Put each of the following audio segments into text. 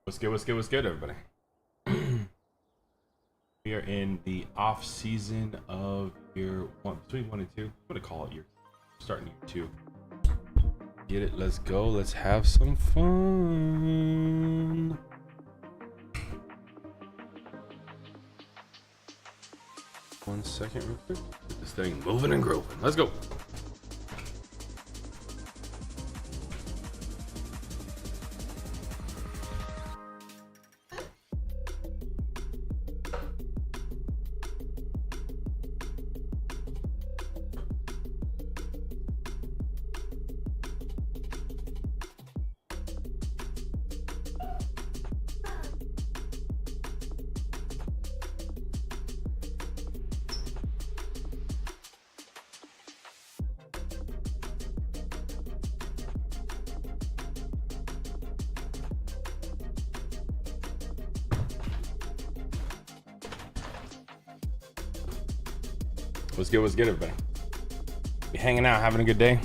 What's good? What's good? What's good, everybody? We are in the off season of year one, between 1 and 2. I'm gonna call it year starting year 2. Get it? Let's go. Let's have some fun. One second, real quick. Get this thing moving and grooving. Let's go. What's good? What's good, everybody? Be hanging out, having a good day.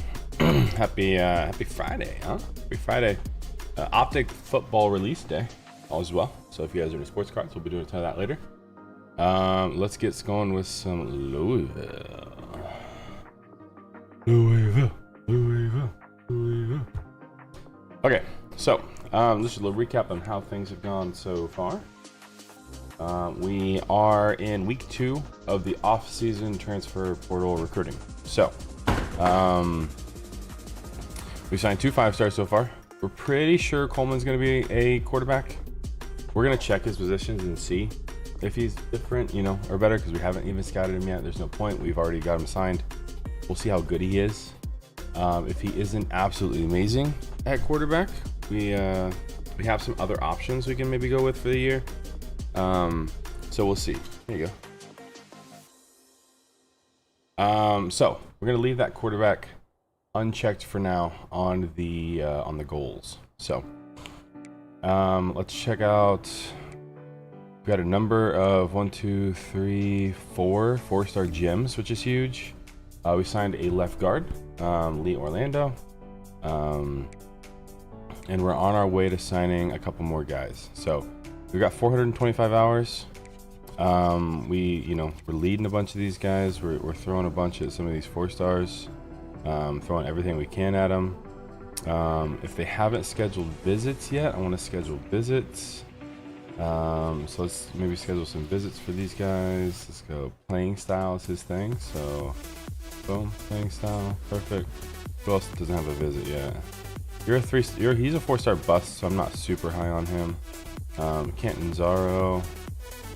Happy Friday, huh? Happy Friday. Optic football release day, all as well. So if you guys are into sports cards, we'll be doing a ton of that later. Let's get going with some Louisville. Okay, so just a little recap on how things have gone so far. We are in week 2 of the off-season transfer portal recruiting. So, we signed 2 5-stars so far. We're pretty sure Coleman's going to be a quarterback. We're going to check his positions and see if he's different, you know, or better, because we haven't even scouted him yet. There's no point. We've already got him signed. We'll see how good he is. If he isn't absolutely amazing at quarterback, we have some other options we can maybe go with for the year. So we'll see. There you go. So we're gonna leave that quarterback unchecked for now on the goals. So let's check out. We got a number of 1, 2, 3, 4 4-star gems, which is huge. We signed a left guard, Lee Orlando, and we're on our way to signing a couple more guys. So we got 425 hours. We're leading a bunch of these guys. We're throwing a bunch at some of these 4-stars, throwing everything we can at them. If they haven't scheduled visits yet, I want to schedule visits. So let's maybe schedule some visits for these guys. Let's go. Playing style is his thing. So boom, playing style, perfect. Who else doesn't have a visit yet? He's a 4-star bust, so I'm not super high on him. Canton Zaro,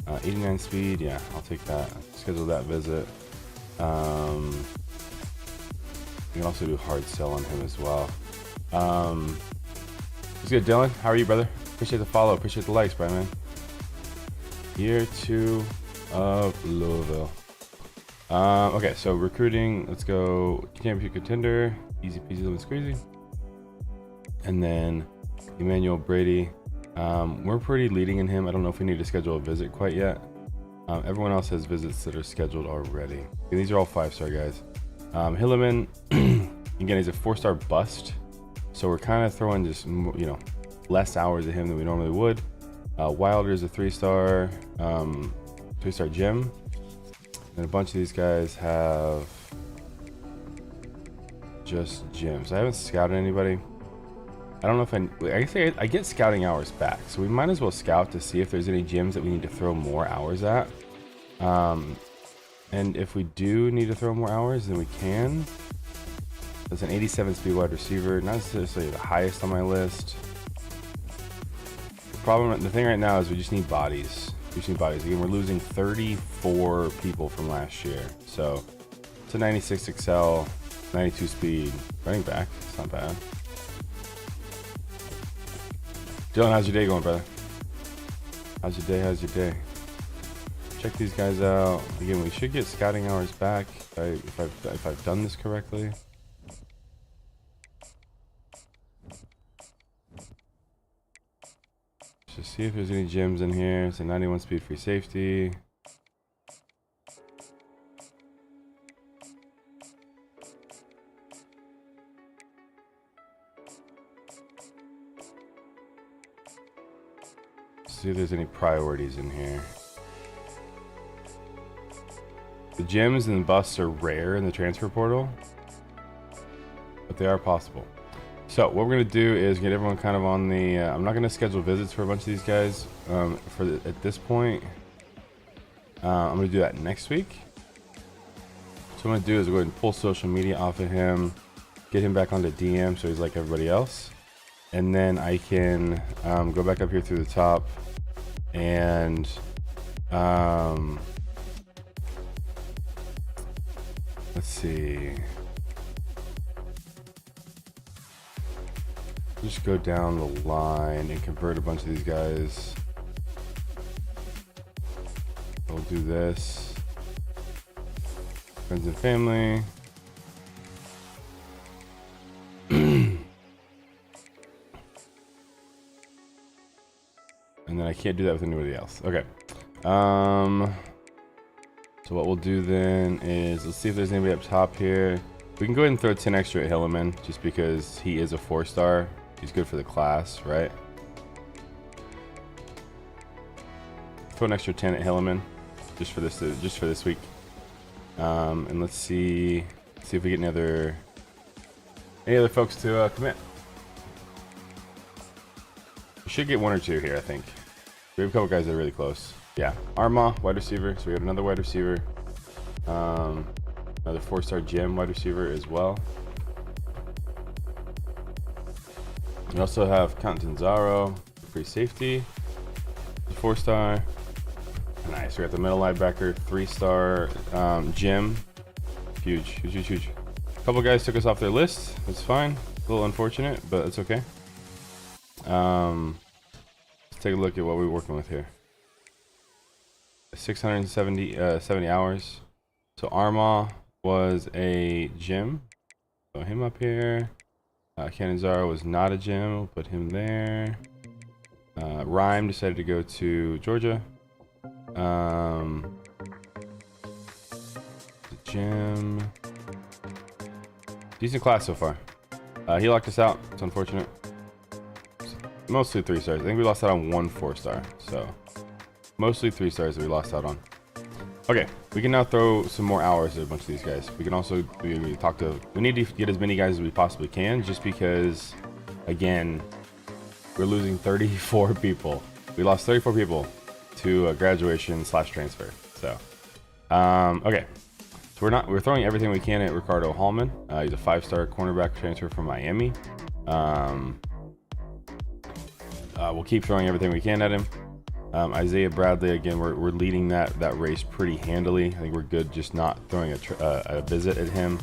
89 speed, yeah, I'll take that. Schedule that visit. We can also do hard sell on him as well. What's good, Dylan? How are you, brother? Appreciate the follow, appreciate the likes, bro, man. Year 2 of Louisville. Okay, so recruiting, let's go championship contender, easy peasy lemon squeezy. And then Emmanuel Brady. We're pretty leading in him. I don't know if we need to schedule a visit quite yet. Everyone else has visits that are scheduled already. And these are all 5-star guys. Hilliman, again, he's a 4-star bust. So we're kind of throwing just, less hours at him than we normally would. Wilder is a 3-star, 3-star gem. And a bunch of these guys have just gems. I haven't scouted anybody. I don't know if I guess I get scouting hours back, so we might as well scout to see if there's any gyms that we need to throw more hours at. And if we do need to throw more hours, then we can. That's an 87 speed wide receiver, not necessarily the highest on my list. The thing right now is we just need bodies. Again, we're losing 34 people from last year, so it's a 96 Excel, 92 speed running back. It's not bad. Dylan, how's your day going, brother? How's your day? Check these guys out. Again, we should get scouting hours back if I've done this correctly. Just see if there's any gyms in here. It's a 91 speed free safety. See if there's any priorities in here. The gems and busts are rare in the transfer portal, but they are possible. So what we're gonna do is get everyone kind of on the. I'm not gonna schedule visits for a bunch of these guys at this point. I'm gonna do that next week. So what I'm gonna do is go ahead and pull social media off of him, get him back onto DM so he's like everybody else, and then I can go back up here through the top and let's see. Just go down the line and convert a bunch of these guys. We'll do this. Friends and family. And then I can't do that with anybody else. Okay. So what we'll do then is let's see if there's anybody up top here. We can go ahead and throw 10 extra at Hilliman just because he is a 4-star. He's good for the class, right? Throw an extra 10 at Hilliman just for this week. And let's see if we get any other folks to commit. We should get 1 or 2 here, I think. We have a couple guys that are really close. Yeah, Arma, wide receiver. So we got another wide receiver. Another 4-star gem wide receiver as well. We also have Cantanzaro, free safety, 4-star. Nice. We got the middle linebacker, 3-star gem. Huge. A couple guys took us off their list. That's fine. A little unfortunate, but it's okay. Let's take a look at what we're working with here. 670 hours. So Arma was a gym. Throw him up here. Canizaro was not a gym. We'll put him there. Rhyme decided to go to Georgia. The gym. Decent class so far. He locked us out. It's unfortunate. Mostly 3 stars. I think we lost out on 1 4-star. So mostly 3 stars that we lost out on. Okay, we can now throw some more hours at a bunch of these guys. We can also we need to get as many guys as we possibly can, just because, again, we're losing 34 people. We lost 34 people to graduation/transfer. So, okay. So we're throwing everything we can at Ricardo Hallman. He's a 5-star cornerback transfer from Miami. We'll keep throwing everything we can at him. Isaiah Bradley, again, we're leading that race pretty handily. I think we're good just not throwing a visit at him.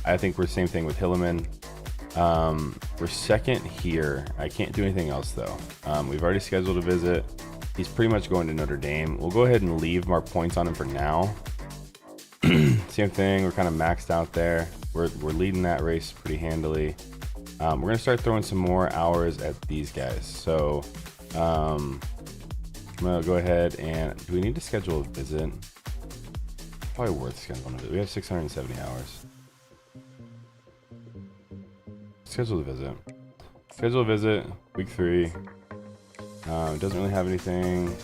I think we're same thing with Hilliman. We're second here. I can't do anything else though. We've already scheduled a visit. He's pretty much going to Notre Dame. We'll go ahead and leave our points on him for now. Same thing, we're kind of maxed out there. We're leading that race pretty handily. We're gonna start throwing some more hours at these guys. So I'm gonna go ahead and, do we need to schedule a visit? Probably worth scheduling a visit. We have 670 hours. Schedule the visit. Schedule a visit, week 3. Doesn't really have anything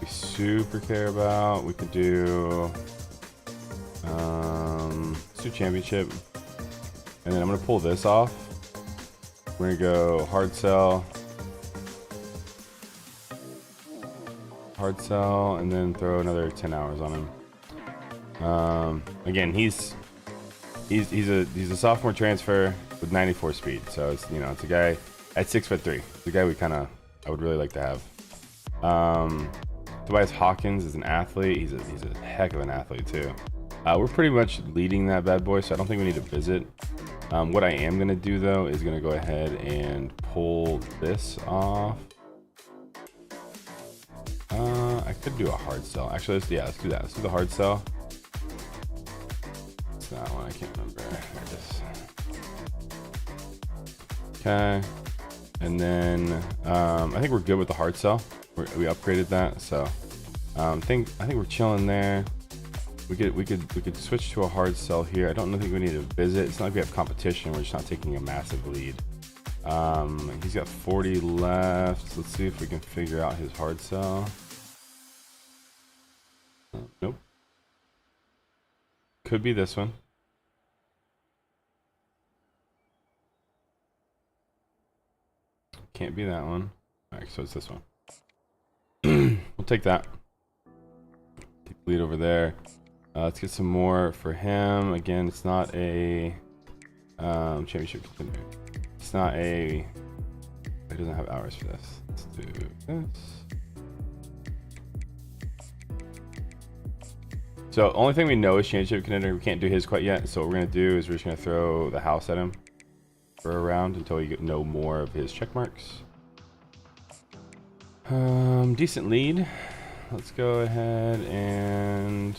we super care about. We could do let's do championship, and then I'm gonna pull this off. We're gonna go hard sell, and then throw another 10 hours on him. Again, he's a sophomore transfer with 94 speed, so it's it's a guy at 6'3". It's a guy I would really like to have. Tobias Hawkins is an athlete. He's a heck of an athlete too. We're pretty much leading that bad boy, so I don't think we need to visit. What I am gonna do though is gonna go ahead and pull this off. I could do a hard sell. Actually, let's do that. Let's do the hard sell. It's that one. I can't remember. There it is. Okay. And then I think we're good with the hard sell. We upgraded that, so I think we're chilling there. We could switch to a hard sell here. I don't think we need to visit. It's not like we have competition. We're just not taking a massive lead. He's got 40 left. Let's see if we can figure out his hard sell. Nope. Could be this one. Can't be that one. Alright, so it's this one. We'll take that. Take the lead over there. Let's get some more for him. Again, it's not a championship contender. It's not a... It doesn't have hours for this. Let's do this. So only thing we know is championship contender. We can't do his quite yet. So what we're gonna do is we're just gonna throw the house at him for a round until we know more of his check marks. Decent lead. Let's go ahead and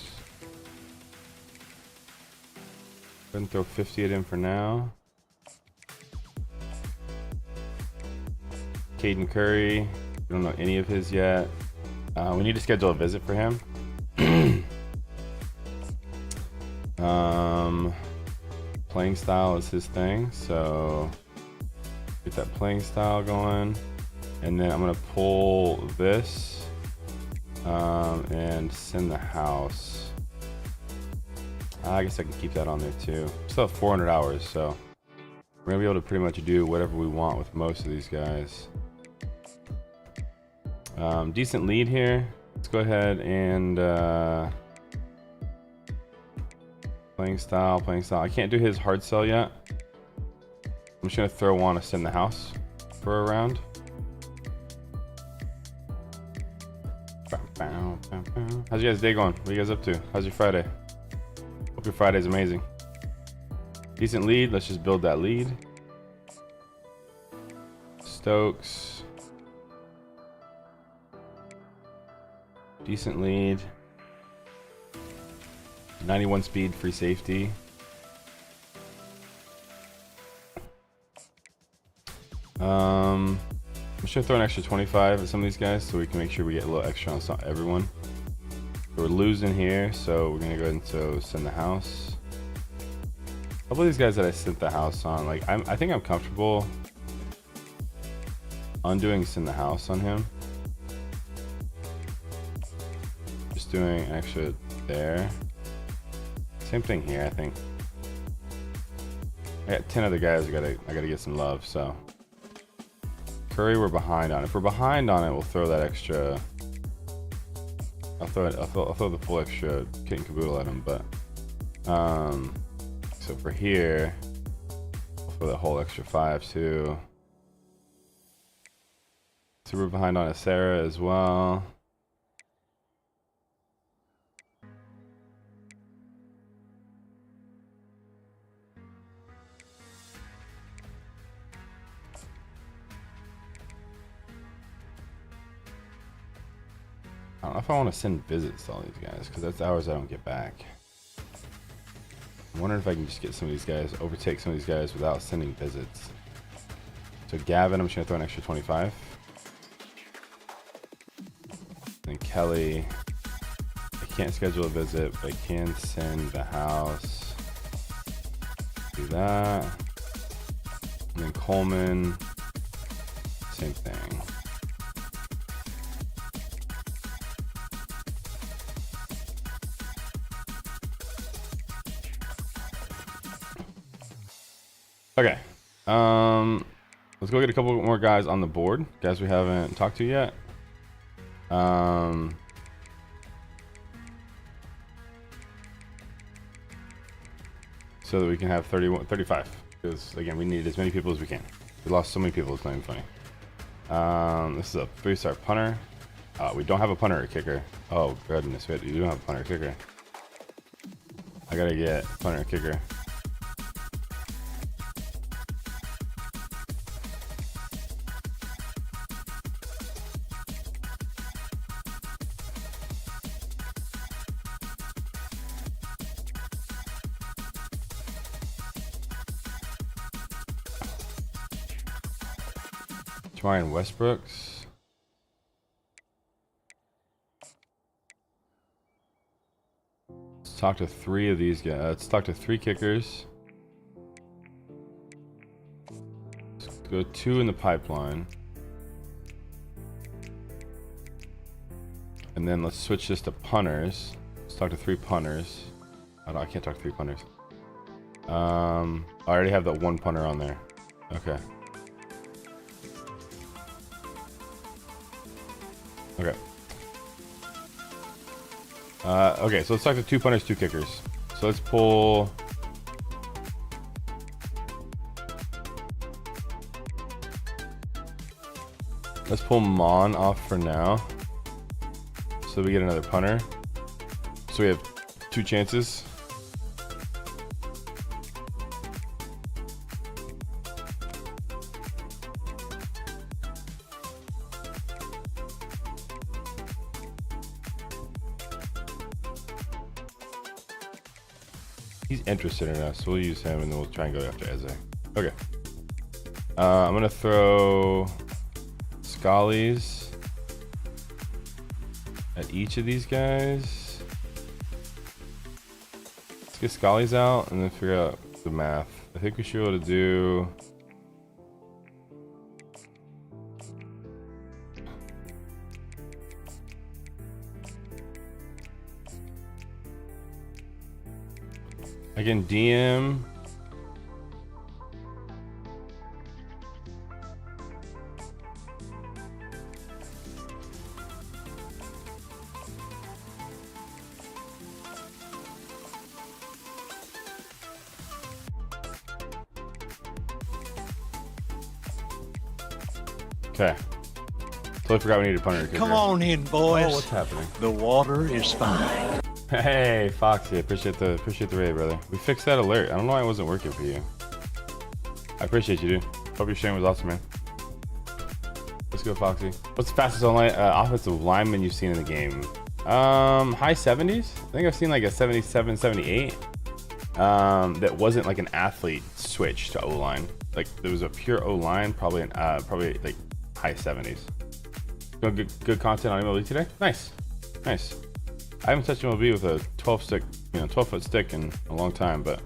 throw 50 at him for now. Caden Curry, we don't know any of his yet. We need to schedule a visit for him. Playing style is his thing, so get that playing style going. And then I'm gonna pull this and send the house. I guess I can keep that on there too. Still have 400 hours, so we're gonna be able to pretty much do whatever we want with most of these guys. Decent lead here. Let's go ahead and playing style. I can't do his hard sell yet. I'm just gonna throw one to send the house for a round. How's your guys' day going? What are you guys up to? How's your Friday? Hope your Friday's amazing. Decent lead. Let's just build that lead. Stokes. Decent lead. 91 speed, free safety. I'm just gonna throw an extra 25 at some of these guys so we can make sure we get a little extra on everyone. We're losing here, so we're gonna go ahead and send the house. A couple of these guys that I sent the house on, like I think I'm comfortable undoing send the house on him. Just doing extra there. Same thing here, I think. I got 10 other guys I gotta get some love, so. Curry, we're behind on. If we're behind on it, we'll throw that extra. I'll throw the full extra kit and caboodle at him, but so for here, I'll throw that whole extra 5 too. So we're behind on a Sarah as well. I don't know if I want to send visits to all these guys because that's hours I don't get back. I'm wondering if I can just get some of these guys, overtake some of these guys without sending visits. So Gavin, I'm just gonna throw an extra 25. And Kelly, I can't schedule a visit, but I can send the house. Do that. And then Coleman, same thing. Okay, let's go get a couple more guys on the board, guys we haven't talked to yet. So that we can have 35, because again, we need as many people as we can. We lost so many people, it's not even funny. This is a 3-star punter. We don't have a punter or kicker. Oh goodness, we don't have a punter or kicker. I gotta get punter or kicker. Ryan Westbrooks. Let's talk to 3 of these guys. Let's talk to 3 kickers. Go 2 in the pipeline. And then let's switch this to punters. Let's talk to 3 punters. Oh, no, I can't talk to 3 punters. I already have that 1 punter on there. Okay. Okay. Okay, so let's talk to 2 punters, 2 kickers. So let's pull... Let's pull Mon off for now. So we get another punter. So we have 2 chances. He's interested in us, so we'll use him and then we'll try and go after Eze. Okay. I'm gonna throw Scullies at each of these guys. Let's get Scullies out and then figure out the math. I think we should be able to do... I can DM. Okay. Totally forgot we needed a punter. Come on in, boys. Oh, what's happening? The water is fine. Hey, Foxy, appreciate the raid, brother. We fixed that alert. I don't know why it wasn't working for you. I appreciate you, dude. Hope your stream was awesome, man. Let's go, Foxy. What's the fastest online offensive lineman you've seen in the game? High 70s. I think I've seen like a 77, 78. That wasn't like an athlete switch to O-line. Like there was a pure O-line, probably like high 70s. Good content on MLB today. Nice, nice. I haven't touched MLB with a 12-foot stick in a long time, but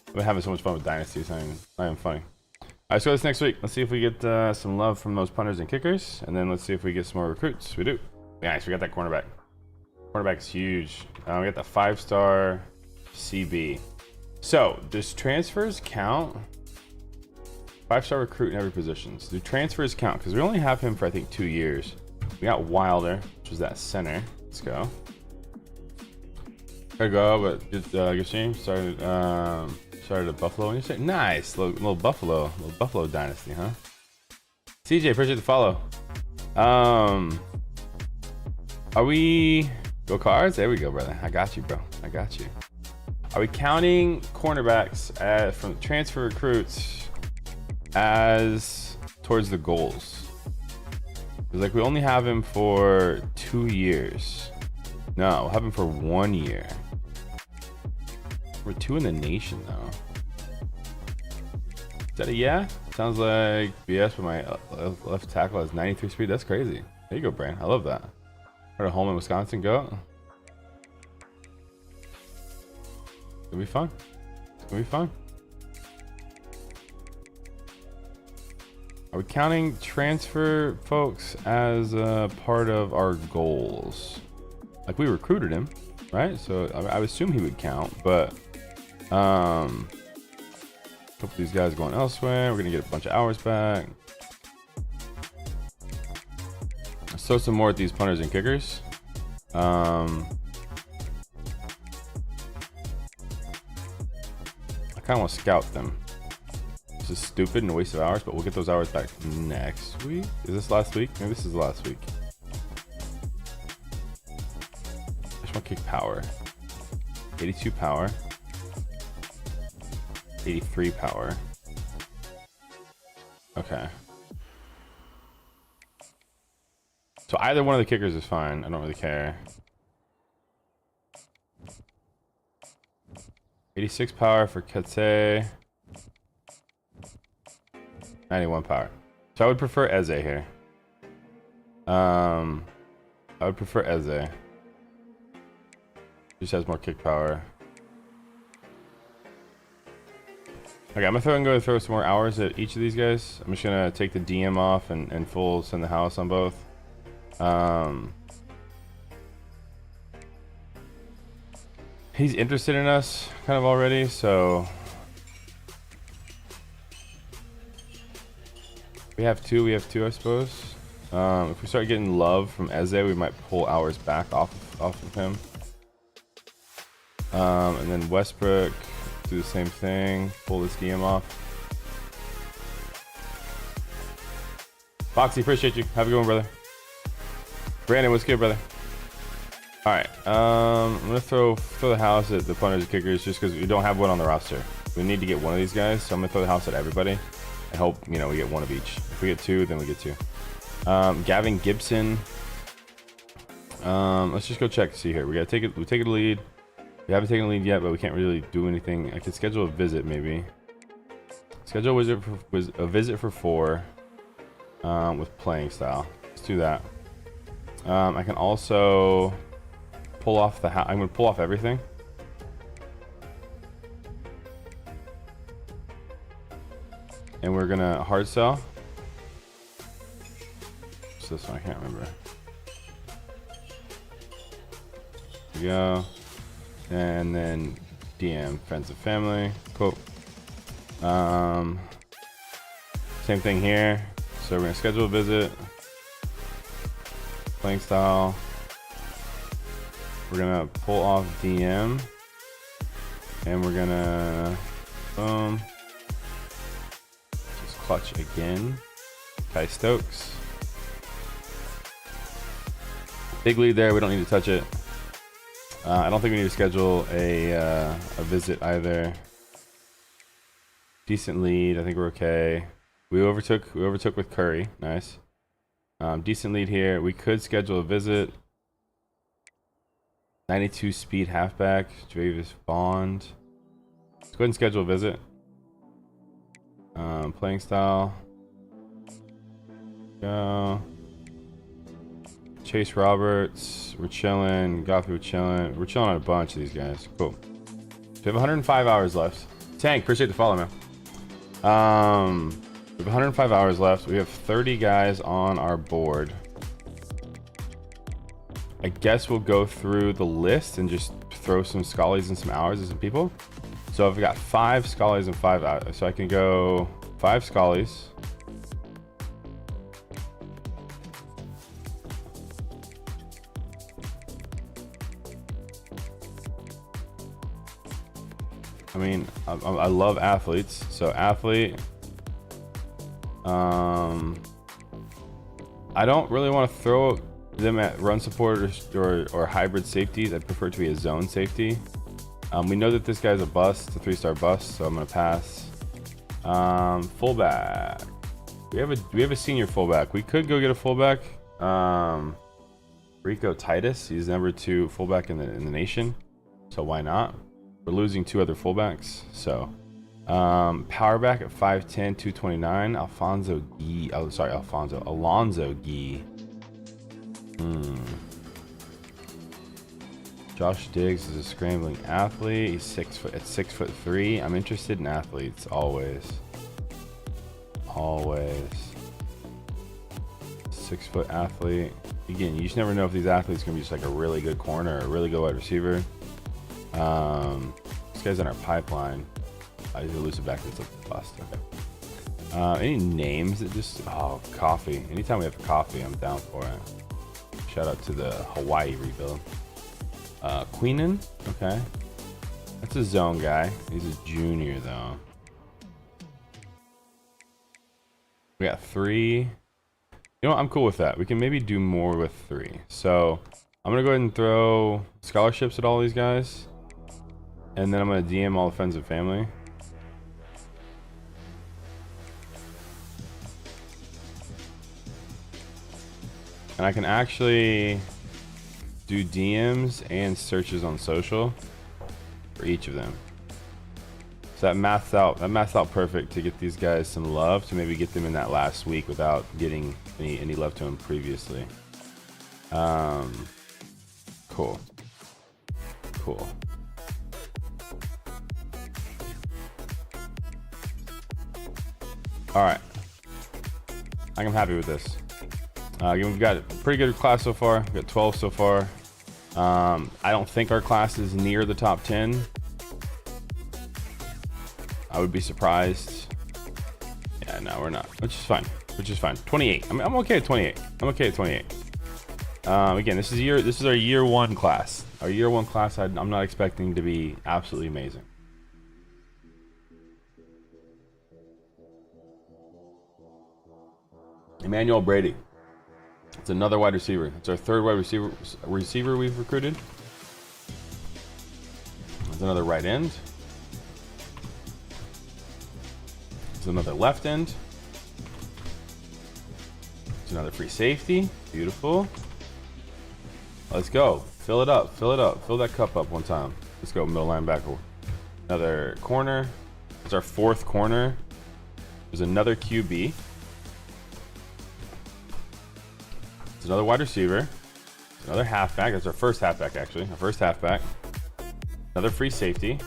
I've been having so much fun with Dynasty. It's not even funny. All right, let's go this next week. Let's see if we get some love from those punters and kickers, and then let's see if we get some more recruits. We do. Nice, we got that cornerback. Cornerback's huge. We got the 5-star CB. So, does transfers count? 5-star recruit in every position. So do transfers count? Because we only have him for, I think, 2 years. We got Wilder, which was that center. Let's go. Gotta go, but good stream. Started at Buffalo. When you say nice, little Buffalo Dynasty, huh? CJ, appreciate the follow. Are we go cards? There we go, brother. I got you, bro. I got you. Are we counting cornerbacks from transfer recruits as towards the goals? Because like we only have him for 2 years. No, we'll have him for 1 year. We're 2 in the nation though. Is that a yeah? Sounds like BS, but my left tackle has 93 speed. That's crazy. There you go, Bran. I love that. Heard a home in Wisconsin. Go. It's gonna be fun. It's gonna be fun. Are we counting transfer folks as a part of our goals? Like we recruited him, right? So I would assume he would count, but a couple of these guys going elsewhere. We're gonna get a bunch of hours back. Let's throw some more at these punters and kickers. I kind of want to scout them. This is stupid and a waste of hours, but we'll get those hours back next week. Is this last week? Maybe this is last week. I just want to kick power. 82 power. 83 power. Okay. So either one of the kickers is fine. I don't really care. 86 power for Kate. 91 power. So I would prefer Eze here. I would prefer Eze. Just has more kick power. Okay, I'm gonna go throw some more hours at each of these guys. I'm just gonna take the DM off and full send the house on both. He's interested in us kind of already, so we have two, I suppose. If we start getting love from Eze, we might pull hours back off of him. And then Westbrook, do the same thing, pull this DM off. Foxy, appreciate you. Have a good one, brother. Brandon, what's good, brother? All right, I'm gonna throw the house at the punters and kickers just because we don't have one on the roster. We need to get one of these guys, so I'm gonna throw the house at everybody and hope, you know, we get one of each. If we get two, then we get two. Gavin Gibson. Let's just go check to see here. We gotta take it. We take a lead. We haven't taken a lead yet, but we can't really do anything. I could schedule a visit maybe. Schedule a visit for 4 with playing style. Let's do that. I can also pull off the house. I'm gonna pull off everything. And we're gonna hard sell. So this one I can't remember. There we go. And then DM friends and family. Cool. Same thing here. So we're gonna schedule a visit. Playing style. We're gonna pull off DM. And we're gonna boom. Just clutch again. Kai Stokes. Big lead there, we don't need to touch it. I don't think we need to schedule a visit either. Decent lead, I think we're okay. We overtook with Curry, nice. Decent lead here. We could schedule a visit. 92 speed halfback, Javis Bond. Let's go ahead and schedule a visit. Playing style. Go. Chase Roberts, we're chilling. Goffey, we're chilling. We're chilling on a bunch of these guys. Cool. So we have 105 hours left. Tank, appreciate the follow, man. We have 105 hours left. We have 30 guys on our board. I guess we'll go through the list and just throw some Scullies and some hours and some people. So I've got 5 Scullies and 5 hours. So I can go 5 Scullies. I mean, I love athletes. So athlete. I don't really want to throw them at run support or hybrid safeties. I'd prefer it to be a zone safety. We know that this guy's a bust, a 3-star bust, so I'm gonna pass. Fullback. We have a senior fullback. We could go get a fullback. Rico Titus. He's number 2 fullback in the nation. So why not? We're losing 2 other fullbacks. So power back at 5'10", 229. Alonzo Gee. Josh Diggs is a scrambling athlete. He's 6'3". I'm interested in athletes always. 6-foot athlete. Again, you just never know if these athletes can be just like a really good corner or a really good wide receiver. This guy's in our pipeline. He's elusive back. That's a bust. Okay. Any names that just coffee. Anytime we have coffee, I'm down for it. Shout out to the Hawaii rebuild. Queenan. Okay. That's a zone guy. He's a junior though. We got 3. You know what? I'm cool with that. We can maybe do more with 3. So I'm gonna go ahead and throw scholarships at all these guys. And then I'm gonna DM all the friends and family. And I can actually do DMs and searches on social for each of them. So that maths out perfect to get these guys some love, to maybe get them in that last week without getting any love to them previously. Cool. All right. I'm happy with this. We've got a pretty good class so far. We've got 12 so far. I don't think our class is near the top 10. I would be surprised. Yeah, no, we're not. Which is fine. 28. I'm okay at 28. Again, this is our year one class. Our year one class, I'm not expecting to be absolutely amazing. Emmanuel Brady. It's another wide receiver. It's our third wide receiver we've recruited. It's another right end. It's another left end. It's another free safety. Beautiful. Let's go. Fill it up. Fill that cup up one time. Let's go. Middle linebacker. Another corner. It's our fourth corner. There's another QB. It's another wide receiver. It's another halfback. That's our first halfback, actually. Our first halfback. Another free safety.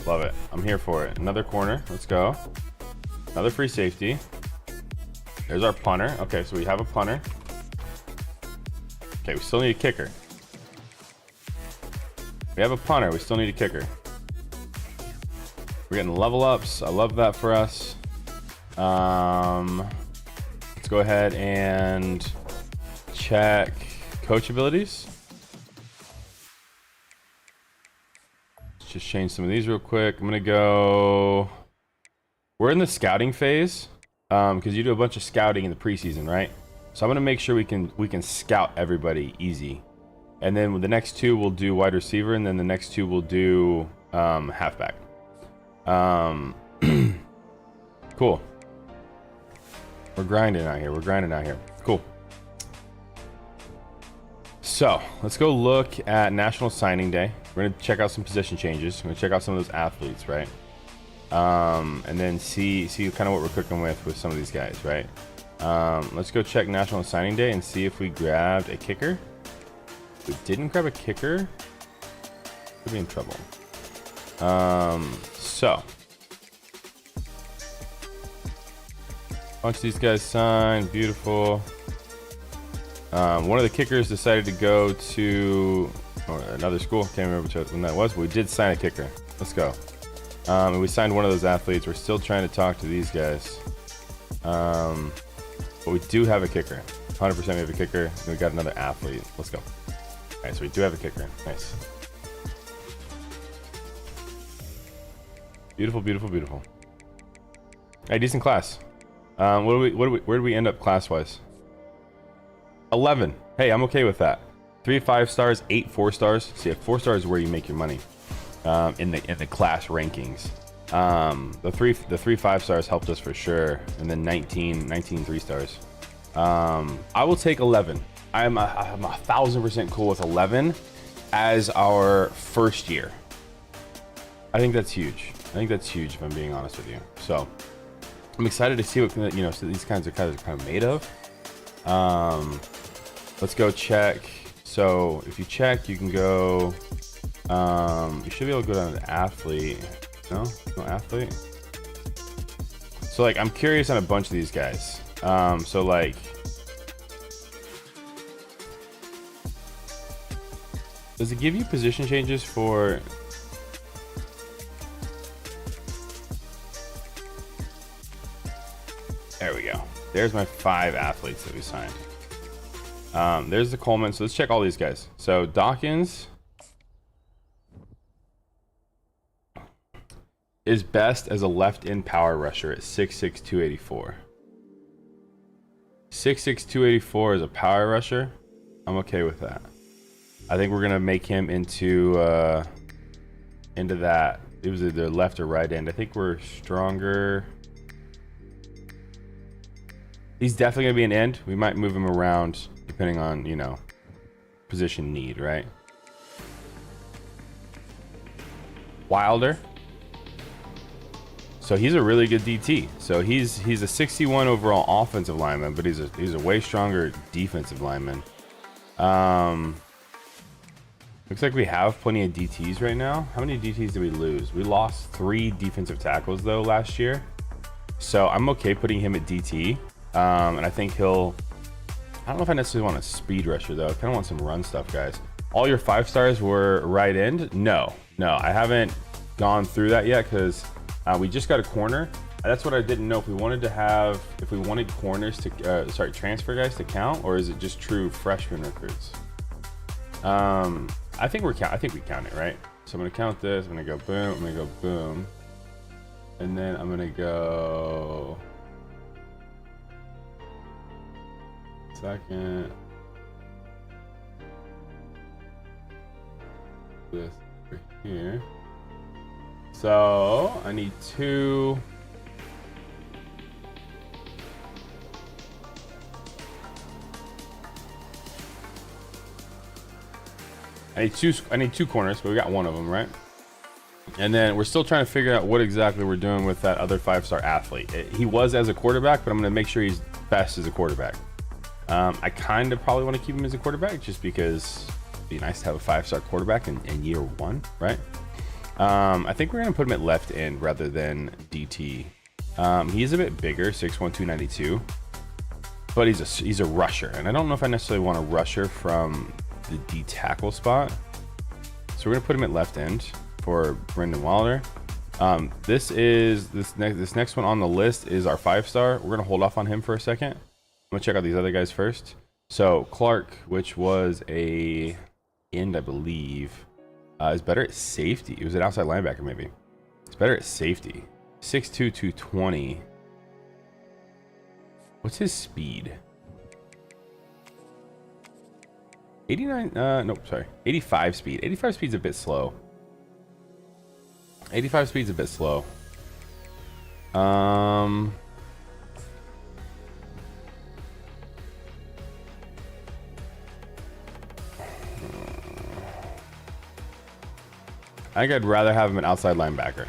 Love it. I'm here for it. Another corner. Let's go. Another free safety. There's our punter. Okay, so we have a punter. Okay, we still need a kicker. We have a punter. We still need a kicker. We're getting level ups. I love that for us. Let's go ahead and check coach abilities. Let's just change some of these real quick. I'm gonna go. We're in the scouting phase because you do a bunch of scouting in the preseason, right? So I'm gonna make sure we can scout everybody easy, and then with the next two we'll do wide receiver, and then the next two we'll do halfback. Cool. We're grinding out here. Cool. So let's go look at National Signing Day. We're gonna check out some position changes. We're gonna check out some of those athletes, right? And then see kind of what we're cooking with some of these guys, right? Let's go check National Signing Day and see if we grabbed a kicker. If we didn't grab a kicker, we'll be in trouble. So bunch of these guys signed. Beautiful. One of the kickers decided to go to another school. Can't remember when that was, but we did sign a kicker. Let's go. And we signed one of those athletes. We're still trying to talk to these guys. But we do have a kicker. 100% we have a kicker. And we got another athlete. Let's go. All right, so we do have a kicker. Nice. Beautiful, beautiful, beautiful. Hey, decent class. Where do we end up class-wise? 11. Hey, I'm okay with that. 3 5 stars, 8 4 stars. See, 4 stars is where you make your money in the class rankings. The 3 5 stars helped us for sure, and then 19 3 stars. I will take 11. I'm 1000% cool with 11 as our first year. I think that's huge. If I'm being honest with you. So I'm excited to see what so these kinds of guys are kind of made of. Let's go check. So if you check, you can go. You should be able to go down to athlete. No athlete. So like, I'm curious on a bunch of these guys. So like, does it give you position changes for? There we go. There's my 5 athletes that we signed. There's the Coleman. So let's check all these guys. So Dawkins is best as a left end power rusher at 6'6", 284. 6'6", 284 as a power rusher. I'm okay with that. I think we're gonna make him into that. It was either left or right end. I think we're stronger. He's definitely gonna be an end. We might move him around depending on, position need, right? Wilder. So he's a really good DT. So he's a 61 overall offensive lineman, but he's a way stronger defensive lineman. Looks like we have plenty of DTs right now. How many DTs did we lose? We lost 3 defensive tackles though last year. So I'm okay putting him at DT. And I think he'll, I don't know if I necessarily want a speed rusher though. I kind of want some run stuff, guys. All your 5 stars were right end? No, I haven't gone through that yet because we just got a corner. That's what I didn't know if we wanted to have, if we wanted corners to, transfer guys to count, or is it just true freshman recruits? I think we count it, right? So I'm gonna count this. I'm gonna go boom. I'm gonna go boom, and then I'm gonna go second. This over here. So I need 2. I need two corners, but we got one of them, right? And then we're still trying to figure out what exactly we're doing with that other 5-star athlete. He was as a quarterback, but I'm going to make sure he's best as a quarterback. I kind of probably want to keep him as a quarterback just because it'd be nice to have a 5-star quarterback in year 1, right? I think we're going to put him at left end rather than DT. He's a bit bigger, 6'1", 292, but he's a rusher, and I don't know if I necessarily want a rusher from the D tackle spot, so we're gonna put him at left end for Brendan Wilder. This next one on the list is our 5-star. We're gonna hold off on him for a second. I'm gonna check out these other guys first. So Clark, which was a end, I believe, is better at safety. He was an outside linebacker, maybe. It's better at safety. 6'2", 220. What's his speed? 89, nope, sorry. 85 speed. 85 speed's a bit slow. 85 speed's a bit slow. I think I'd rather have him an outside linebacker.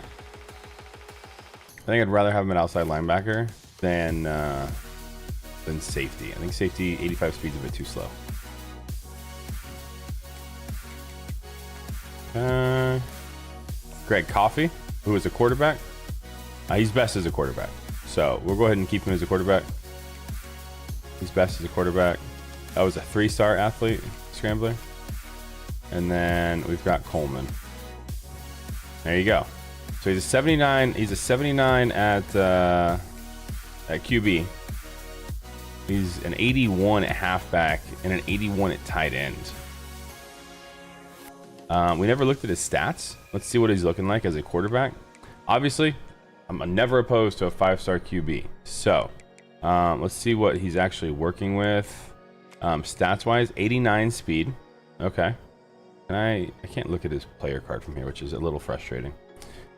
Than safety. I think safety 85 speed's a bit too slow. Greg Coffey, who is a quarterback. He's best as a quarterback, so we'll go ahead and keep him as a quarterback. He's best as a quarterback. That was a 3-star athlete, scrambler. And then we've got Coleman. There you go. So he's a 79. He's a 79 at QB. He's an 81 at halfback and an 81 at tight end. We never looked at his stats. Let's see what he's looking like as a quarterback. Obviously, I'm never opposed to a 5-star QB. So let's see what he's actually working with. Stats wise, 89 speed. Okay. And I can't look at his player card from here, which is a little frustrating.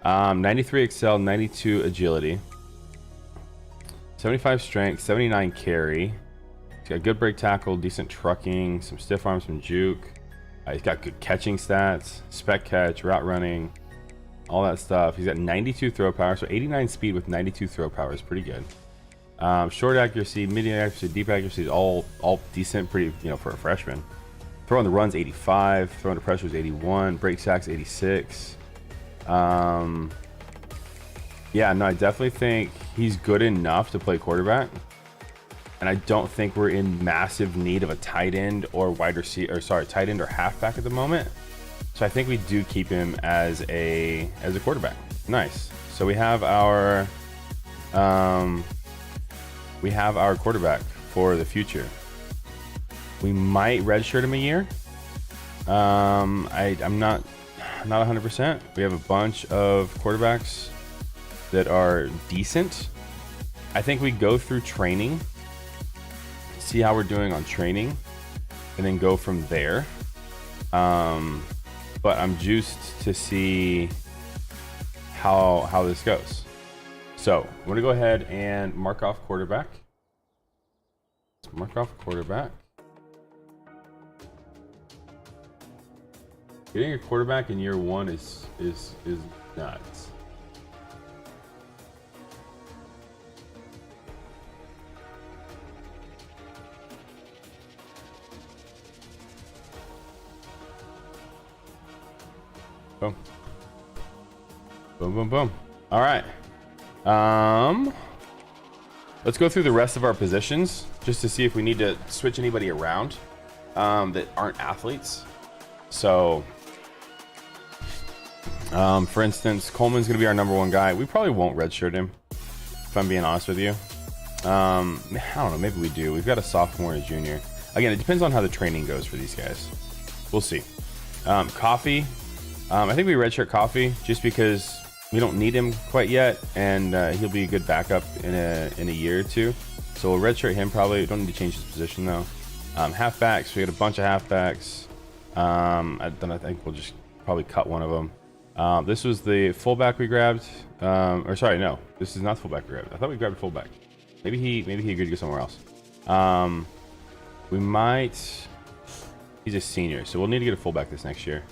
93 excel, 92 agility, 75 strength, 79 carry. He's got good break tackle, decent trucking, some stiff arms, some juke. He's got good catching stats, spec catch, route running, all that stuff. He's got 92 throw power, so 89 speed with 92 throw power is pretty good. Short accuracy, medium accuracy, deep accuracy is all decent, pretty, for a freshman. Throw on the runs 85, throw under pressure is 81, break sacks 86. Yeah, no, I definitely think he's good enough to play quarterback. And I don't think we're in massive need of a tight end or tight end or halfback at the moment. So I think we do keep him as a quarterback. Nice. So we have our quarterback for the future. We might redshirt him a year. I'm not 100%. We have a bunch of quarterbacks that are decent. I think we go through training, see how we're doing on training, and then go from there. But I'm juiced to see how this goes. So I'm gonna go ahead and mark off quarterback. Let's mark off quarterback. Getting a quarterback in year 1 is nuts. Boom. Boom, boom, boom. All right. Let's go through the rest of our positions just to see if we need to switch anybody around that aren't athletes. So, for instance, Coleman's going to be our number 1 guy. We probably won't redshirt him, if I'm being honest with you. I don't know, maybe we do. We've got a sophomore and a junior. Again, it depends on how the training goes for these guys. We'll see. Coffee. I think we redshirt Coffee just because we don't need him quite yet, and he'll be a good backup in a year or two. So we'll redshirt him probably. We don't need to change his position though. Halfbacks. We got a bunch of halfbacks. Then I think we'll just probably cut one of them. This was the fullback we grabbed. Or sorry, no, this is not the fullback we grabbed. I thought we grabbed a fullback. Maybe he agreed to go somewhere else. We might. He's a senior, so we'll need to get a fullback this next year.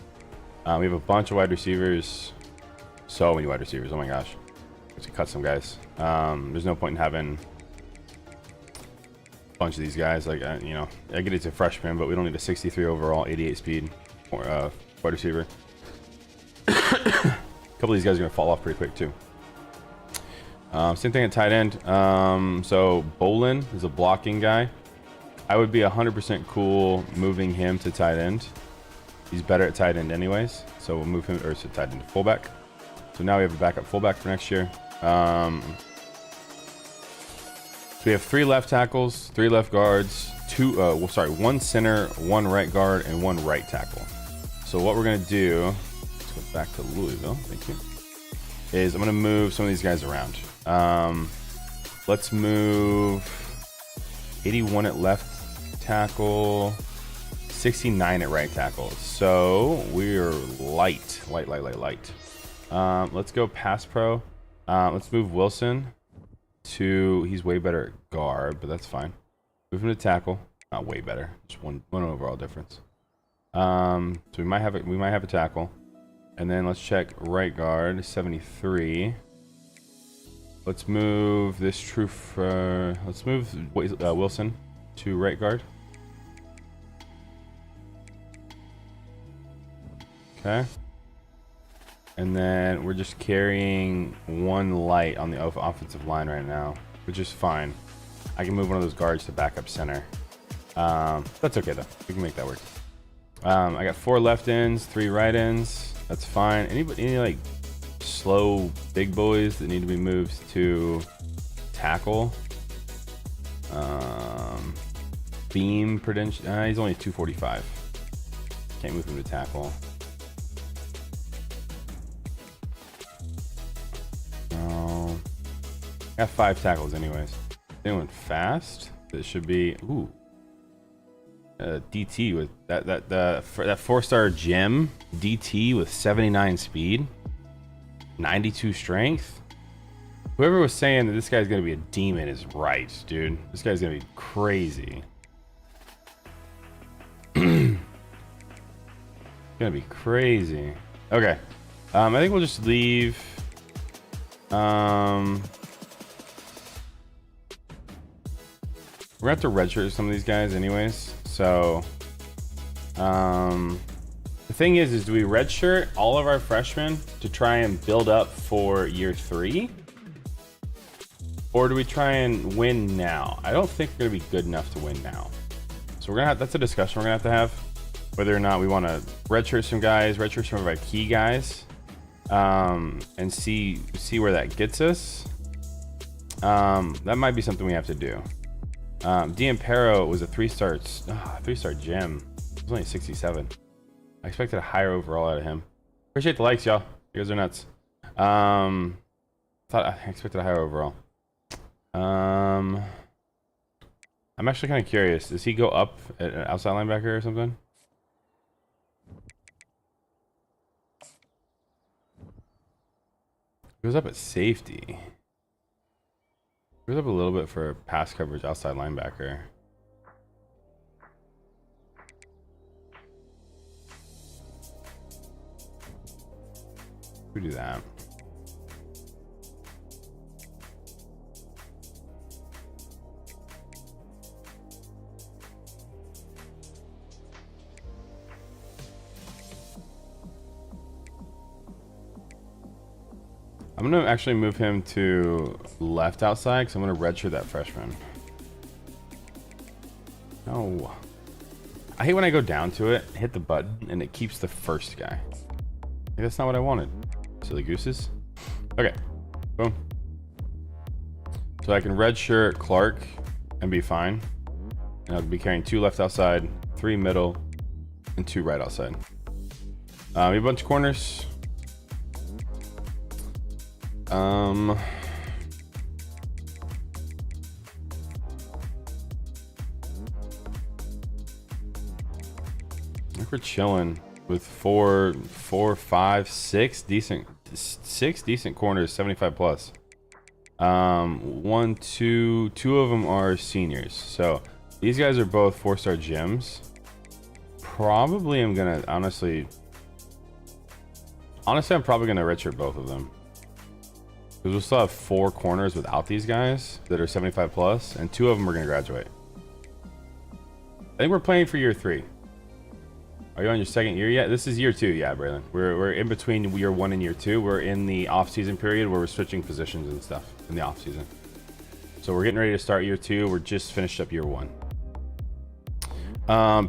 We have a bunch of wide receivers. So many wide receivers. Oh my gosh. Let's cut some guys. There's no point in having a bunch of these guys. Like, you know, I get it's a freshman, but we don't need a 63 overall, 88 speed or wide receiver. A couple of these guys are going to fall off pretty quick too. Same thing at tight end. So Bolin is a blocking guy. I would be 100% cool moving him to tight end. He's better at tight end anyways. So we'll move him, or to tight end to fullback. So now we have a backup fullback for next year. So we have 3 left tackles, 3 left guards, 1 center, 1 right guard, and 1 right tackle. So what we're gonna do, let's go back to Louisville, thank you, is I'm gonna move some of these guys around. Let's move 81 at left tackle, 69 at right tackle. So we're light. Let's go pass pro. Let's move Wilson to, he's way better at guard, but that's fine. Move him to tackle. Not way better, just one overall difference. So we might have a tackle. And then let's check right guard, 73. Let's move this let's move Wilson to right guard. Okay. And then we're just carrying 1 light on the offensive line right now, which is fine. I can move one of those guards to backup center. That's okay though. We can make that work. I got 4 left ends, 3 right ends. That's fine. Any like slow big boys that need to be moved to tackle? Beam prudential. He's only 245. Can't move him to tackle. Got 5 tackles anyways. Anyone fast? That should be DT with that 4-star gem DT with 79 speed, 92 strength. Whoever was saying that this guy's gonna be a demon is right, dude. This guy's gonna be crazy. Gonna be crazy. Okay. I think we'll just leave. We're gonna have to redshirt some of these guys anyways. So, the thing is do we redshirt all of our freshmen to try and build up for year 3? Or do we try and win now? I don't think we're gonna be good enough to win now. So we're gonna have, that's a discussion we're gonna have whether or not we want to redshirt some guys, redshirt some of our key guys, and see where that gets us. That might be something we have to do. D'Ampero was a 3-star gem. It was only 67. I expected a higher overall out of him. Appreciate the likes, y'all. You guys are nuts. I expected a higher overall. I'm actually kind of curious. Does he go up at an outside linebacker or something? Goes up at safety. Goes up a little bit for pass coverage outside linebacker. We do that. I'm gonna actually move him to left outside because I'm going to redshirt that freshman. No. I hate when I go down to it, hit the button, and it keeps the first guy. Like, that's not what I wanted. Silly gooses. Okay. Boom. So I can redshirt Clark and be fine. And I'll be carrying 2 left outside, 3 middle, and 2 right outside. We have a bunch of corners. I think we're chilling with 4, 5, 6 decent corners, 75 plus. 1, 2 of them are seniors. So these guys are both 4-star gyms. Probably I'm gonna honestly, I'm probably gonna redshirt both of them. Because we'll still have 4 corners without these guys that are 75 plus, and 2 of them are gonna graduate. I think we're playing for year 3. Are you on your 2nd year yet? This is year 2, yeah, Braylon. We're in between year 1 and year 2. We're in the off-season period where we're switching positions and stuff in the off-season. So we're getting ready to start year 2. We're just finished up year 1.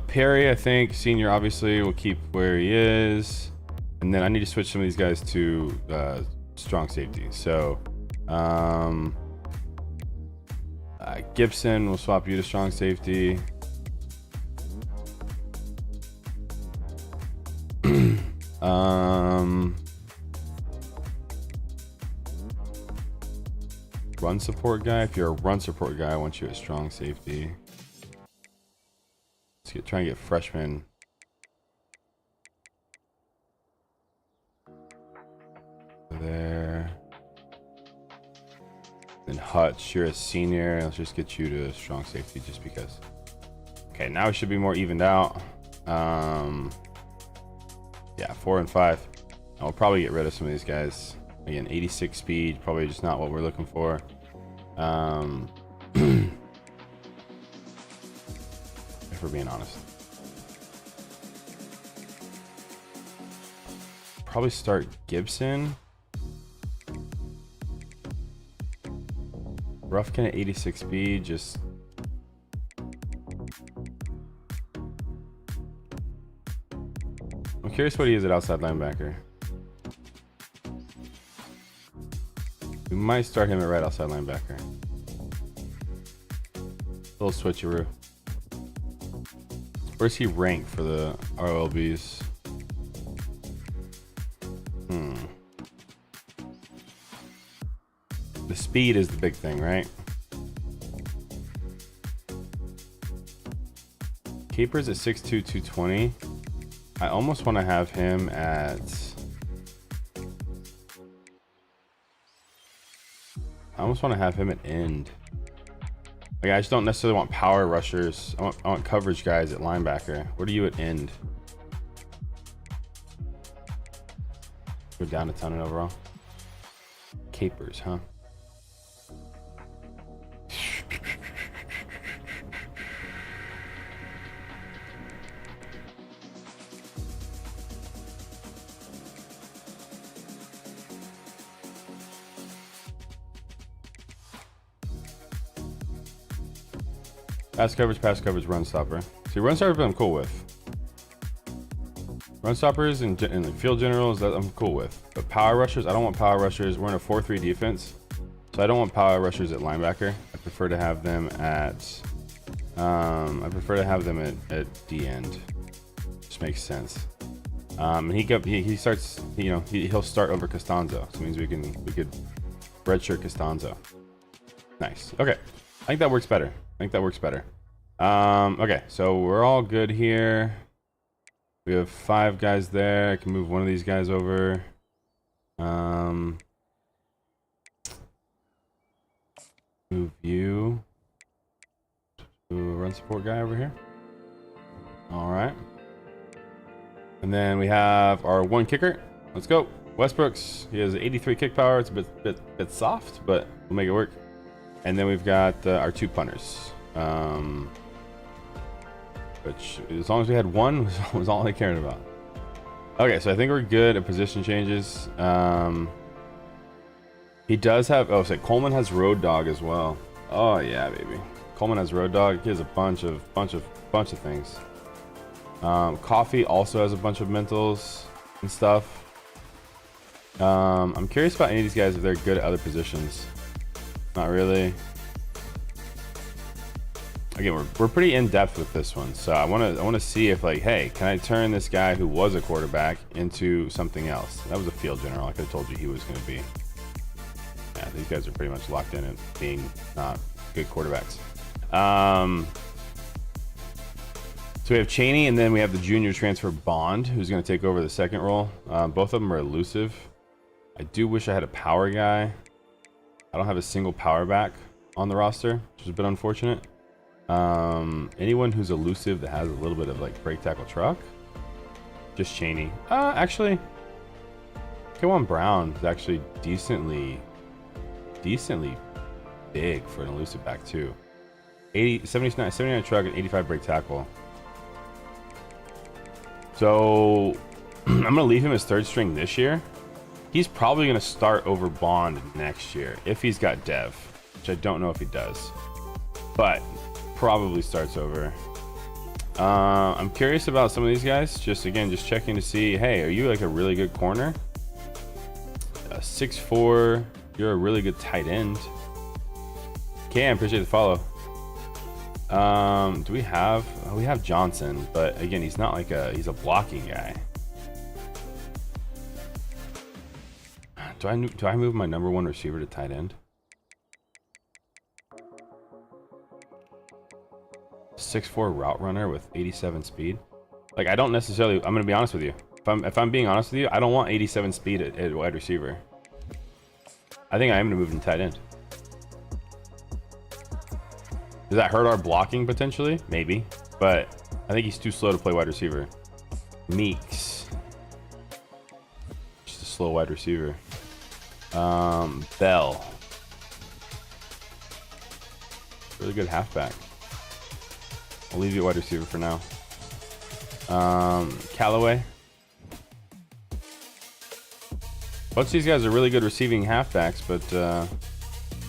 Perry, I think, senior, obviously, will keep where he is. And then I need to switch some of these guys to strong safety. So Gibson, we'll swap you to strong safety. Run support guy. If you're a run support guy, I want you at strong safety. Let's try and get freshmen. There. Then Hutch, you're a senior. Let's just get you to strong safety just because. Okay, now it should be more evened out. Yeah, 4 and 5. And we'll probably get rid of some of these guys. Again, 86 speed, probably just not what we're looking for. If we're being honest. Probably start Gibson. Ruffkin at 86 speed, just... I'm curious what he is at outside linebacker. We might start him at right outside linebacker. A little switcheroo. Where's he ranked for the RLBs? The speed is the big thing, right? Keeper's at 6'2", 220. I almost want to have him at... I almost want to have him at end. Like, I just don't necessarily want power rushers. I want coverage guys at linebacker. What are you at end? Go down a ton in overall. Capers, huh? Pass coverage, run stopper. See, run stoppers I'm cool with. Run stoppers and the field generals that I'm cool with. But power rushers, I don't want power rushers. We're in a 4-3 defense, so I don't want power rushers at linebacker. I prefer to have them at at D end. Just makes sense. And he starts. You know, he'll start over Costanzo. So it means we could redshirt Costanzo. Nice. Okay, I think that works better. Okay, so we're all good here. We have 5 guys there. I can move one of these guys over. Move you to a run support guy over here. All right. And then we have our 1 kicker. Let's go. Westbrooks. He has 83 kick power. It's a bit soft, but we'll make it work. And then we've got our 2 punters. Which, as long as we had 1, was all I cared about. Okay, so I think we're good at position changes. He does have. Oh, so Coleman has Road Dog as well. Oh yeah, baby. Coleman has Road Dog. He has a bunch of things. Coffee also has a bunch of mentals and stuff. I'm curious about any of these guys if they're good at other positions. Not really. Again, we're pretty in depth with this one, so I want to see if, like, hey, can I turn this guy who was a quarterback into something else? That was a field general. I could have told you he was going to be. Yeah, these guys are pretty much locked in at being not good quarterbacks. So we have Cheney, and then we have the junior transfer Bond, who's going to take over the second role. Both of them are elusive. I do wish I had a power guy. I don't have a single power back on the roster, which is a bit unfortunate. Anyone who's elusive that has a little bit of like break tackle truck, just Cheney. Actually, K1 Brown is actually decently big for an elusive back too. 79 truck and 85 break tackle. So I'm gonna leave him as third string this year. He's probably gonna start over Bond next year if he's got dev, which I don't know if he does, but probably starts over. I'm curious about some of these guys. Just checking to see, hey, are you like a really good corner? 6'4", you're a really good tight end. Cam, appreciate the follow. Do we have? We have Johnson, but again, he's not like he's a blocking guy. Do I move my number one receiver to tight end? 6'4" route runner with 87 speed. Like, I don't necessarily. I'm gonna be honest with you. If I'm being honest with you, I don't want 87 speed at wide receiver. I think I am gonna move him to tight end. Does that hurt our blocking potentially? Maybe, but I think he's too slow to play wide receiver. Meeks, just a slow wide receiver. Bell, really good halfback. I'll leave you at wide receiver for now. Callaway. Bunch of these guys are really good receiving halfbacks, but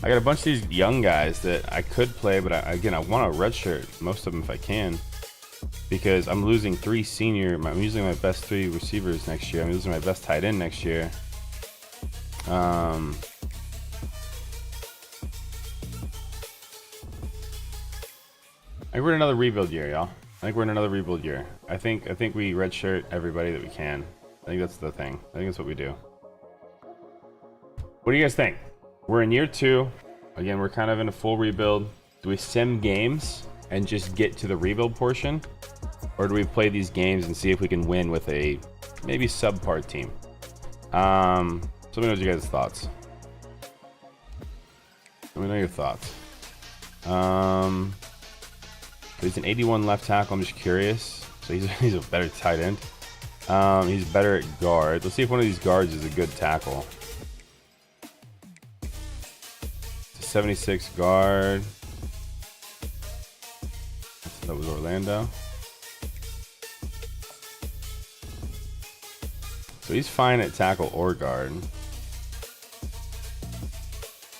I got a bunch of these young guys that I could play, but again, I want a redshirt most of them if I can, because I'm losing I'm losing my best 3 receivers next year. I'm losing my best tight end next year. I think we're in another rebuild year, y'all. I think we're in another rebuild year. I think we redshirt everybody that we can. I think that's the thing. I think that's what we do. What do you guys think? We're in year 2. Again, we're kind of in a full rebuild. Do we sim games and just get to the rebuild portion? Or do we play these games and see if we can win with a maybe subpar team? Let me know your guys' thoughts. Let me know your thoughts. He's an 81 left tackle. I'm just curious. So he's a better tight end. He's better at guard. Let's see if one of these guards is a good tackle. It's a 76 guard. That was Orlando. So he's fine at tackle or guard.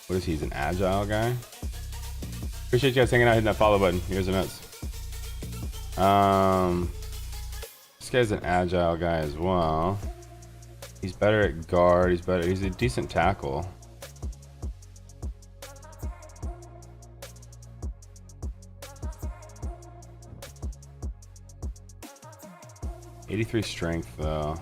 What is he? He's an agile guy. Appreciate you guys hanging out, hitting that follow button. Here's the notes. This guy's an agile guy as well. He's better at guard. He's a decent tackle. '83 strength though.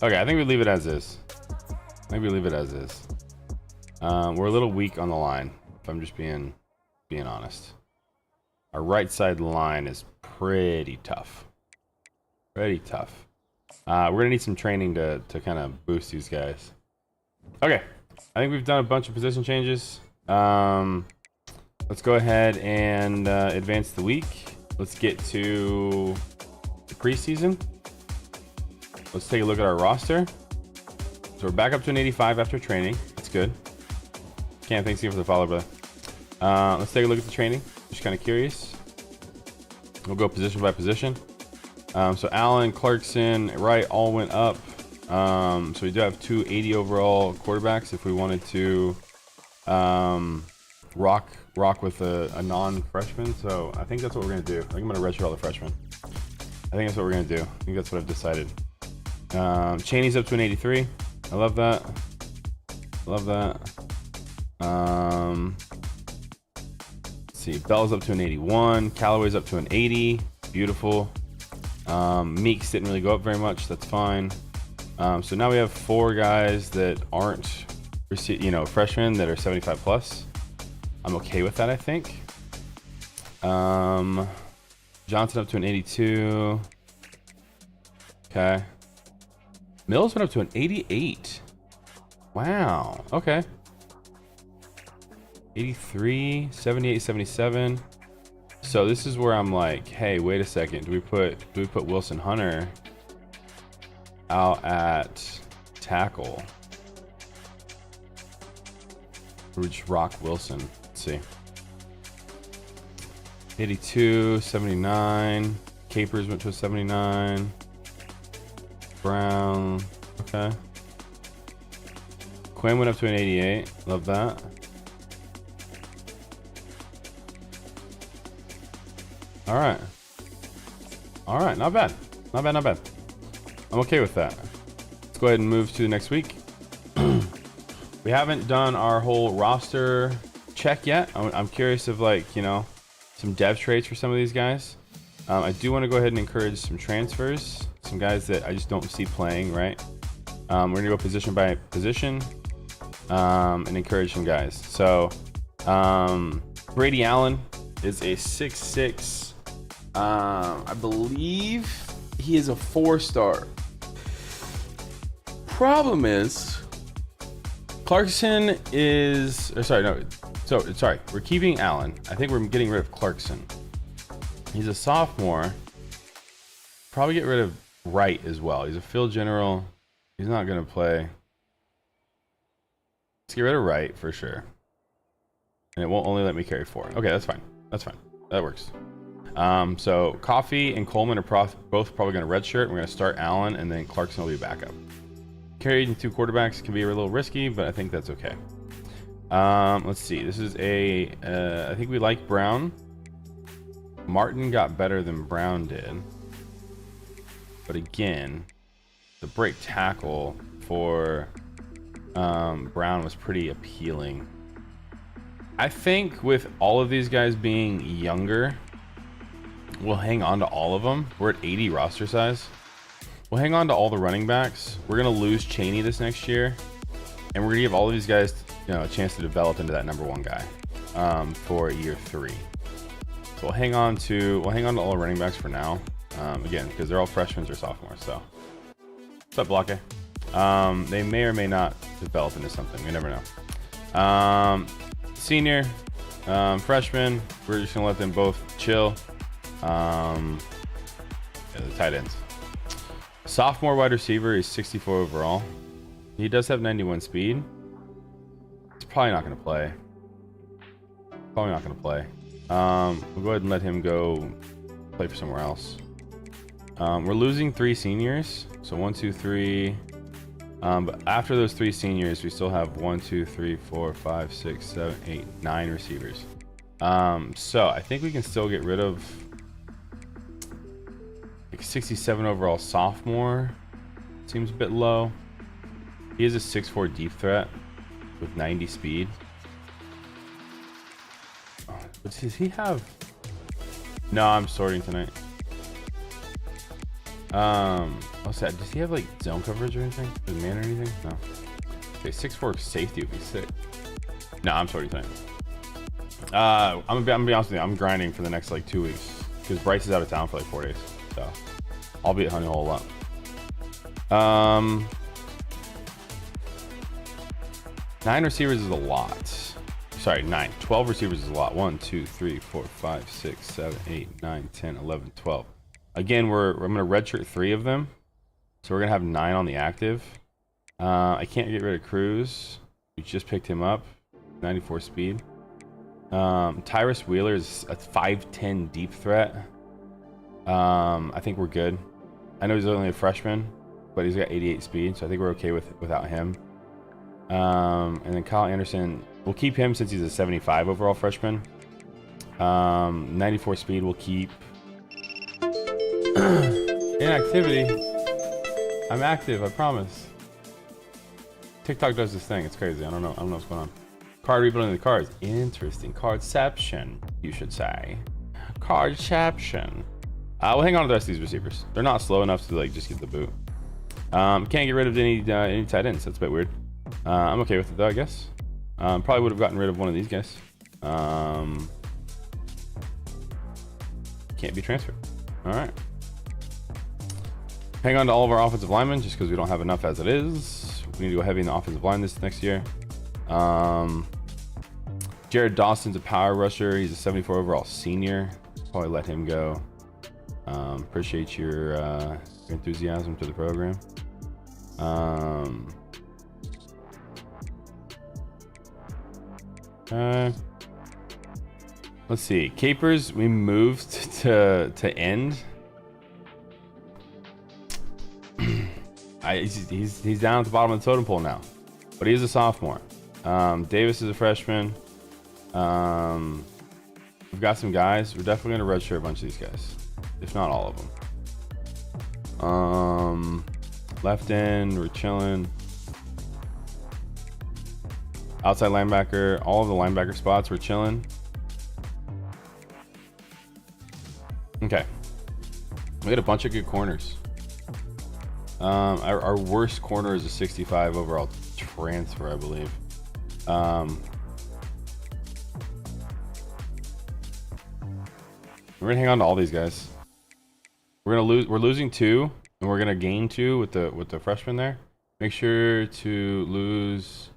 Okay, I think we leave it as is. Maybe leave it as is. We're a little weak on the line, if I'm just being honest. Our right side line is pretty tough. Pretty tough. We're gonna need some training to kind of boost these guys. Okay, I think we've done a bunch of position changes. Let's go ahead and advance the week. Let's get to the preseason. Let's take a look at our roster. So we're back up to an 85 after training. That's good. Cam, thanks again for the follow, brother. Let's take a look at the training. Just kind of curious. We'll go position by position. So Allen, Clarkson, Wright all went up. So we do have 280 overall quarterbacks if we wanted to rock with a non-freshman. So I think that's what we're gonna do. I think I'm gonna redshirt all the freshmen. I think that's what we're gonna do. I think that's what I've decided. Cheney's up to an 83. I love that. Love that. Let's see. Bell's up to an 81. Callaway's up to an 80. Beautiful. Meeks didn't really go up very much. That's fine. So now we have 4 guys that aren't, freshmen that are 75 plus. I'm okay with that, I think. Johnson up to an 82. Okay. Mills went up to an 88. Wow. Okay. 83, 78, 77. So this is where I'm like, hey, wait a second. Do we put Wilson Hunter out at tackle? Or we just rock Wilson? Let's see. 82, 79. Capers went to a 79. Brown. Okay. Quinn went up to an 88. Love that. All right. All right. Not bad. Not bad. Not bad. I'm okay with that. Let's go ahead and move to the next week. We haven't done our whole roster check yet. I'm curious of some dev traits for some of these guys. I do want to go ahead and encourage some transfers. Some guys that I just don't see playing, right? We're going to go position by position and encourage some guys. So Brady Allen is a 6'6". I believe he is a 4-star. Problem is, Clarkson is, sorry, we're keeping Allen. I think we're getting rid of Clarkson. He's a sophomore. Probably get rid of Wright as well. He's a field general. He's not going to play. Let's get rid of Wright for sure. And it won't only let me carry 4. Okay, that's fine. That's fine. That works. So Coffee and Coleman are both probably going to redshirt. We're going to start Allen, and then Clarkson will be backup. Carrying 2 quarterbacks can be a little risky, but I think that's okay. Let's see. This is I think we like Brown. Martin got better than Brown did. But again, the break tackle for Brown was pretty appealing. I think with all of these guys being younger, we'll hang on to all of them. We're at 80 roster size. We'll hang on to all the running backs. We're going to lose Cheney this next year. And we're going to give all of these guys a chance to develop into that #1 guy for year 3. So we'll hang on to all the running backs for now. Again, because they're all freshmen or sophomores. So what's up, Block A? They may or may not develop into something. We never know. Senior, freshman, we're just going to let them both chill. The tight ends. Sophomore wide receiver is 64 overall. He does have 91 speed. He's probably not going to play. We'll go ahead and let him go play for somewhere else. We're losing 3 seniors. So 1, 2, 3. But after those 3 seniors, we still have 1, 2, 3, 4, 5, 6, 7, 8, 9 receivers. So I think we can still get rid of 67 overall sophomore. Seems a bit low. He is a 6'4" deep threat with 90 speed. But does he have? No, I'm sorting tonight. What's that? Does he have zone coverage or anything? Does man or anything? No. Okay, 6'4" safety would be sick. No, I'm sorting tonight. I'm gonna be honest with you. I'm grinding for the next 2 weeks because Bryce is out of town for 4 days. So I'll be at Honey Hole a lot. 9 receivers is a lot. Sorry, 9. 12 receivers is a lot. 1, 2, 3, 4, 5, 6, 7, 8, 9, 10, 11, 12. Again, I'm going to redshirt 3 of them. So we're going to have 9 on the active. I can't get rid of Cruz. We just picked him up. 94 speed. Tyrus Wheeler is a 5'10" deep threat. I think we're good. I know he's only a freshman, but he's got 88 speed, so I think we're okay without him. And then Kyle Anderson, we'll keep him since he's a 75 overall freshman. 94 speed we'll keep. Inactivity. I'm active, I promise. TikTok does this thing, it's crazy. I don't know what's going on. Card rebuilding the cards. Interesting. Cardception, you should say. Cardception. We'll hang on to the rest of these receivers. They're not slow enough to like just get the boot. Can't get rid of any tight ends. That's a bit weird. I'm okay with it though, I guess. Probably would have gotten rid of one of these guys. Can't be transferred. All right. Hang on to all of our offensive linemen just because we don't have enough as it is. We need to go heavy in the offensive line this next year. Jared Dawson's a power rusher. He's a 74 overall senior. Probably let him go. Appreciate your enthusiasm to the program. Let's see. Capers, we moved to end. He's down at the bottom of the totem pole now, but he is a sophomore. Davis is a freshman. We've got some guys. We're definitely gonna redshirt a bunch of these guys, if not all of them. Left end, we're chilling. Outside linebacker, all of the linebacker spots, we're chilling. Okay, we got a bunch of good corners. Our worst corner is a 65 overall transfer, I believe. We're gonna hang on to all these guys. We're losing 2, and we're gonna gain 2 with the freshman there. Make sure to lose.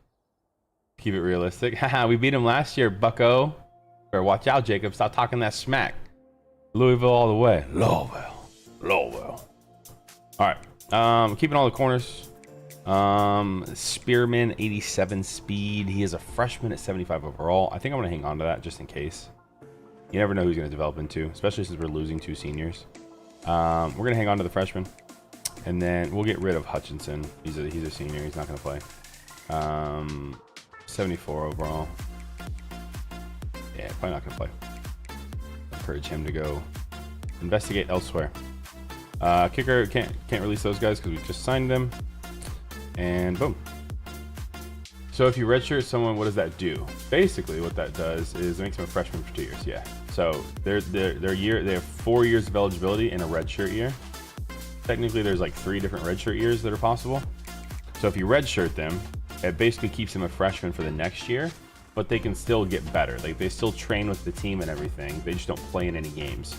Keep it realistic. Haha, we beat him last year, bucko. Or watch out, Jacob. Stop talking that smack. Louisville all the way. Louisville. All right. Keeping all the corners. Spearman, 87 speed. He is a freshman at 75 overall. I think I'm gonna hang on to that just in case. You never know who's gonna develop into, especially since we're losing 2 seniors. We're gonna hang on to the freshman, and then we'll get rid of Hutchinson. He's a senior. He's not gonna play. 74 overall. Yeah, probably not gonna play. Encourage him to go investigate elsewhere. Kicker can't release those guys because we just signed them, and boom. So if you redshirt someone, what does that do? Basically, what that does is it makes them a freshman for 2 years. Yeah. So they have 4 years of eligibility in a redshirt year. Technically, there's like 3 different redshirt years that are possible. So if you redshirt them, it basically keeps them a freshman for the next year, but they can still get better. Like they still train with the team and everything. They just don't play in any games.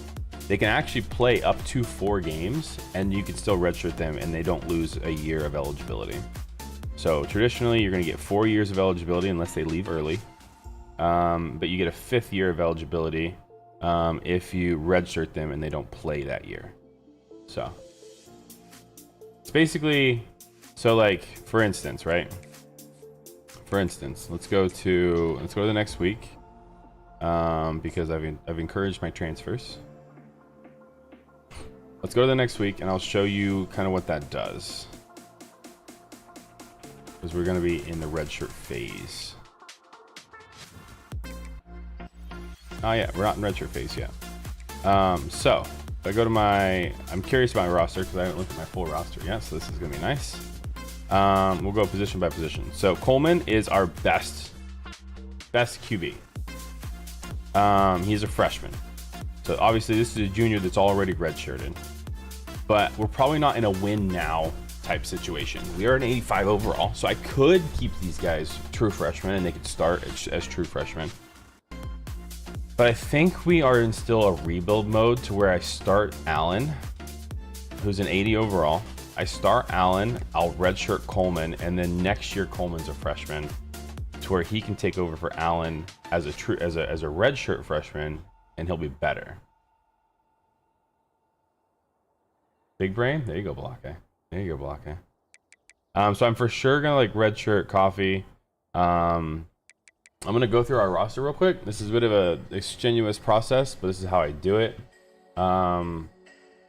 They can actually play up to 4 games, and you can still redshirt them, and they don't lose a year of eligibility. So traditionally, you're going to get 4 years of eligibility unless they leave early, but you get a 5th year of eligibility if you redshirt them and they don't play that year. So it's basically, so like for instance, right? For instance, let's go to the next week because I've encouraged my transfers. Let's go to the next week, and I'll show you kind of what that does. Because we're going to be in the redshirt phase. Oh yeah, we're not in redshirt phase yet. So, if I go to I'm curious about my roster because I haven't looked at my full roster yet, so this is going to be nice. We'll go position by position. So, Coleman is our best QB. He's a freshman. So, obviously, this is a junior that's already redshirted. But we're probably not in a win now type situation. We are an 85 overall, so I could keep these guys true freshmen and they could start as true freshmen. But I think we are in still a rebuild mode to where I start Allen, who's an 80 overall. I start Allen, I'll redshirt Coleman, and then next year Coleman's a freshman to where he can take over for Allen as a redshirt freshman, and he'll be better. Big brain? There you go, Block. There you go, Block. So I'm for sure gonna like redshirt Coffee. I'm gonna go through our roster real quick. This is a bit of a extenuous process, but this is how I do it.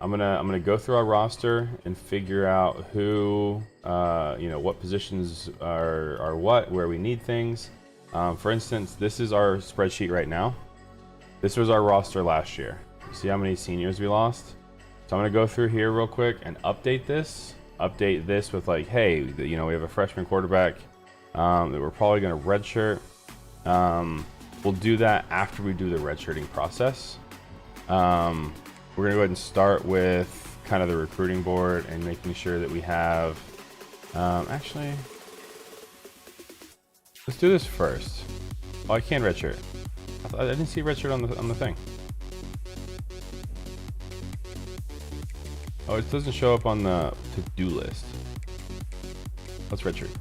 I'm gonna go through our roster and figure out who, you know, what positions are what, where we need things. For instance, this is our spreadsheet right now. This was our roster last year. See how many seniors we lost? So I'm gonna go through here real quick and update this. Update this with like, hey, you know, we have a freshman quarterback that we're probably gonna redshirt. We'll do that after we do the redshirting process. We're gonna go ahead and start with kind of the recruiting board and making sure that we have, actually, let's do this first. Oh, I can redshirt. I didn't see redshirt on the thing. Oh, it doesn't show up on the to-do list. Let's redshirt.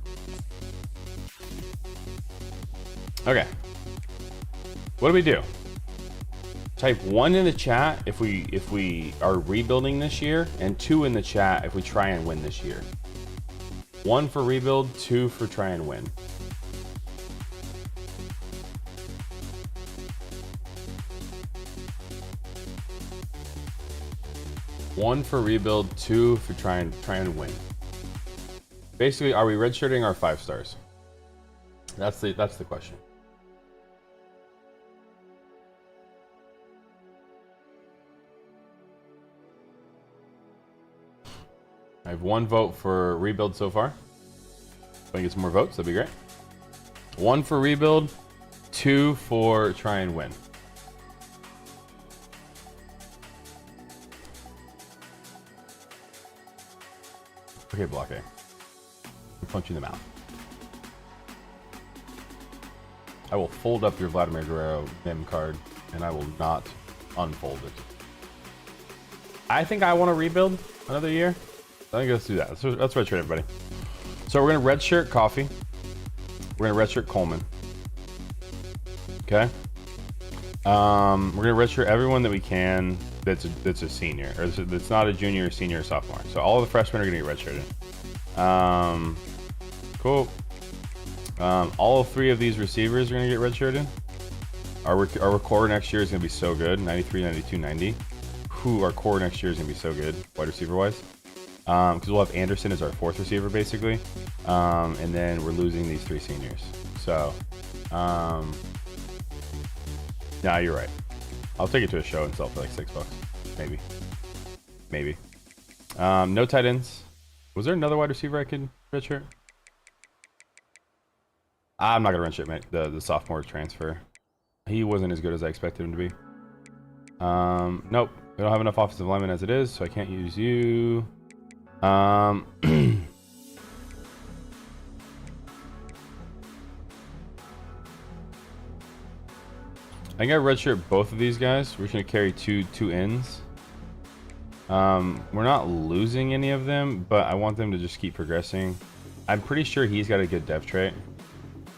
Okay. What do we do? Type 1 in the chat if we are rebuilding this year, and 2 in the chat if we try and win this year. 1 for rebuild, 2 for try and win. One for rebuild, 2 for try and win. Basically, are we redshirting our 5 stars? That's the question. I have 1 vote for rebuild so far. If I can get some more votes, that'd be great. 1 for rebuild, 2 for try and win. Okay, block A. I'll punch you in the mouth. I will fold up your Vladimir Guerrero name card, and I will not unfold it. I think I want to rebuild another year. I think let's do that. Let's redshirt everybody. So we're gonna redshirt Coffee. We're gonna redshirt Coleman. Okay. We're gonna redshirt everyone that we can that's a senior, or that's not a junior, senior, or sophomore. So all of the freshmen are gonna get redshirted. Cool. All 3 of these receivers are gonna get redshirted. Our core next year is gonna be so good. 93, 92, 90. Our core next year is gonna be so good, wide receiver wise. Because we'll have Anderson as our 4th receiver basically, and then we're losing these 3 seniors. So, nah, you're right. I'll take it to a show and sell for like $6, maybe. No tight ends. Was there another wide receiver I could redshirt? I'm not gonna redshirt, mate. The sophomore transfer. He wasn't as good as I expected him to be. Nope. We don't have enough offensive linemen as it is, so I can't use you. I think I redshirt both of these guys. We're just gonna carry two ends. We're not losing any of them, but I want them to just keep progressing. I'm pretty sure he's got a good dev trait.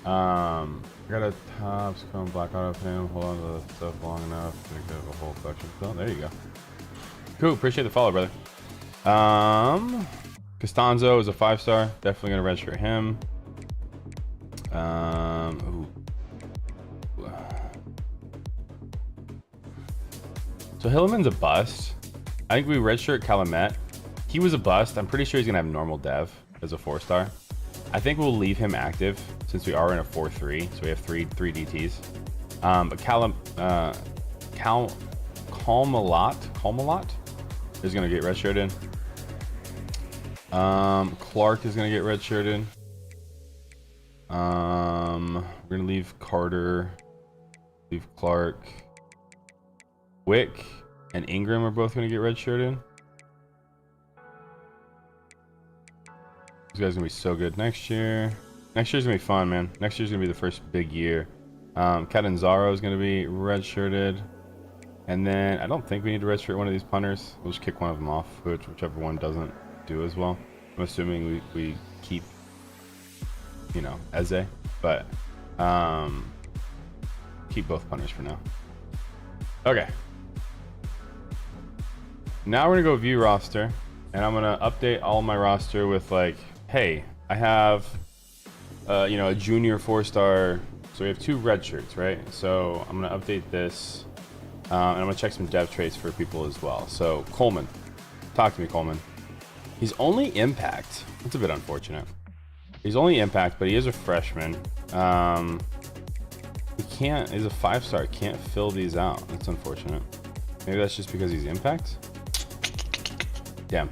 I got a tops chrome black auto him. Hold on to the stuff long enough to get a whole section. Oh, there you go. Cool. Appreciate the follow, brother. Costanzo is a 5-star. Definitely gonna redshirt him. Ooh. So Hilliman's a bust. I think we redshirt Calumet. He was a bust. I'm pretty sure he's gonna have normal dev as a 4-star. I think we'll leave him active since we are in a 4-3, so we have three DTs. But Calmalot is gonna get redshirted. Clark is gonna get redshirted. We're gonna leave Carter, leave Clark. Wick and Ingram are both gonna get redshirted. These guys are gonna be so good next year. Next year's gonna be fun, man. Next year's gonna be the first big year. Catanzaro is gonna be redshirted. And then I don't think we need to redshirt one of these punters. We'll just kick one of them off, whichever one doesn't do as well. I'm assuming we keep, you know, Eze, but keep both punters for now. Okay. Now we're gonna go view roster, and I'm gonna update all my roster with like, hey, I have, you know, a junior 4-star. So we have 2 red shirts, right? So I'm gonna update this, and I'm gonna check some dev traits for people as well. So Coleman, Talk to me, Coleman. He's only impact. That's a bit unfortunate. He's only impact, but he is a freshman. He can't, he's a 5-star, can't fill these out. That's unfortunate. Maybe that's just because he's impact? Damn.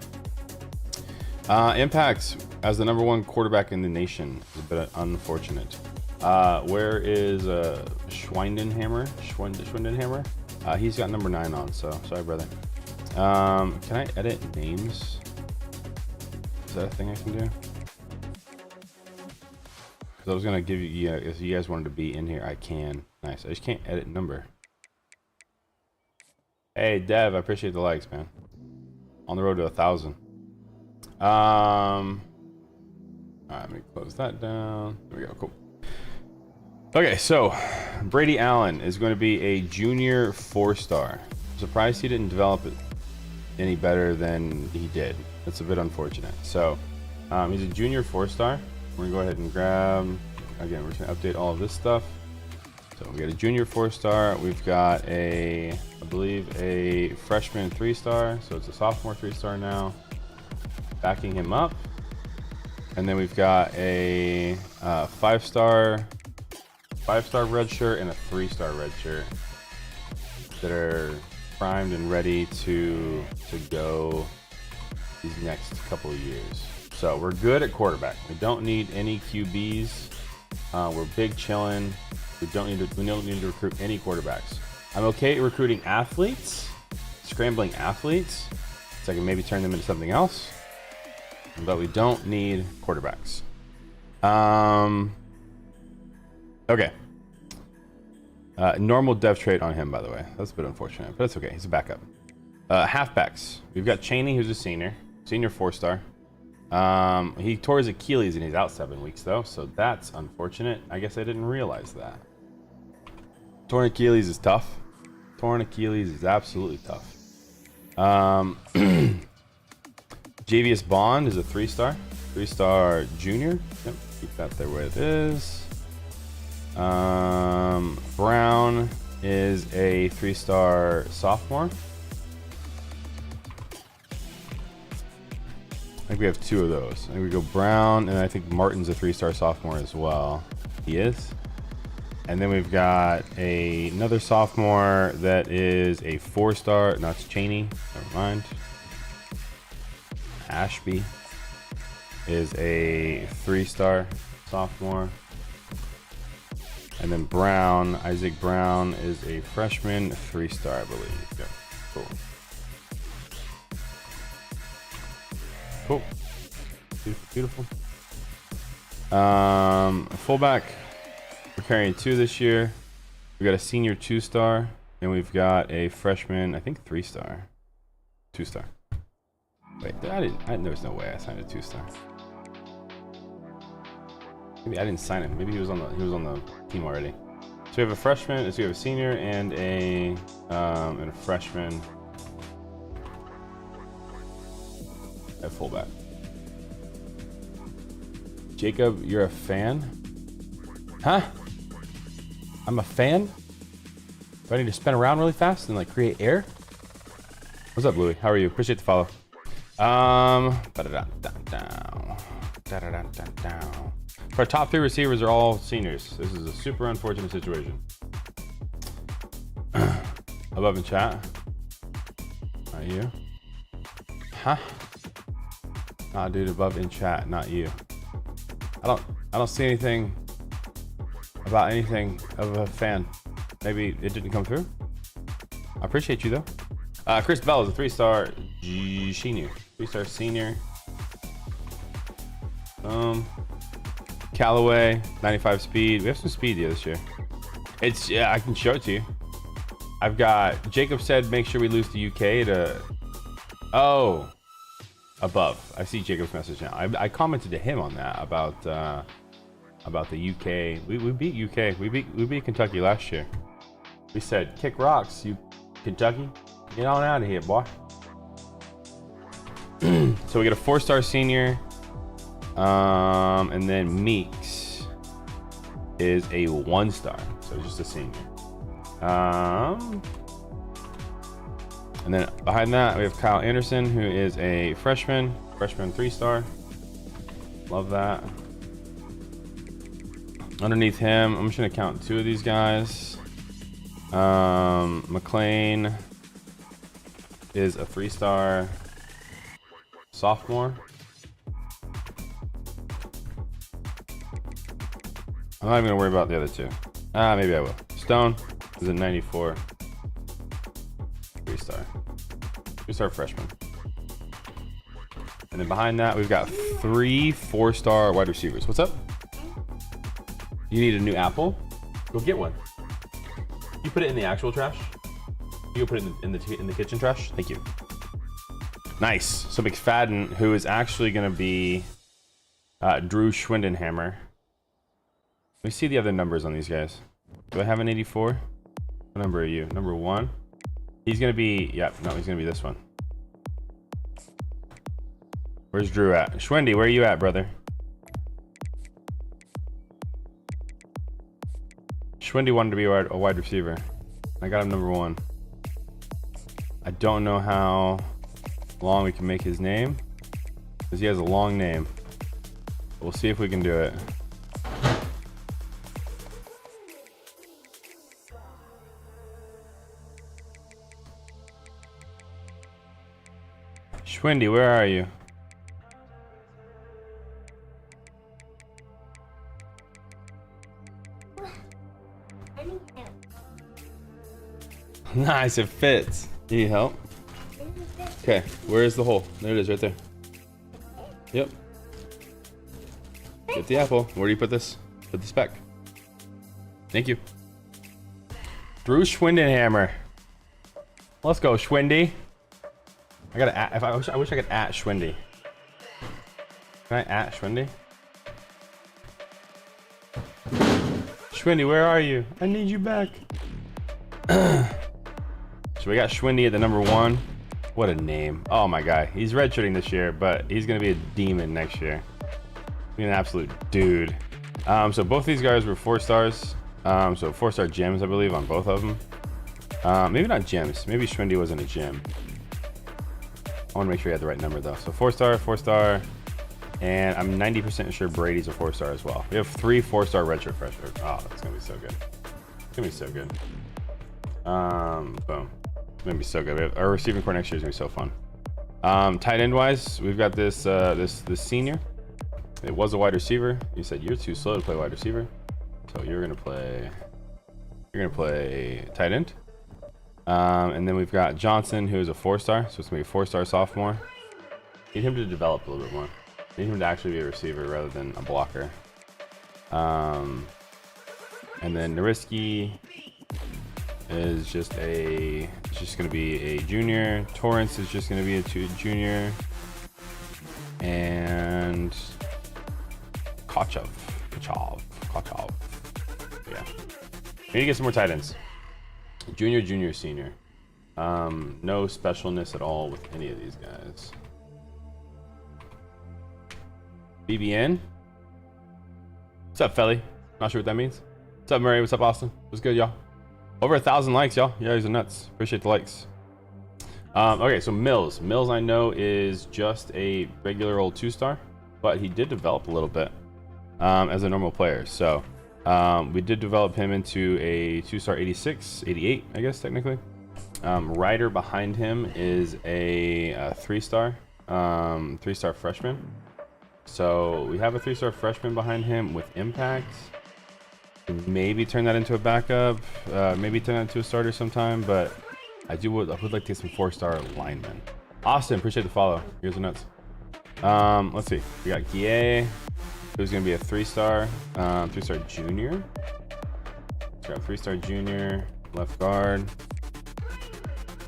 Impact as the #1 quarterback in the nation is a bit unfortunate. Where is Schwindenhammer? Schwindenhammer? He's got number 9 on, so sorry, brother. Can I edit names? Is that a thing I can do? I was gonna give you, if you guys wanted to be in here, I can. Nice. I just can't edit number. Hey, Dev, I appreciate the likes, man. On the road to 1,000. All right, let me close that down. There we go. Cool. Okay, so Brady Allen is going to be a junior 4-star. I'm surprised he didn't develop it any better than he did. That's a bit unfortunate. So he's a junior 4-star. We're gonna go ahead and grab, again, we're just gonna update all of this stuff. So we got a junior 4-star. We've got a, I believe, a freshman 3-star. So it's a sophomore 3-star now. Backing him up. And then we've got a 5-star red shirt and a 3-star red shirt that are primed and ready to go these next couple of years. So we're good at quarterback. We don't need any QBs. We're big chilling. We don't need to recruit any quarterbacks. I'm okay recruiting athletes, scrambling athletes, so I can maybe turn them into something else. But we don't need quarterbacks. Okay. Normal dev trait on him, by the way. That's a bit unfortunate, but it's okay. He's a backup. Halfbacks. We've got Cheney, who's a senior 4-star. He tore his Achilles and he's out 7 weeks though, so that's unfortunate. I guess I didn't realize that. Torn Achilles is tough. Torn Achilles is absolutely tough. Javius Bond is a 3-star junior. Yep, keep that there where it is. Brown is a 3-star sophomore. I think we have 2 of those. I think we go Brown, and I think Martin's a 3-star sophomore as well. He is. And then we've got another sophomore that is a 4-star. No, it's Cheney. Never mind. Ashby is a 3-star sophomore. And then Brown, Isaac Brown is a freshman, 3-star, I believe. Yeah, cool. Cool. Beautiful. Fullback, we're carrying 2 this year. We got a senior 2-star, and we've got a freshman, I think 3-star, 2-star. Wait, there's no way I signed a 2-star. Maybe I didn't sign him. Maybe he was on the team already. So we have a freshman, so we have a senior and a freshman at fullback. Jacob, you're a fan? Huh? I'm a fan? Do I need to spin around really fast and like create air? What's up, Louie? How are you? Appreciate the follow. Our top 3 receivers are all seniors. This is a super unfortunate situation. Above in chat. Not you. Huh? Nah, dude, above in chat, not you. I don't see anything about anything of a fan. Maybe it didn't come through. I appreciate you though. Chris Bell is a 3-star senior. 3-star senior. Callaway, 95 speed. We have some speed this year. It's, yeah, I can show it to you. I've got, Jacob said make sure we lose the UK to, oh, above. I see Jacob's message now. I commented to him on that about the UK. We beat UK. We beat Kentucky last year. We said, kick rocks, you Kentucky. Get on out of here, boy. So we get a 4-star senior. And then Meeks is a 1-star, so just a senior. And then behind that, we have Kyle Anderson, who is a freshman 3-star. Love that. Underneath him, I'm just gonna count 2 of these guys. McLean is a 3-star sophomore. I'm not even gonna worry about the other 2. Maybe I will. Stone is a 94 3-star freshman. And then behind that, we've got 3 4-star wide receivers. What's up? You need a new apple? Go get one. You put it in the actual trash? You go put it in the kitchen trash? Thank you. Nice. So McFadden, who is actually going to be Drew Schwindenhammer. Let me see the other numbers on these guys. Do I have an 84? What number are you? Number 1? He's going to be... Yep, no, he's going to be this one. Where's Drew at? Schwendy, where are you at, brother? Schwendy wanted to be a wide receiver. I got him number 1. I don't know how long we can make his name, because he has a long name. We'll see if we can do it. Schwendy, where are you? Nice, it fits. Need you help? Okay, where is the hole? There it is, right there. Yep. Get the apple. Where do you put this? Put the speck. Thank you. Drew Schwindenhammer. Let's go, Schwendy. I gotta at, I wish I could at Schwendy. Can I at Schwendy? Schwendy, where are you? I need you back. So we got Schwendy at the number 1. What a name. Oh my God. He's redshirting this year, but he's going to be a demon next year. He's an absolute dude. So both these guys were 4-stars. So 4-star gems, I believe, on both of them. Maybe not gems. Maybe Schwendy wasn't a gem. I want to make sure he had the right number though. So 4-star, 4-star. And I'm 90% sure Brady's a 4-star as well. We have 3 4-star redshirt freshmen. Oh, that's going to be so good. It's going to be so good. Boom. It's gonna be so good. Our receiving core next year is gonna be so fun. Tight end wise, we've got this this senior. It was a wide receiver. You said you're too slow to play wide receiver, so you're gonna play tight end. And then we've got Johnson, who is a 4-star, so it's gonna be a 4-star sophomore. Need him to develop a little bit more. Need him to actually be a receiver rather than a blocker. And then Nariski is just going to be a junior. Torrance is just going to be a junior. And Kochov. Yeah. We need to get some more tight ends. Junior, senior. No specialness at all with any of these guys. BBN. What's up, Felly? Not sure what that means. What's up, Murray? What's up, Austin? What's good, y'all? Over 1,000 likes, y'all. You guys are nuts. Appreciate the likes. Okay, so Mills. Mills, I know, is just a regular old 2-star, but he did develop a little bit as a normal player. So we did develop him into a 2-star 86, 88, I guess, technically. Ryder behind him is a 3-star, 3-star freshman. So we have a 3-star freshman behind him with impact. Maybe turn that into a backup, maybe turn that into a starter sometime, but I would like to get some 4-star linemen. Austin, appreciate the follow. Here's the nuts. Let's see. We got Guille, who's going to be a 3-star, 3-star junior. So 3-star junior, left guard.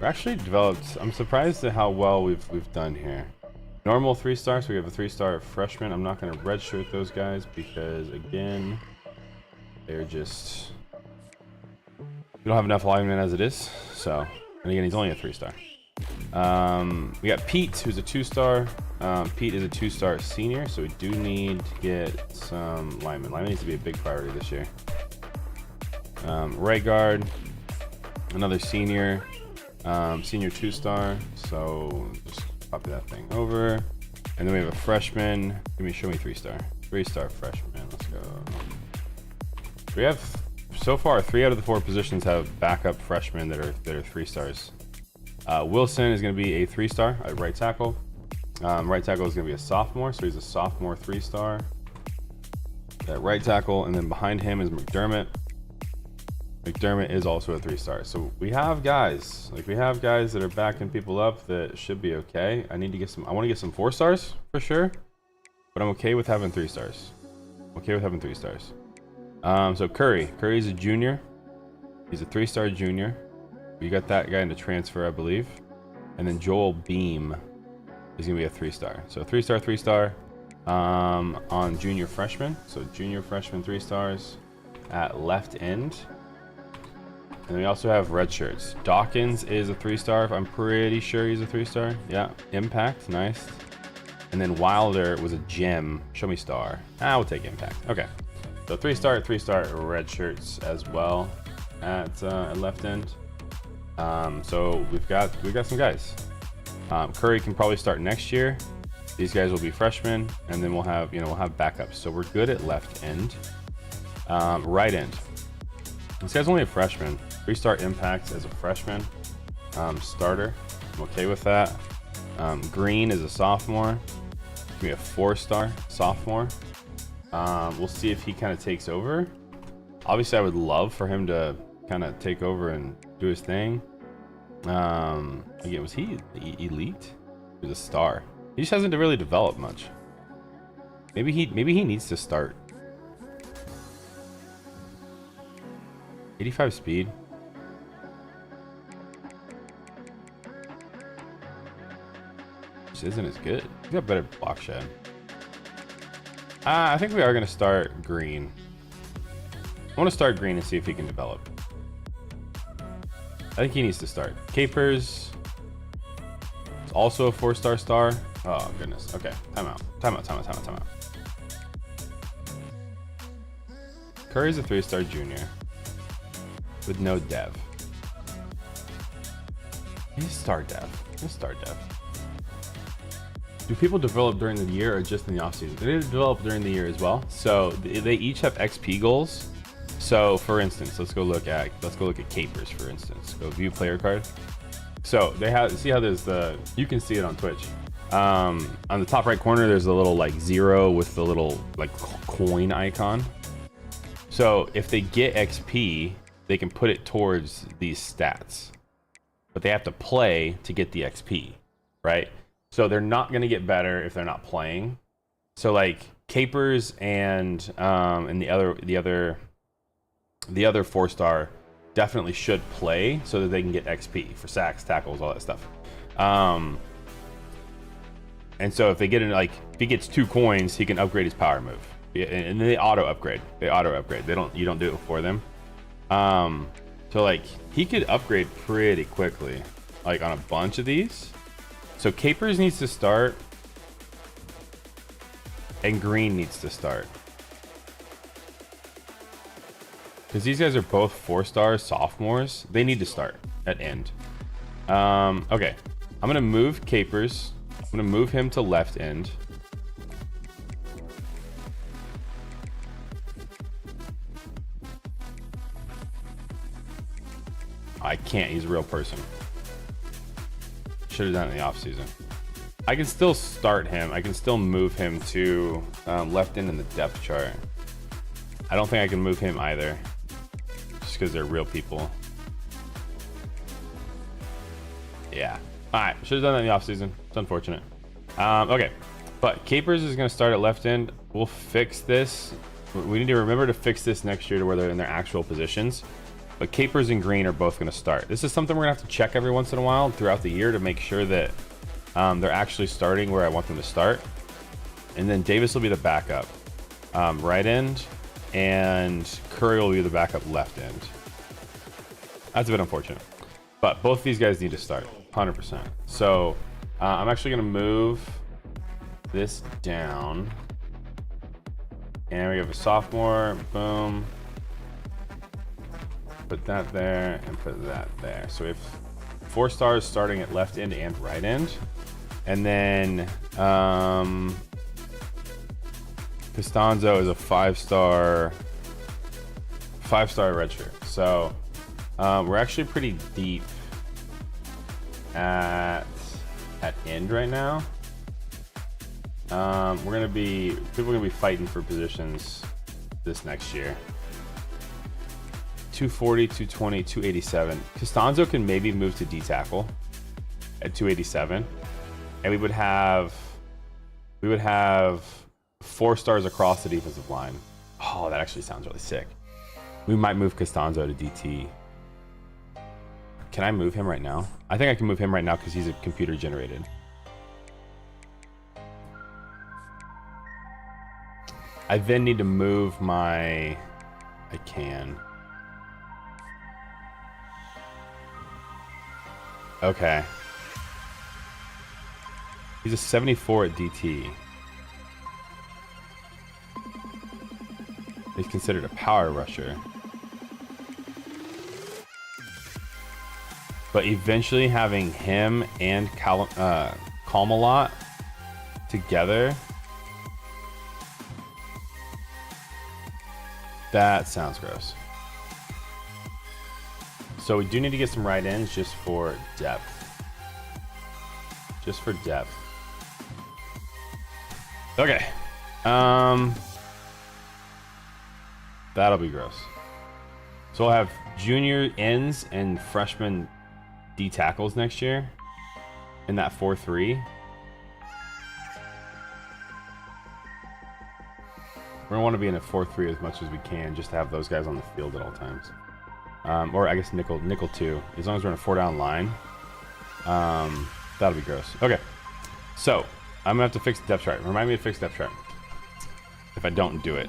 We're actually developed. I'm surprised at how well we've done here. Normal 3-stars. So we have a 3-star freshman. I'm not going to redshirt those guys because, again, they're just, we don't have enough linemen as it is. So, and again, he's only a 3-star. We got Pete, who's a 2-star. Pete is a 2-star senior, so we do need to get some linemen. Linemen needs to be a big priority this year. Right guard, another senior. Senior 2-star. So just copy that thing over. And then we have a freshman. Show me 3-star. 3-star freshman. Let's go. We have so far 3 out of the 4 positions have backup freshmen that are 3 stars. Wilson is going to be a 3-star at right tackle. Right tackle is going to be a sophomore, so he's a sophomore 3-star at right tackle. And then behind him is McDermott. McDermott is also a 3-star. So we have guys that are backing people up that should be okay. I want to get some 4 stars for sure, but I'm okay with having 3 stars. So Curry's a junior. He's a 3-star junior. We got that guy into transfer, I believe. And then Joel Beam is gonna be a 3-star. So 3-star, on junior freshman. So junior freshman 3 stars at left end. And we also have red shirts. Dawkins is a 3-star. I'm pretty sure he's a 3-star. Yeah, impact, nice. And then Wilder was a gem. Show me star. We'll take impact. Okay. So 3-star red shirts as well at left end. So we've got some guys. Curry can probably start next year. These guys will be freshmen, and then we'll have backups. So we're good at left end. Right end. This guy's only a freshman. 3-star impact as a freshman. Starter. I'm okay with that. Green is a sophomore. Give me a 4-star sophomore. We'll see if he kind of takes over. Obviously, I would love for him to kind of take over and do his thing. Again, was he elite? He was a star. He just hasn't really developed much. Maybe he needs to start. 85 speed. Just isn't as good. He's got better block shed. I think we are going to start Green. I want to start Green and see if he can develop. I think he needs to start. Capers is also a 4-star star. Oh, goodness. Okay, timeout. Curry's a 3-star junior with no dev. He's star dev. Do people develop during the year or just in the offseason? They develop during the year as well. So they each have XP goals. So for instance, let's go look at Capers, for instance. Go view player card. So they have, see how there's you can see it on Twitch. On the top right corner, there's a little like 0 with the little like coin icon. So if they get XP, they can put it towards these stats, but they have to play to get the XP, right? So they're not going to get better if they're not playing. So like Capers and the other 4-star definitely should play so that they can get XP for sacks, tackles, all that stuff. And so if they get in, like, if he gets 2 coins, he can upgrade his power move. And then they auto upgrade. You don't do it for them. So like he could upgrade pretty quickly, like on a bunch of these. So Capers needs to start, and Green needs to start. Because these guys are both 4-star sophomores. They need to start at end. Okay. I'm going to move Capers. I'm going to move him to left end. I can't. He's a real person. Should have done it in the offseason. I can still start him. I can still move him to left end in the depth chart. I don't think I can move him either. Just because they're real people. Yeah. Alright. Should have done that in the offseason. It's unfortunate. Okay. But Capers is going to start at left end. We'll fix this. We need to remember to fix this next year to where they're in their actual positions. But Capers and Green are both going to start. This is something we're going to have to check every once in a while throughout the year to make sure that they're actually starting where I want them to start. And then Davis will be the backup right end, and Curry will be the backup left end. That's a bit unfortunate. But both these guys need to start, 100%. So I'm actually going to move this down. And we have a sophomore, boom. Put that there and put that there. So we have 4 stars starting at left end and right end. And then Costanzo is a 5-star redshirt. So we're actually pretty deep at end right now. People are gonna be fighting for positions this next year. 240, 220, 287. Costanzo can maybe move to D tackle at 287, and we would have 4 stars across the defensive line. Oh, that actually sounds really sick. We might move Costanzo to DT. Can I move him right now? I think I can move him right now because he's a computer generated. I then need to move my... I can. Okay. He's a 74 at DT. He's considered a power rusher. But eventually having him and Kalmalot together, that sounds gross. So we do need to get some right ends just for depth. Just for depth. Okay. That'll be gross. So we'll have junior ends and freshman D tackles next year in that 4-3. We're gonna want to be in a 4-3 as much as we can, just to have those guys on the field at all times. Or I guess nickel 2, as long as we're in a 4-down line. That'll be gross. Okay, so I'm gonna have to fix the depth chart. Remind me to fix depth chart if I don't do it.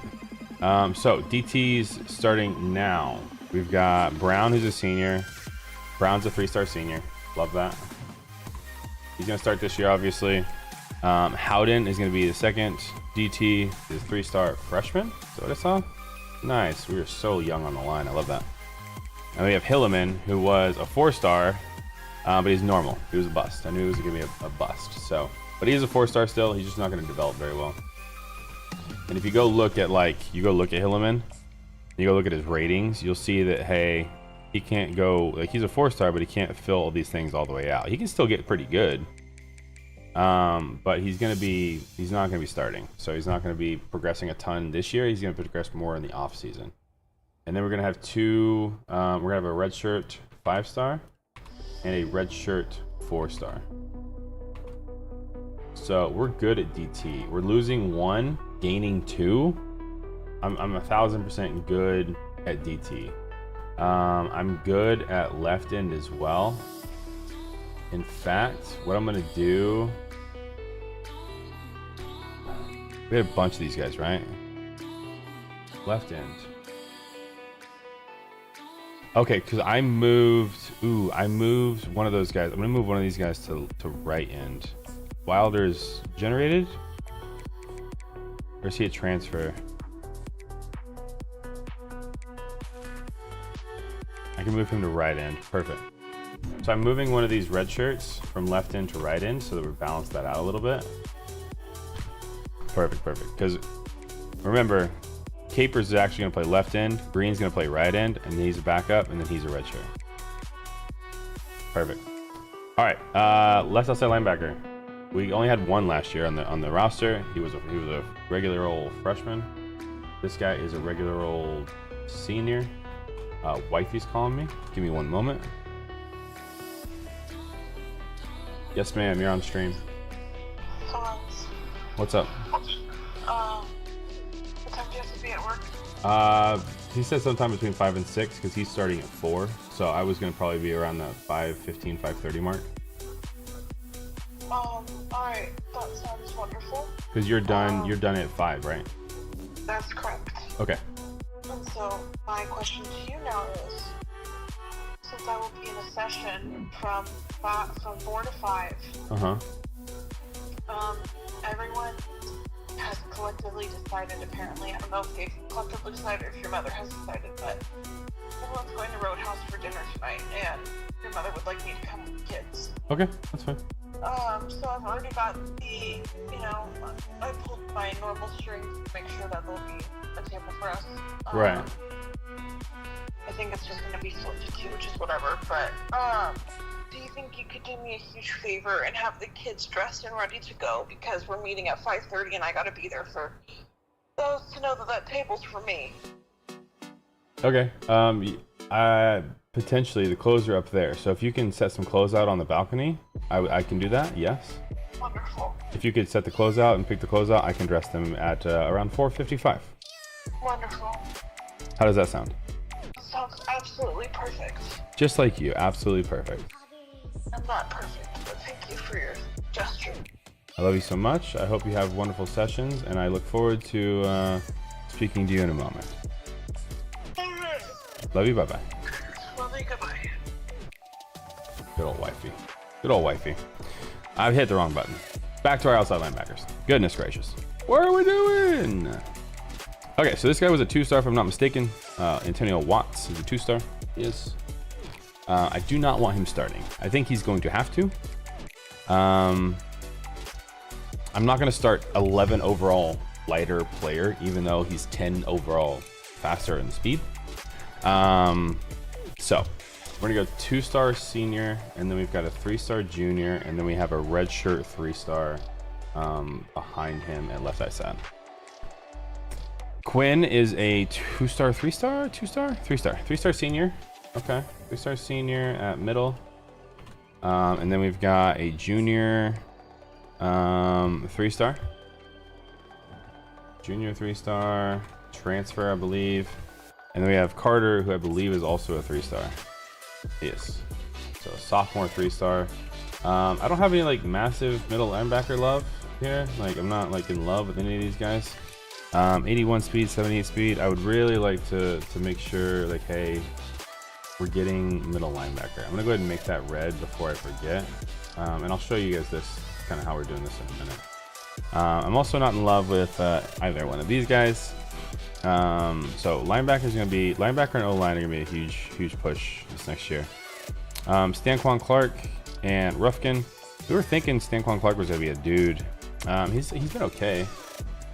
So DT's starting now. We've got Brown, who's a senior. Brown's a 3-star senior. Love that. He's gonna start this year, obviously. Howden is gonna be the second DT. Is a 3-star freshman. Is that what I saw? Nice. We were so young on the line. I love that. And we have Hilleman, who was a 4-star, but he's normal. He was a bust. I knew he was gonna be a bust. So, but he is a 4-star still. He's just not gonna develop very well. And if you go look at Hilleman, you go look at his ratings, you'll see that, hey, he can't go, like, he's a 4-star, but he can't fill all these things all the way out. He can still get pretty good, but he's not gonna be starting, so he's not gonna be progressing a ton this year. He's gonna progress more in the off season. And then we're gonna have we're gonna have a red shirt 5-star and a red shirt 4-star. So we're good at DT. We're losing 1, gaining 2. I'm 1000% good at DT. I'm good at left end as well. In fact, what I'm gonna do, we had a bunch of these guys, right? Left end. Okay, because I moved one of those guys. I'm gonna move one of these guys to right end. Wilder's generated? Or is he a transfer? I can move him to right end. Perfect. So I'm moving one of these red shirts from left end to right end so that we balance that out a little bit. Perfect. Because remember, Capers is actually going to play left end, Green's going to play right end, and he's a backup, and then he's a red shirt. Perfect. All right, left outside linebacker. We only had one last year on the roster. He was a regular old freshman. This guy is a regular old senior. Wifey's calling me. Give me one moment. Yes, ma'am. You're on stream. Hello. What's up? What time do you have to be at work? He said sometime between 5 and 6 because he's starting at 4. So I was gonna probably be around the 5:15, 5:30 mark. Alright, that sounds wonderful. Because you're done at 5, right? That's correct. Okay. And so my question to you now is, since I will be in a session from 4 to 5, everyone has collectively decided, apparently, I don't know if they've collectively decided or if your mother has decided, but everyone mom's going to Roadhouse for dinner tonight, and your mother would like me to come with the kids. Okay, that's fine. So I've already got the, I pulled my normal strings to make sure that there'll be a table for us. Right. I think it's just gonna be split to two, which is whatever, but, do you think you could do me a huge favor and have the kids dressed and ready to go? Because we're meeting at 5:30 and I gotta be there for those to know that that table's for me. Okay. Potentially the clothes are up there. So if you can set some clothes out on the balcony, I can do that. Yes. Wonderful. If you could set the clothes out and pick the clothes out, I can dress them at around 4:55. Wonderful. How does that sound? Sounds absolutely perfect. Just like you, absolutely perfect. I'm not perfect, but thank you for your gesture. I love you so much. I hope you have wonderful sessions, and I look forward to speaking to you in a moment. Alright. Love you. Bye bye. Love you, goodbye. Good old wifey. Good old wifey. I've hit the wrong button. Back to our outside linebackers. Goodness gracious. What are we doing? Okay, so this guy was a 2-star if I'm not mistaken. Antonio Watts is a 2-star. Yes. I do not want him starting. I think he's going to have to. I'm not going to start 11 overall lighter player, even though he's 10 overall faster in speed. So we're gonna go 2-star senior, and then we've got a 3-star junior, and then we have a red shirt 3-star behind him at left side. Quinn is a 2-star, 3-star, 2-star, 3-star, 3-star senior. Okay, 3-star senior at middle. And then we've got a junior 3-star. Junior 3-star, transfer, I believe. And then we have Carter, who I believe is also a 3-star. Yes. So sophomore 3-star. I don't have any like massive middle linebacker love here. Like I'm not like in love with any of these guys. 81 speed, 78 speed. I would really like to make sure like, hey, we're getting middle linebacker. I'm gonna go ahead and make that red before I forget. And I'll show you guys this, kind of how we're doing this in a minute. I'm also not in love with either one of these guys. So linebacker is going to be, linebacker and O-line are going to be a huge push this next year. Stanquan Clark and Ruffkin. We were thinking Stanquan Clark was going to be a dude. He's been okay.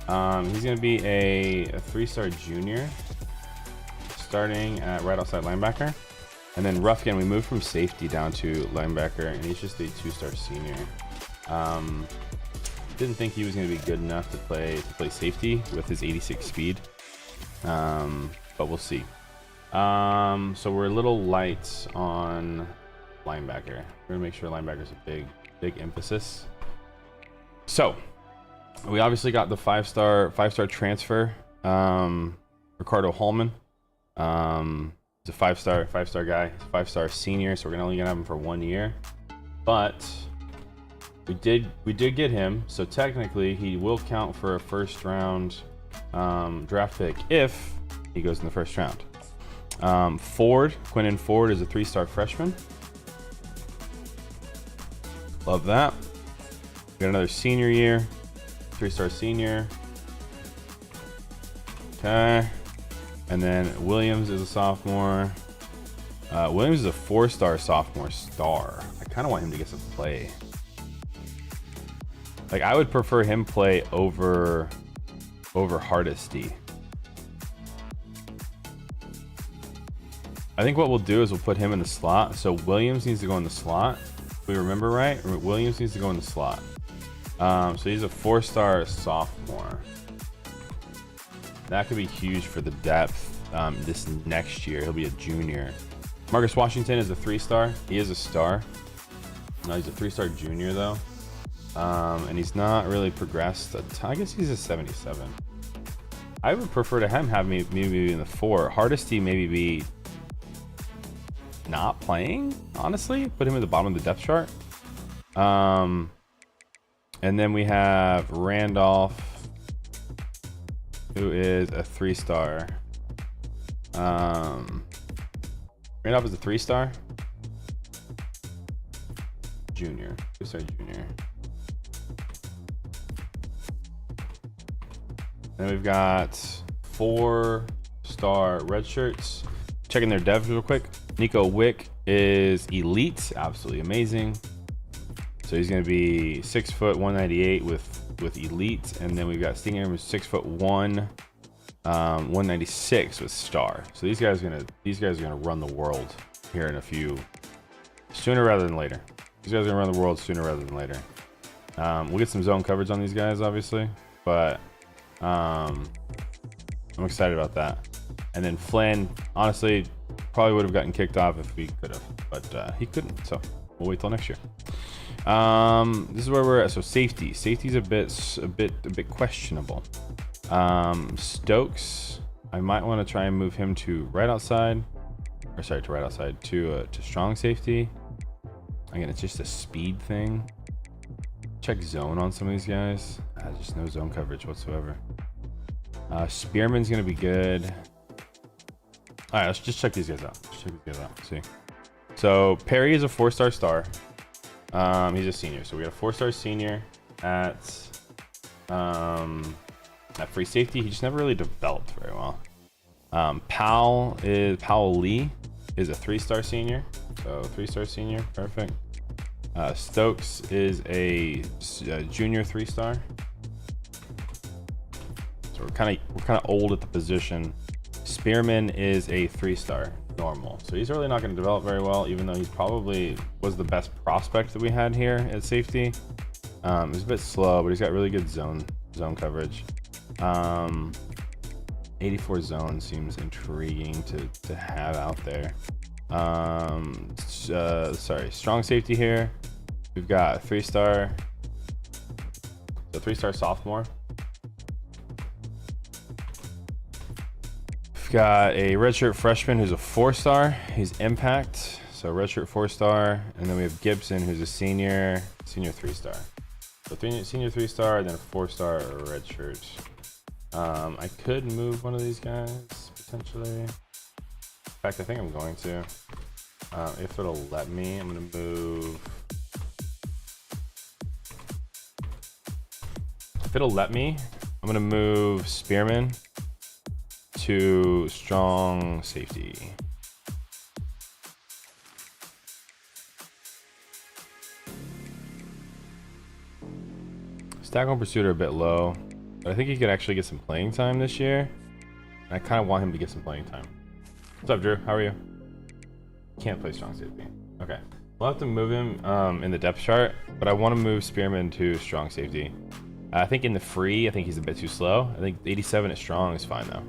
He's going to be a 3-star junior starting at right outside linebacker. And then Ruffkin, we moved from safety down to linebacker, and he's just a 2-star senior. Didn't think he was going to be good enough to play safety with his 86 speed. But we'll see. So we're a little light on linebacker. We're gonna make sure linebacker is a big emphasis. So we obviously got the 5-star transfer, Ricardo Hallman. He's a 5-star guy. He's a 5-star senior, so we're only gonna have him for 1 year. But we did get him, so technically he will count for a first round draft pick if he goes in the first round. Quinnen Ford is a 3-star freshman. Love that. Got another senior year, 3-star senior. Okay. And then Williams is a sophomore. Williams is a 4-star sophomore star. I kind of want him to get some play. Like I would prefer him play over Hardesty. I think what we'll do is we'll put him in the slot. So Williams needs to go in the slot. If we remember right, Williams needs to go in the slot. So he's a 4-star sophomore. That could be huge for the depth this next year. He'll be a junior. Marcus Washington is a 3-star. He is a star. No, he's a 3-star junior though. And he's not really progressed a ton. I guess he's a 77. I would prefer to have maybe in the 4. Hardesty maybe be not playing, honestly. Put him at the bottom of the depth chart. And then we have Randolph, who is a 3-star. Randolph is a 3-star junior. 3-star junior. Then we've got 4-star red shirts. checking their devs real quick. Nico Wick is elite, absolutely amazing. So he's going to be 6 foot 198 with elite, and then we've got Stinger who's 6 foot 196 with star. So these guys are gonna run the world here in a few, sooner rather than later. These guys are gonna run the world sooner rather than later. We'll get some zone coverage on these guys, obviously, but I'm excited about that. And then Flynn, honestly, probably would have gotten kicked off if we could have, but he couldn't. So we'll wait till next year. This is where we're at. So safety's a bit questionable. Stokes, I might want to try and move him to right outside, or sorry, to right outside to strong safety. Again, it's just a speed thing. Check zone on some of these guys. Just no zone coverage whatsoever. Spearman's gonna be good. All right, let's just check these guys out. See. So Perry is a 4-star star. He's a senior, so we got a 4-star senior at free safety. He just never really developed very well. Powell Lee is a 3-star senior, so 3-star senior, perfect. Stokes is a junior 3-star. So we're kind of old at the position. Spearman is a 3-star normal, so he's really not going to develop very well, even though he probably was the best prospect that we had here at safety. He's a bit slow, but he's got really good zone coverage. 84 zone seems intriguing to have out there. Sorry, strong safety here. We've got a 3-star, so 3-star sophomore. We've got a redshirt freshman who's a 4-star. He's impact, so redshirt 4-star, and then we have Gibson who's a senior 3-star. So senior 3-star, and then a 4-star redshirt. I could move one of these guys potentially. In fact, I think I'm going to. If it'll let me, I'm gonna move. If it'll let me, I'm gonna move Spearman to strong safety. Stack on pursuit are a bit low, but I think he could actually get some playing time this year. And I kind of want him to get some playing time. What's up, Drew? How are you? Can't play strong safety. Okay. We'll have to move him in the depth chart, but I want to move Spearman to strong safety. I think in the free, I think he's a bit too slow. I think 87 at strong is fine though.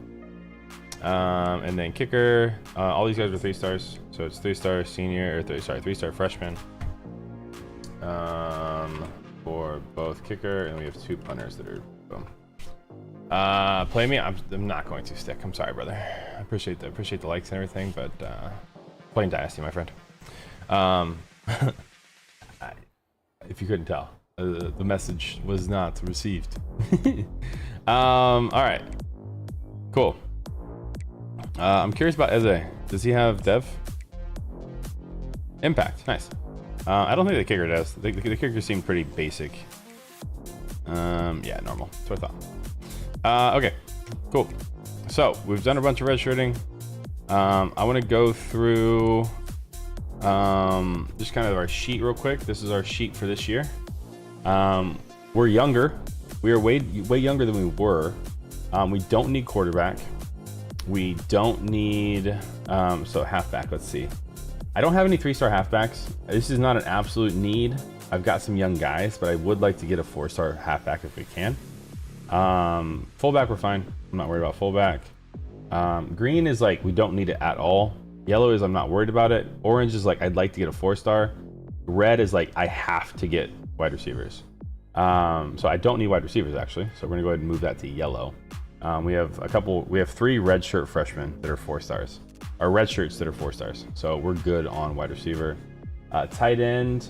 And then kicker, all these guys are 3-stars, so it's 3-star senior, or 3-star freshman. For both kicker, and we have 2 punters that are boom. Play me. I'm not going to stick. I'm sorry, brother. I appreciate the likes and everything, but playing Dynasty, my friend. If you couldn't tell, the message was not received. All right, cool. I'm curious about Eze. Does he have dev? Impact, nice. I don't think the kicker does. The kicker seemed pretty basic. Yeah, normal. That's what I thought. Okay, cool. So we've done a bunch of redshirting. I want to go through just kind of our sheet real quick. This is our sheet for this year. We're younger. We are way younger than we were. We don't need quarterback. We don't need so halfback. Let's see. I don't have any 3-star halfbacks. This is not an absolute need. I've got some young guys, but I would like to get a 4-star halfback if we can. Fullback, we're fine. I'm not worried about fullback. Green is like, we don't need it at all. Yellow is, I'm not worried about it. Orange is like, I'd like to get a 4-star. Red is like, I have to get wide receivers. So I don't need wide receivers actually. So we're gonna go ahead and move that to yellow. We have 3 red shirt freshmen that are 4-stars. Or red shirts that are 4-stars. So we're good on wide receiver. Tight end.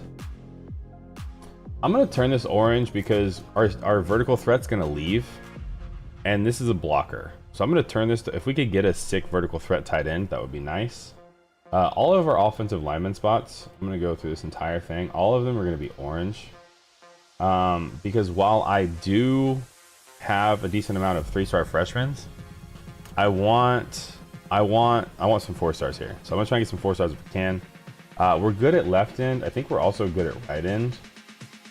I'm gonna turn this orange because our vertical threat's gonna leave. And this is a blocker. So I'm gonna turn this to, if we could get a sick vertical threat tight end, that would be nice. All of our offensive lineman spots, I'm gonna go through this entire thing. All of them are gonna be orange. Because while I do have a decent amount of 3-star freshmen, I want I want some 4 stars here. So I'm gonna try and get some 4 stars if we can. We're good at left end. I think we're also good at right end.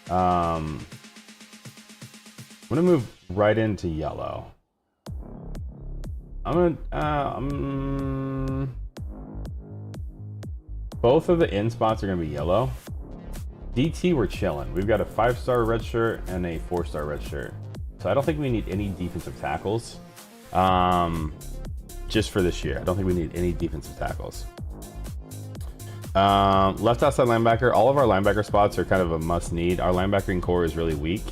I'm gonna move right into yellow. I'm gonna both of the end spots are gonna be yellow. DT, we're chilling. We've got a 5-star red shirt and a 4-star red shirt. So I don't think we need any defensive tackles. Just for this year. I don't think we need any defensive tackles. Left outside linebacker. All of our linebacker spots are kind of a must need. Our linebacking core is really weak.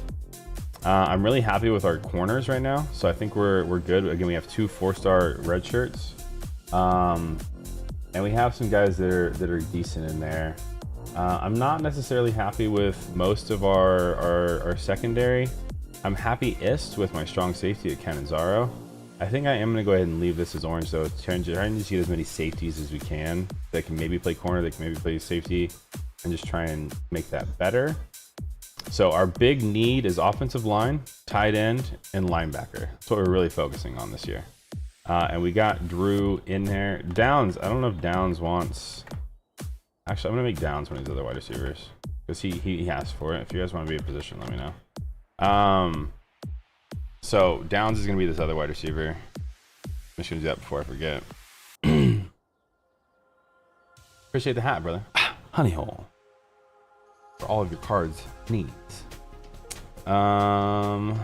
I'm really happy with our corners right now. So I think we're good. Again, we have 2 4-star red shirts. And we have some guys that are decent in there. I'm not necessarily happy with most of our secondary. I'm happy-ist with my strong safety at Canizaro. I think I am going to go ahead and leave this as orange, though. Trying to get as many safeties as we can that can maybe play corner, that can maybe play safety, and just try and make that better. So our big need is offensive line, tight end, and linebacker. That's what we're really focusing on this year. And we got Drew in there. Downs, I don't know if Downs wants... Actually, I'm going to make Downs one of these other wide receivers because he asked for it. If you guys want to be in position, let me know. So Downs is going to be this other wide receiver. I'm just going to do that before I forget. Appreciate the hat, brother. Honey hole. For all of your cards needs. I'm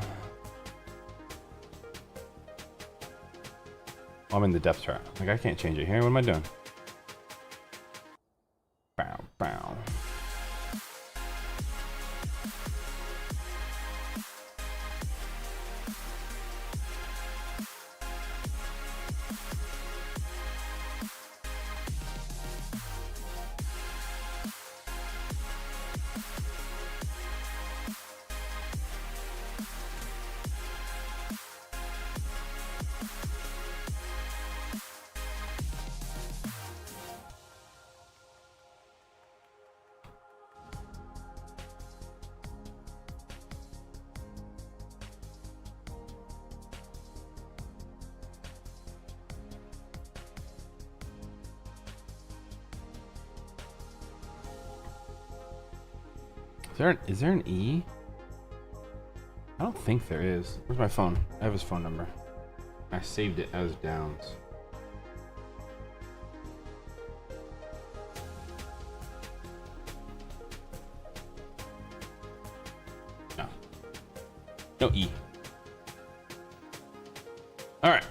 in the depth chart. Like, I can't change it here. What am I doing? Bow, bow. Is there an E? I don't think there is. Where's my phone? I have his phone number. I saved it as Downs. No. No E. All right.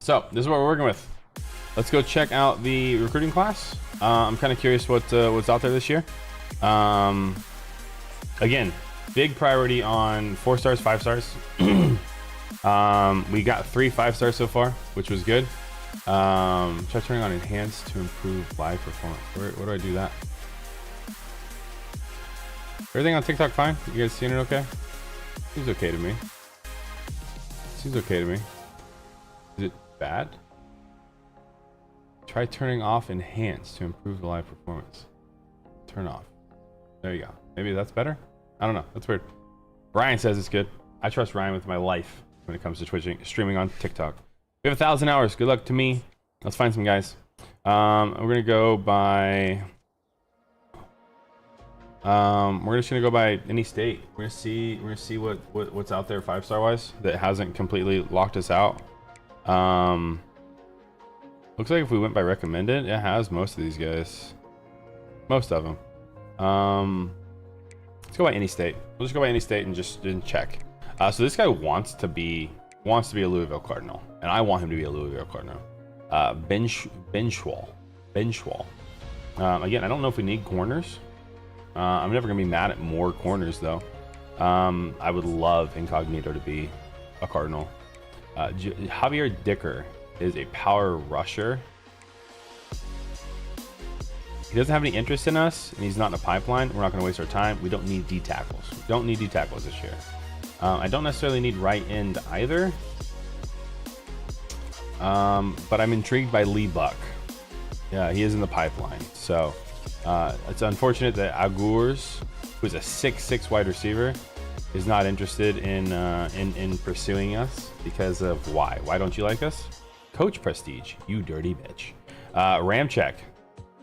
So this is what we're working with. Let's go check out the recruiting class. I'm kind of curious what's out there this year. Again, big priority on 4 stars, 5 stars. We got 3 5 stars so far, which was good. Try turning on enhanced to improve live performance. Where do I do that? Everything on TikTok fine? You guys seeing it okay? Seems okay to me. Seems okay to me. Is it bad? Try turning off enhanced to improve the live performance. Turn off. There you go. Maybe that's better? I don't know. That's weird. Ryan says it's good. I trust Ryan with my life when it comes to streaming on TikTok. We have 1,000 hours. Good luck to me. Let's find some guys. We're gonna go by. We're just gonna go by any state. We're gonna see what's out there 5-star wise that hasn't completely locked us out. Looks like if we went by recommended, it has most of these guys. Most of them. Let's go by any state. We'll just go by any state and just check. So this guy wants to be a Louisville Cardinal, and I want him to be a Louisville Cardinal. Benchwall. Again, I don't know if we need corners. I'm never gonna be mad at more corners though. I would love Incognito to be a Cardinal. Javier Dicker is a power rusher. He doesn't have any interest in us, and he's not in a pipeline. We're not going to waste our time. We don't need D tackles. We don't need D tackles this year. I don't necessarily need right end either. But I'm intrigued by Lee Buck. Yeah, he is in the pipeline. So it's unfortunate that Agurs, who's a 6'6" wide receiver, is not interested in pursuing us because of why? Why don't you like us? Coach Prestige, you dirty bitch. Ramcheck.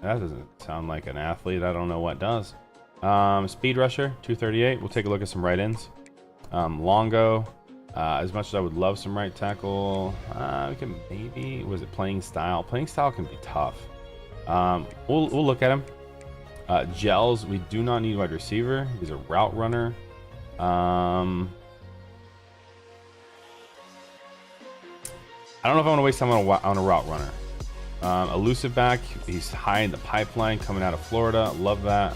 That doesn't sound like an athlete. I don't know what does. Speed Rusher, 238. We'll take a look at some right-ins. Longo. As much as I would love some right tackle, we can maybe, was it playing style? Playing style can be tough. We'll look at him. Gels, we do not need wide receiver. He's a route runner. I don't know if I want to waste time on a route runner. Elusive back, he's high in the pipeline coming out of Florida. Love that.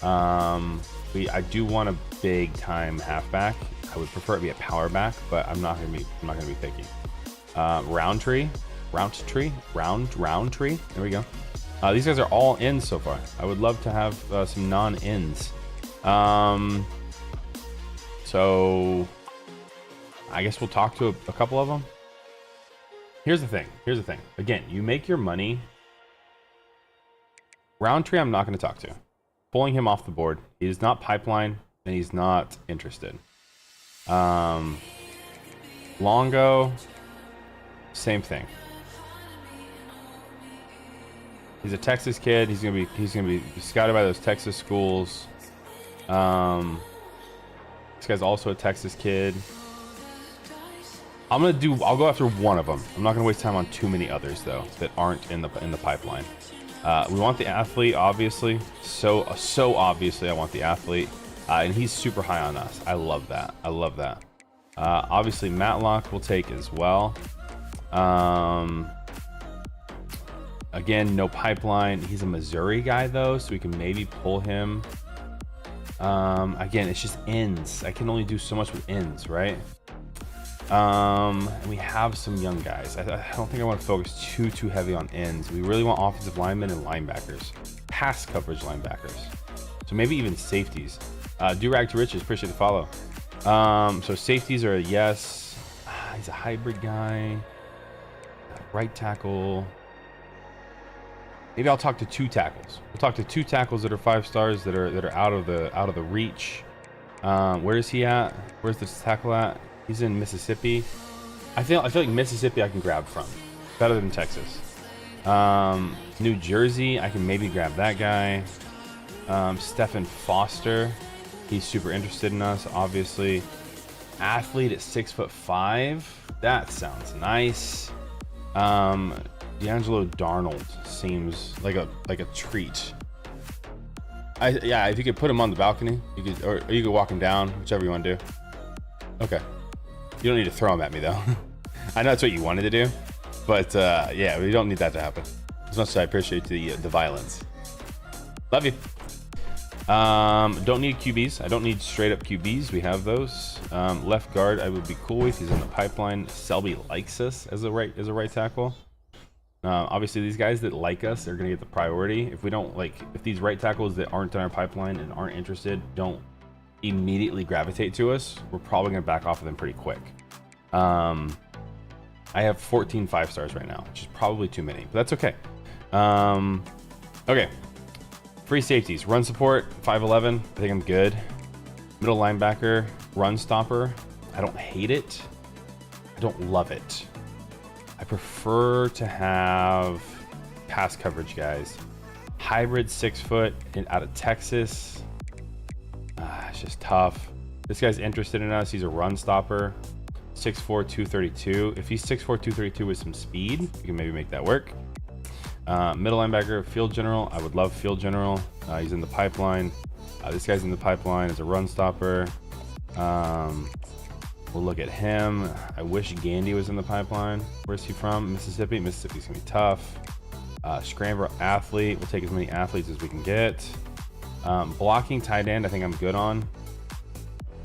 I do want a big time halfback. I would prefer it be a power back, but I'm not gonna be picky. Roundtree. There we go. These guys are all ins so far. I would love to have some non-ins. So I guess we'll talk to a couple of them. Here's the thing. Again, you make your money. Roundtree, I'm not going to talk to. Pulling him off the board. He is not pipeline, and he's not interested. Longo, same thing. He's a Texas kid. He's gonna be scouted by those Texas schools. This guy's also a Texas kid. I'll go after one of them. I'm not gonna waste time on too many others though that aren't in the pipeline. We want the athlete, obviously. So obviously, I want the athlete, and he's super high on us. I love that. Obviously, Matlock we'll take as well. Again, no pipeline. He's a Missouri guy though, so we can maybe pull him. Again, it's just ends. I can only do so much with ends, right? And we have some young guys. I don't think I want to focus too heavy on ends. We really want offensive linemen and linebackers, pass coverage linebackers. So maybe even safeties. Do-Rag to Riches, appreciate the follow. So safeties are a yes. He's a hybrid guy. Right tackle. Maybe I'll talk to two tackles. We'll talk to two tackles that are 5 stars that are out of the reach. Where is he at? Where's this tackle at? He's in Mississippi. I feel like Mississippi I can grab from. Better than Texas. New Jersey, I can maybe grab that guy. Stephen Foster. He's super interested in us, obviously. Athlete at 6'5". That sounds nice. D'Angelo Darnold seems like a treat. Yeah, if you could put him on the balcony, you could walk him down, whichever you want to do. Okay. You don't need to throw him at me though. I know that's what you wanted to do, but yeah, we don't need that to happen. As much as I appreciate the violence. Love you. Don't need QBs. I don't need straight up QBs. We have those. Left guard, I would be cool with. He's in the pipeline. Selby likes us as a right tackle. Obviously, these guys that like us are going to get the priority. If we don't if these right tackles that aren't in our pipeline and aren't interested don't immediately gravitate to us, we're probably going to back off of them pretty quick. I have 14 5 stars right now, which is probably too many, but that's okay. Okay. Free safeties, run support, 5'11". I think I'm good. Middle linebacker, run stopper. I don't hate it. I don't love it. I prefer to have pass coverage guys. Hybrid 6 foot out of Texas. It's just tough. This guy's interested in us. He's a run stopper. 6'4", 232. If he's 6'4", 232 with some speed, we can maybe make that work. Middle linebacker, field general. I would love field general. He's in the pipeline. This guy's in the pipeline as a run stopper. We'll look at him. I wish Gandy was in the pipeline. Where's he from? Mississippi. Mississippi's gonna be tough. Scramble athlete. We'll take as many athletes as we can get. Blocking tight end, I think I'm good on.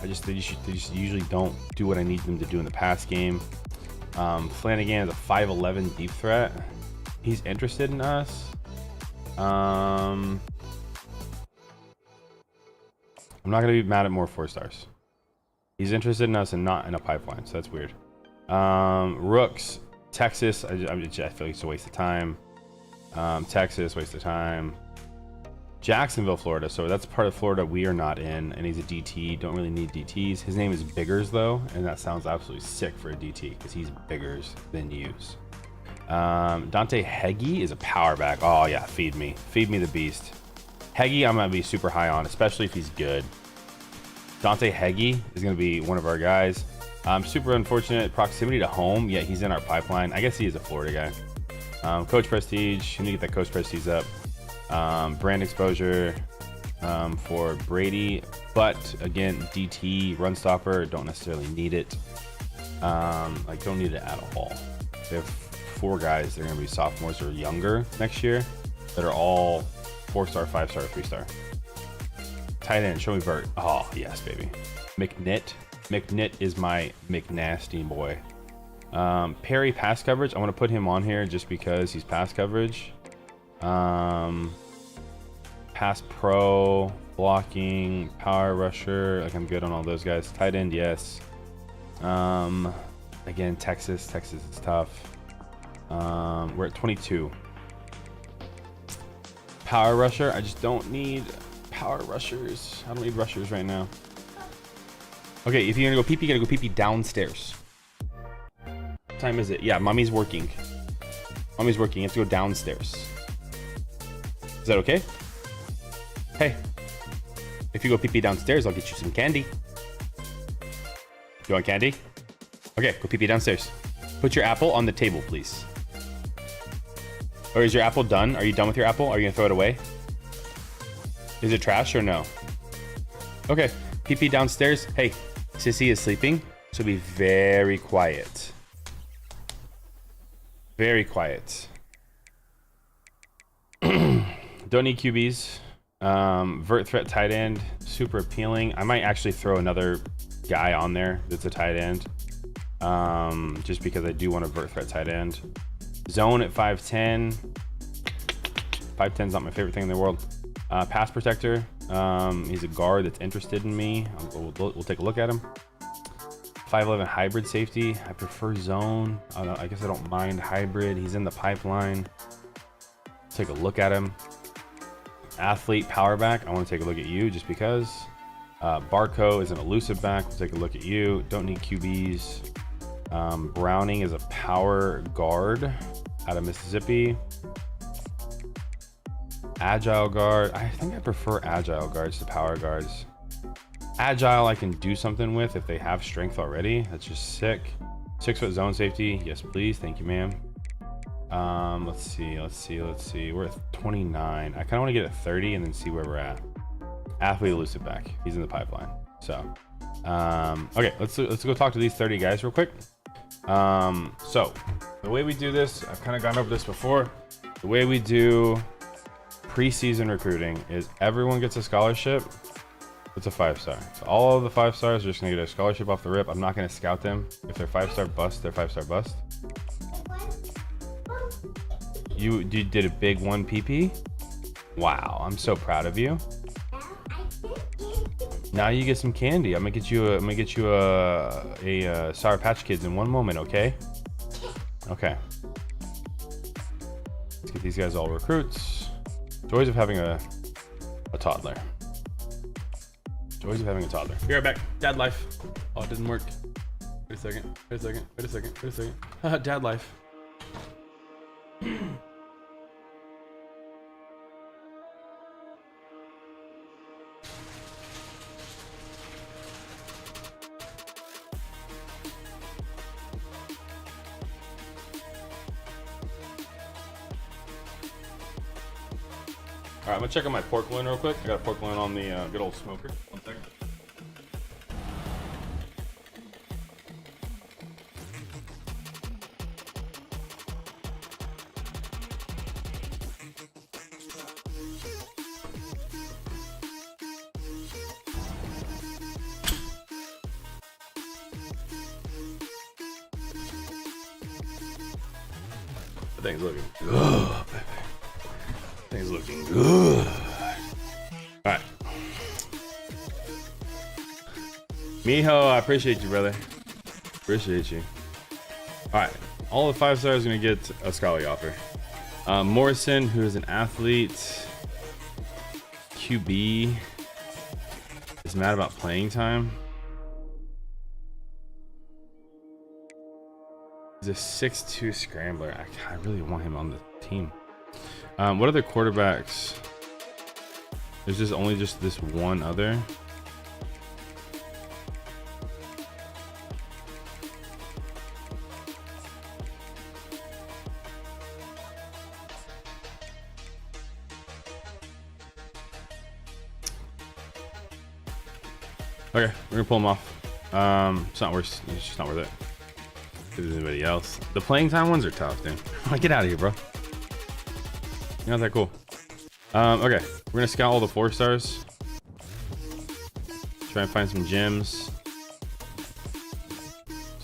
They just usually don't do what I need them to do in the pass game. Flanagan is a 5'11" deep threat. He's interested in us. I'm not gonna be mad at more 4 stars. He's interested in us and not in a pipeline, so that's weird. Rooks, Texas. I feel like it's a waste of time. Texas, waste of time. Jacksonville, Florida. So that's part of Florida we are not in, and he's a DT. Don't really need DTs. His name is Biggers though, and that sounds absolutely sick for a DT because he's Biggers than Hughes. Dante Heggie is a power back. Oh yeah, feed me the beast. Heggie I'm gonna be super high on, especially if he's good. Dante Heggie is gonna be one of our guys. Super unfortunate proximity to home, yet he's in our pipeline. I guess he is a Florida guy. Coach Prestige, you need to get that Coach Prestige up. Brand exposure for Brady, but again, DT, run stopper, don't necessarily need it. Like, don't need it at all. We have 4 guys that are going to be sophomores or younger next year that are all 4-star, 5-star, 3-star. Tight end, show me Vert. Oh, yes, baby. McNitt is my McNasty boy. Perry pass coverage, I want to put him on here just because he's pass coverage. Pass pro, blocking, power rusher, like I'm good on all those guys. Tight end, yes. Again, Texas is tough. We're at 22. Power rusher, I just don't need power rushers. I don't need rushers right now. Okay, if you're gonna go pee-pee, you gotta go pee-pee downstairs. What time is it? Yeah, mommy's working. Mommy's working, you have to go downstairs. Is that okay? Hey, if you go pee-pee downstairs, I'll get you some candy. You want candy? Okay, go pee-pee downstairs. Put your apple on the table, please. Or is your apple done? Are you done with your apple? Are you gonna throw it away? Is it trash or no? Okay, pee-pee downstairs. Hey, Sissy is sleeping, so be very quiet. Very quiet. Don't need QBs. Vert threat tight end, super appealing. I might actually throw another guy on there that's a tight end, just because I do want a vert threat tight end. Zone at 5'10". 5'10's not my favorite thing in the world. Pass protector. He's a guard that's interested in me. We'll take a look at him. 5'11 hybrid safety. I prefer zone. I guess I don't mind hybrid. He's in the pipeline. Take a look at him. Athlete power back. I want to take a look at you just because. Barco is an elusive back. We'll take a look at you. Don't need QBs. Browning is a power guard out of Mississippi. Agile guard. I think I prefer agile guards to power guards. Agile I can do something with if they have strength already. That's just sick. 6-foot zone safety. Yes, please. Thank you, ma'am. Let's see. We're at 29. I kind of want to get at 30 and then see where we're at. Athlete elusive back. He's in the pipeline. So, okay, let's go talk to these 30 guys real quick. So the way we do this, I've kind of gone over this before. The way we do preseason recruiting is everyone gets a scholarship. It's a 5-star. So all of the 5 stars are just gonna get a scholarship off the rip. I'm not gonna scout them. If they're 5-star bust, they're 5-star bust. You did a big 1 PP. Wow, I'm so proud of you. Now you get some candy. I'm gonna get you a Sour Patch Kids in 1 moment, okay? Okay. Let's get these guys all recruits. Joys of having a toddler. Joys of having a toddler. Be right back. Dad life. Oh, it didn't work. Wait a second. Dad life. All right, I'm gonna check on my pork loin real quick. I got a pork loin on the good old smoker. 1 second. The thing's looking good, baby. Thing's looking good. All right. Mijo, I appreciate you, brother. Appreciate you. All right. All the 5 stars are going to get a scholarly offer. Morrison, who is an athlete. QB is mad about playing time. He's a 6'2" scrambler. I really want him on the team. What other quarterbacks? There's just only just this one other. Okay, we're gonna pull him off. It's not worth. It's just not worth it. If there's anybody else, the playing time ones are tough, dude. Get out of here, bro. You're not that cool. Okay, we're gonna scout all the 4 stars. Try and find some gems.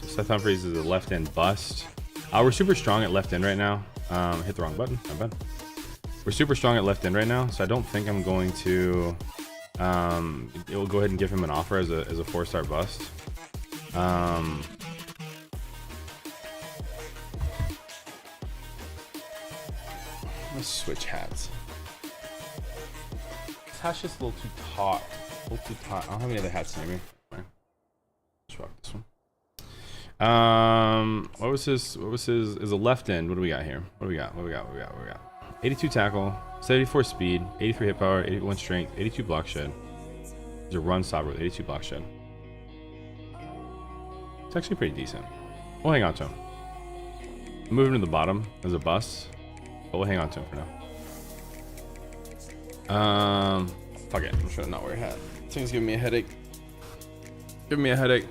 So Seth Humphries is a left end bust. We're super strong at left end right now. Hit the wrong button. My bad. We're super strong at left end right now, so I don't think I'm going to. It will go ahead and give him an offer as a 4-star bust. Let's switch hats. This hat's just a little too taut. A little too taut. I don't have any other hats near me. Fine. Let's rock this one. What was his is a left end. What do we got here? What do we got? 82 tackle, 74 speed, 83 hit power, 81 strength, 82 block shed. There's a run stopper with 82 block shed. It's actually pretty decent. We'll hang on to him. Move him to the bottom as a bust, but we'll hang on to him for now. Fuck it. I'm just gonna not wear a hat. This thing's giving me a headache. Giving me a headache.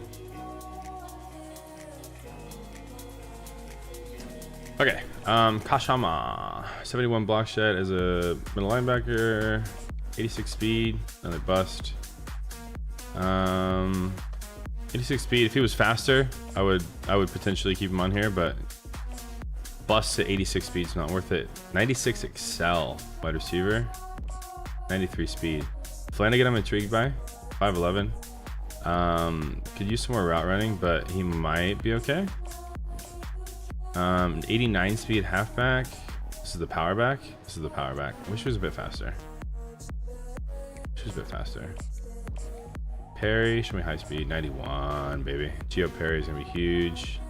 Okay, Kashama, 71 block shed as a middle linebacker, 86 speed, another bust. 86 speed. If he was faster, I would potentially keep him on here, but bust to 86 speed is not worth it. 96 excel wide receiver, 93 speed. Flanagan I'm intrigued by, 5'11". Could use some more route running, but he might be okay. 89 speed halfback. This is the power back. This is the power back. I wish he was a bit faster. Perry, show me high speed. 91, baby. Geo Perry is gonna be huge.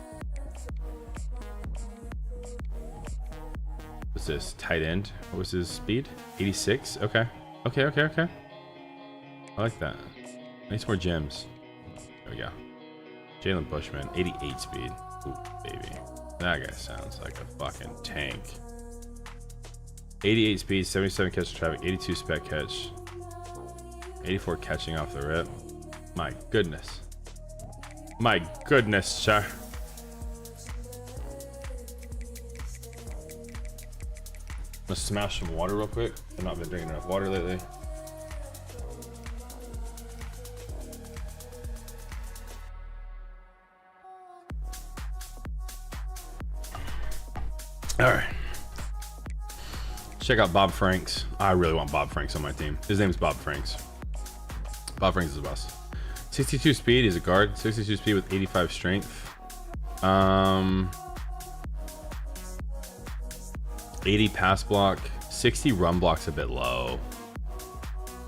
What's this? Tight end. What was his speed? 86. Okay. Okay. I like that. I need some more gems. There we go. Jalen Bushman, 88 speed. Ooh, baby. That guy sounds like a fucking tank. 88 speed, 77 catch to traffic, 82 spec catch, 84 catching off the rip. My goodness. My goodness, sir. Let's smash some water real quick. I've not been drinking enough water lately. All right. Check out Bob Franks. I really want Bob Franks on my team. His name is Bob Franks. Bob Franks is the boss. 62 speed. He's a guard. 62 speed with 85 strength. 80 pass block. 60 run block's a bit low.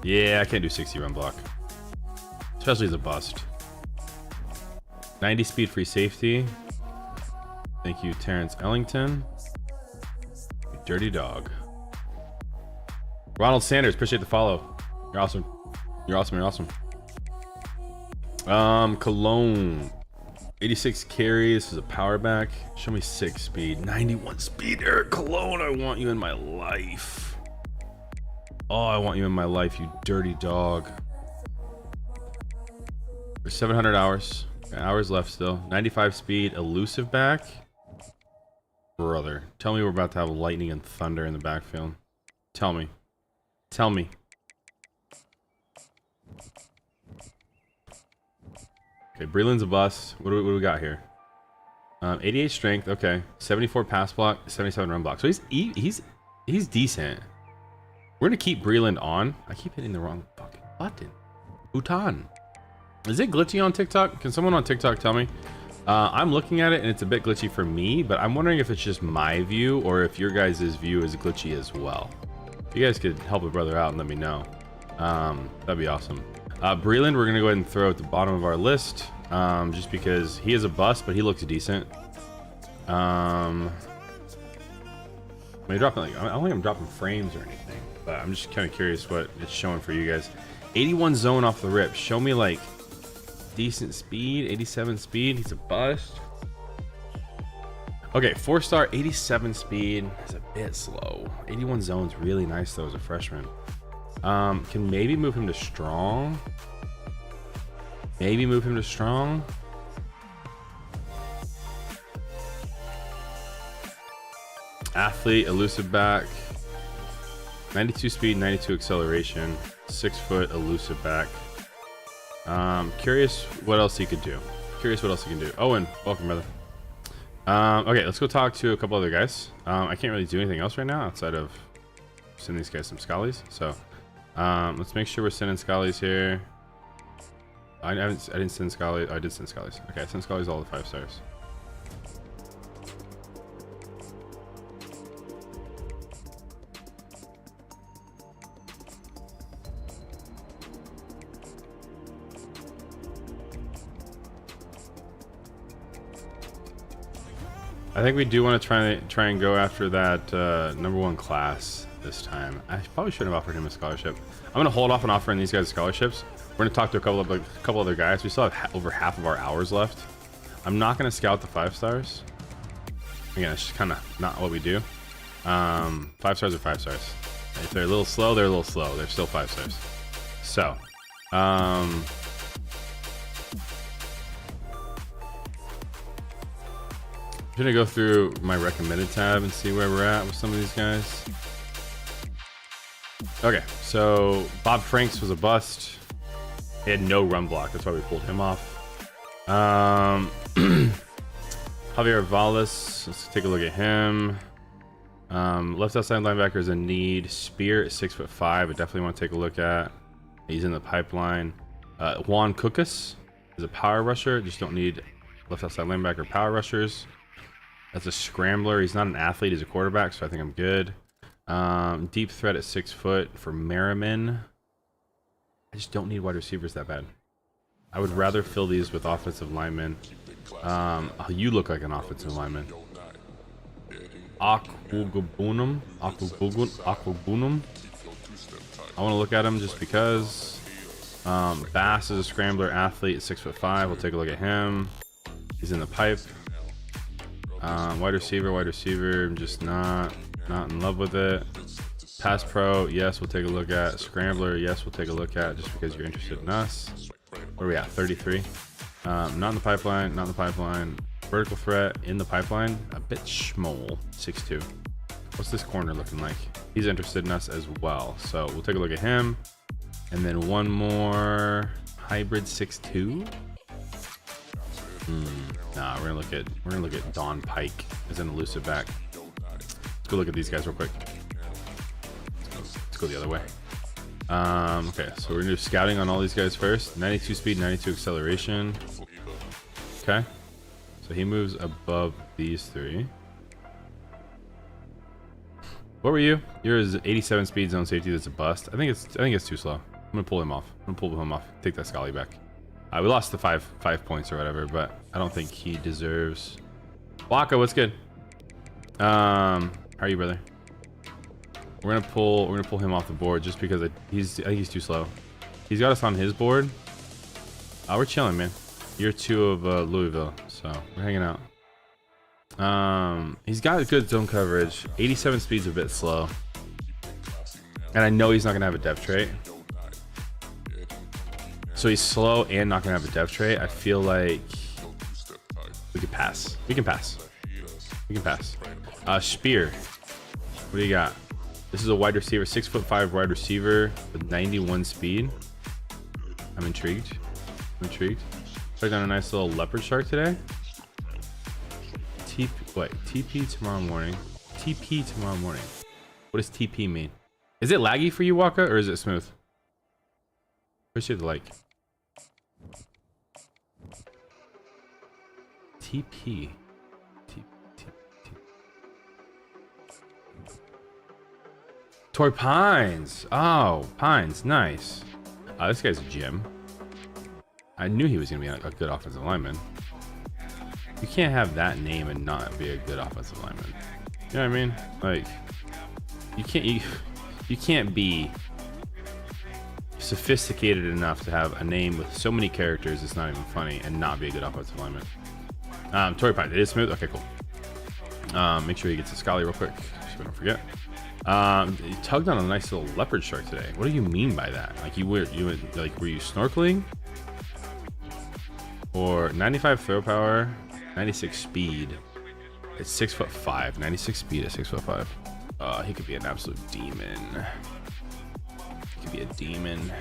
Yeah, I can't do 60 run block. Especially as a bust. 90 speed free safety. Thank you, Terrence Ellington. Dirty dog. Ronald Sanders, appreciate the follow. You're awesome. You're awesome. Cologne, 86 carries. This is a power back. Show me 6 speed. 91 speed. Eric Cologne, I want you in my life. Oh, I want you in my life, you dirty dog. There's 700 hours. Got hours left still. 95 speed. Elusive back. Brother, tell me we're about to have lightning and thunder in the backfield. Tell me. Okay, Breland's a bust. What do we got here? 88 strength. Okay, 74 pass block, 77 run block. So he's decent. We're gonna keep Breland on. I keep hitting the wrong fucking button. Bhutan. Is it glitchy on TikTok? Can someone on TikTok tell me? I'm looking at it and it's a bit glitchy for me, but I'm wondering if it's just my view or if your guys' view is glitchy as well. If you guys could help a brother out and let me know. That'd be awesome. Breland, we're gonna go ahead and throw at the bottom of our list, just because he is a bust, but he looks decent. I'm dropping like, I don't think I'm dropping frames or anything, but I'm just kind of curious what it's showing for you guys. 81 zone off the rip. Show me like decent speed. 87 speed. He's a bust. Okay, 4-star, 87 speed. That's a bit slow. 81 zone's really nice though as a freshman. Can maybe move him to strong. Maybe move him to strong. Athlete, elusive back. 92 speed, 92 acceleration. 6 foot, elusive back. Curious what else he could do. Curious what else he can do. Owen, welcome, brother. Okay, let's go talk to a couple other guys. I can't really do anything else right now outside of sending these guys some scullies. So let's make sure we're sending scullies here. I didn't send scullies. I did send scullies. Okay, I sent scullies all the 5 stars. I think we do want to try and go after that #1 class this time. I probably shouldn't have offered him a scholarship. I'm gonna hold off on offering these guys scholarships. We're gonna talk to a couple other guys. We still have over half of our hours left. I'm not gonna scout the 5 stars. Again, it's just kind of not what we do. 5 stars are 5 stars. If they're a little slow, they're a little slow. They're still 5 stars. So, I'm gonna go through my recommended tab and see where we're at with some of these guys. Okay, so Bob Franks was a bust. He had no run block, that's why we pulled him off. Javier Valles, let's take a look at him. Left outside linebacker is a need. Spear at 6'5", I definitely want to take a look at. He's in the pipeline. Juan Kukas is a power rusher. Just don't need left outside linebacker power rushers. That's a scrambler. He's not an athlete. He's a quarterback, so I think I'm good. Deep threat at 6 foot for Merriman. I just don't need wide receivers that bad. I would rather fill these with offensive linemen. You look like an offensive lineman. Aquabunum. I want to look at him just because. Bass is a scrambler athlete at 6'5". We'll take a look at him. He's in the pipe. Wide receiver. I'm just not in love with it. Pass pro, yes, we'll take a look at. Scrambler, yes, we'll take a look at, just because you're interested in us. Where are we at? 33. Not in the pipeline. Vertical threat in the pipeline. A bit schmole. 6'2". What's this corner looking like? He's interested in us as well, so we'll take a look at him. And then one more hybrid 6'2". Nah, we're gonna look at Don Pike as an elusive back. Let's go look at these guys real quick. Let's go the other way. Okay, so we're gonna do scouting on all these guys first. 92 speed, 92 acceleration. Okay, so he moves above these 3. What were you? You're 87 speed, zone safety. That's a bust. I think it's too slow. I'm gonna pull him off. Take that Scully back. We lost the 5 points or whatever, but I don't think he deserves. Waka, what's good? How are you, brother? We're gonna pull him off the board just because I think he's too slow. He's got us on his board. We're chilling, man. Year 2 of Louisville, so we're hanging out. He's got good zone coverage. 87 speed's a bit slow, and I know he's not gonna have a depth trait. So he's slow and not gonna have a depth trait. I feel like we can pass. We can pass. Spear. What do you got? This is a wide receiver, 6'5" wide receiver with 91 speed. I'm intrigued. Checked on a nice little leopard shark today. TP tomorrow morning. What does TP mean? Is it laggy for you, Waka, or is it smooth? Appreciate the like. TP. Toy Pines. Oh, Pines, nice. This guy's a gem. I knew he was gonna be a good offensive lineman. You can't have that name and not be a good offensive lineman. You know what I mean? Like, you can't be sophisticated enough to have a name with so many characters it's not even funny and not be a good offensive lineman. Tory Pine, it is smooth. Okay, cool. Make sure he gets a Scully real quick so we don't forget. You tugged on a nice little leopard shark today. What do you mean by that? Like were you snorkeling? Or 95 throw power, 96 speed. It's 6'5", 96 speed at 6'5". He could be an absolute demon. He could be a demon.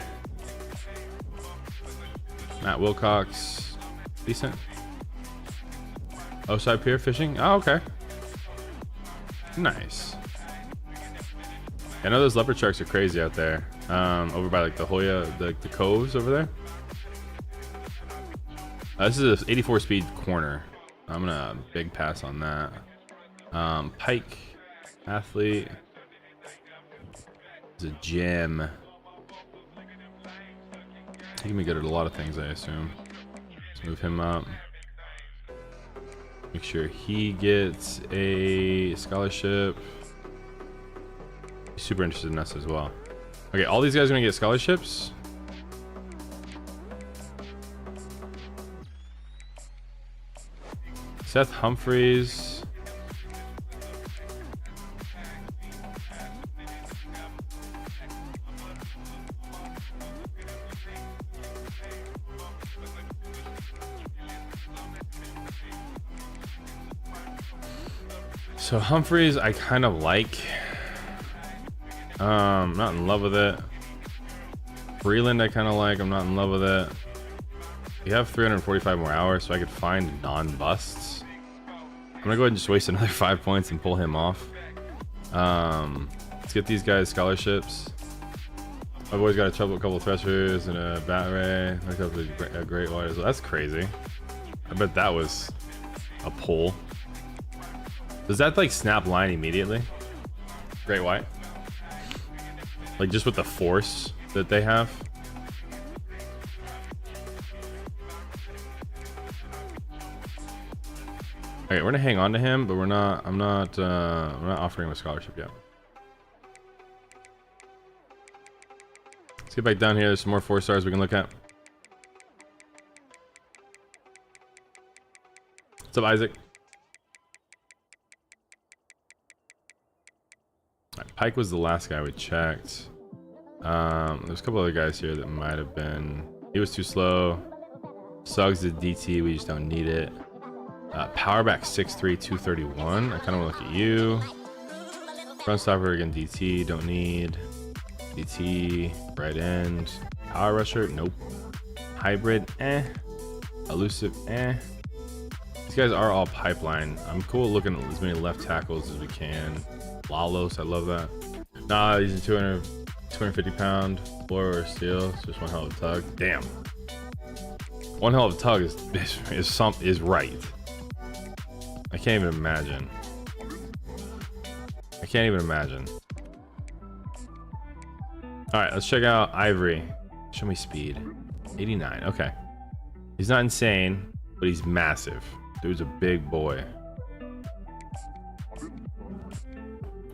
Matt Wilcox, decent. Oside Pier fishing. Oh, okay. Nice. I know those leopard sharks are crazy out there. Over by like the Hoya, the coves over there. This is a 84 speed corner. I'm gonna big pass on that. Pike, athlete. It's a gem. He can be good at a lot of things, I assume. Let's move him up. Make sure he gets a scholarship. He's super interested in us as well. Okay, all these guys are gonna get scholarships. Seth Humphreys. So Humphreys, I kind of like. Not in love with it. Freeland, I kind of like. I'm not in love with it. We have 345 more hours, so I could find non-busts. I'm gonna go ahead and just waste another 5 points and pull him off. Let's get these guys scholarships. I've always got a couple of thrusters and a bat ray. Look up a great white as well. That's crazy. I bet that was a pull. Does that like snap line immediately? Great white. Like just with the force that they have. Okay, we're gonna hang on to him, but we're not. I'm not offering him a scholarship yet. Let's get back down here. There's some more 4 stars we can look at. What's up, Isaac? Right, Pike was the last guy we checked. There's a couple other guys here that might have been. He was too slow. Suggs did DT. We just don't need it. Powerback 6'3", 231. I kind of want to look at you. Front stopper again, DT. Don't need. DT. Right end. Power rusher. Nope. Hybrid. Elusive. These guys are all pipeline. I'm cool looking at as many left tackles as we can. Lalos. I love that. Nah, these are 250 pound floor or steel. It's just one hell of a tug. Damn. One hell of a tug is right. I can't even imagine. I can't even imagine. All right, let's check out Ivory. Show me speed. 89. Okay. He's not insane, but he's massive. Dude's a big boy.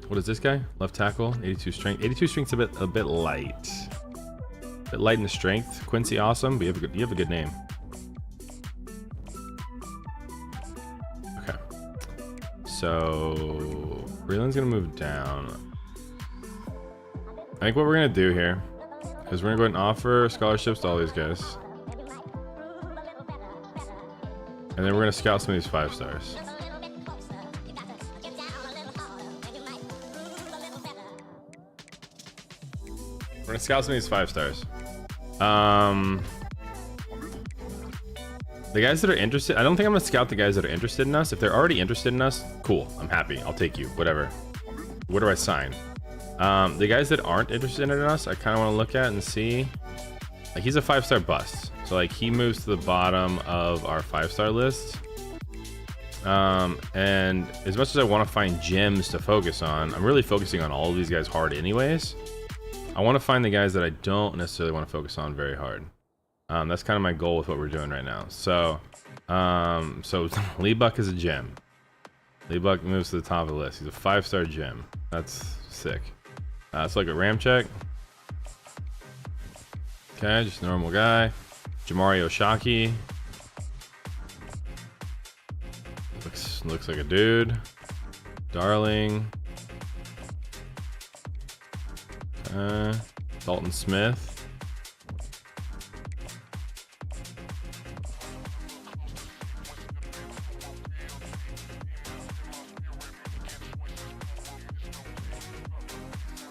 What is this guy? Left tackle, 82 strength. 82 strength's a bit light. A bit light in the strength. Quincy, awesome, but you have a good name. Okay. So Breland's gonna move down. I think what we're gonna do here is we're gonna go ahead and offer scholarships to all these guys. And then we're gonna scout some of these 5 stars. We're gonna scout some of these 5 stars. The guys that are interested, I don't think I'm gonna scout the guys that are interested in us. If they're already interested in us, cool. I'm happy. I'll take you. Whatever. Where do I sign? The guys that aren't interested in us, I kind of want to look at and see. Like he's a 5-star bust, so like he moves to the bottom of our 5-star list. And as much as I want to find gems to focus on, I'm really focusing on all of these guys hard anyways. I want to find the guys that I don't necessarily want to focus on very hard. That's kind of my goal with what we're doing right now. So Lee Buck is a gem. Lee Buck moves to the top of the list. He's a 5-star gem. That's sick. Let's look at Ramchek. Okay, just a normal guy. Jamari Oshaki. Looks like a dude. Darling. Dalton Smith.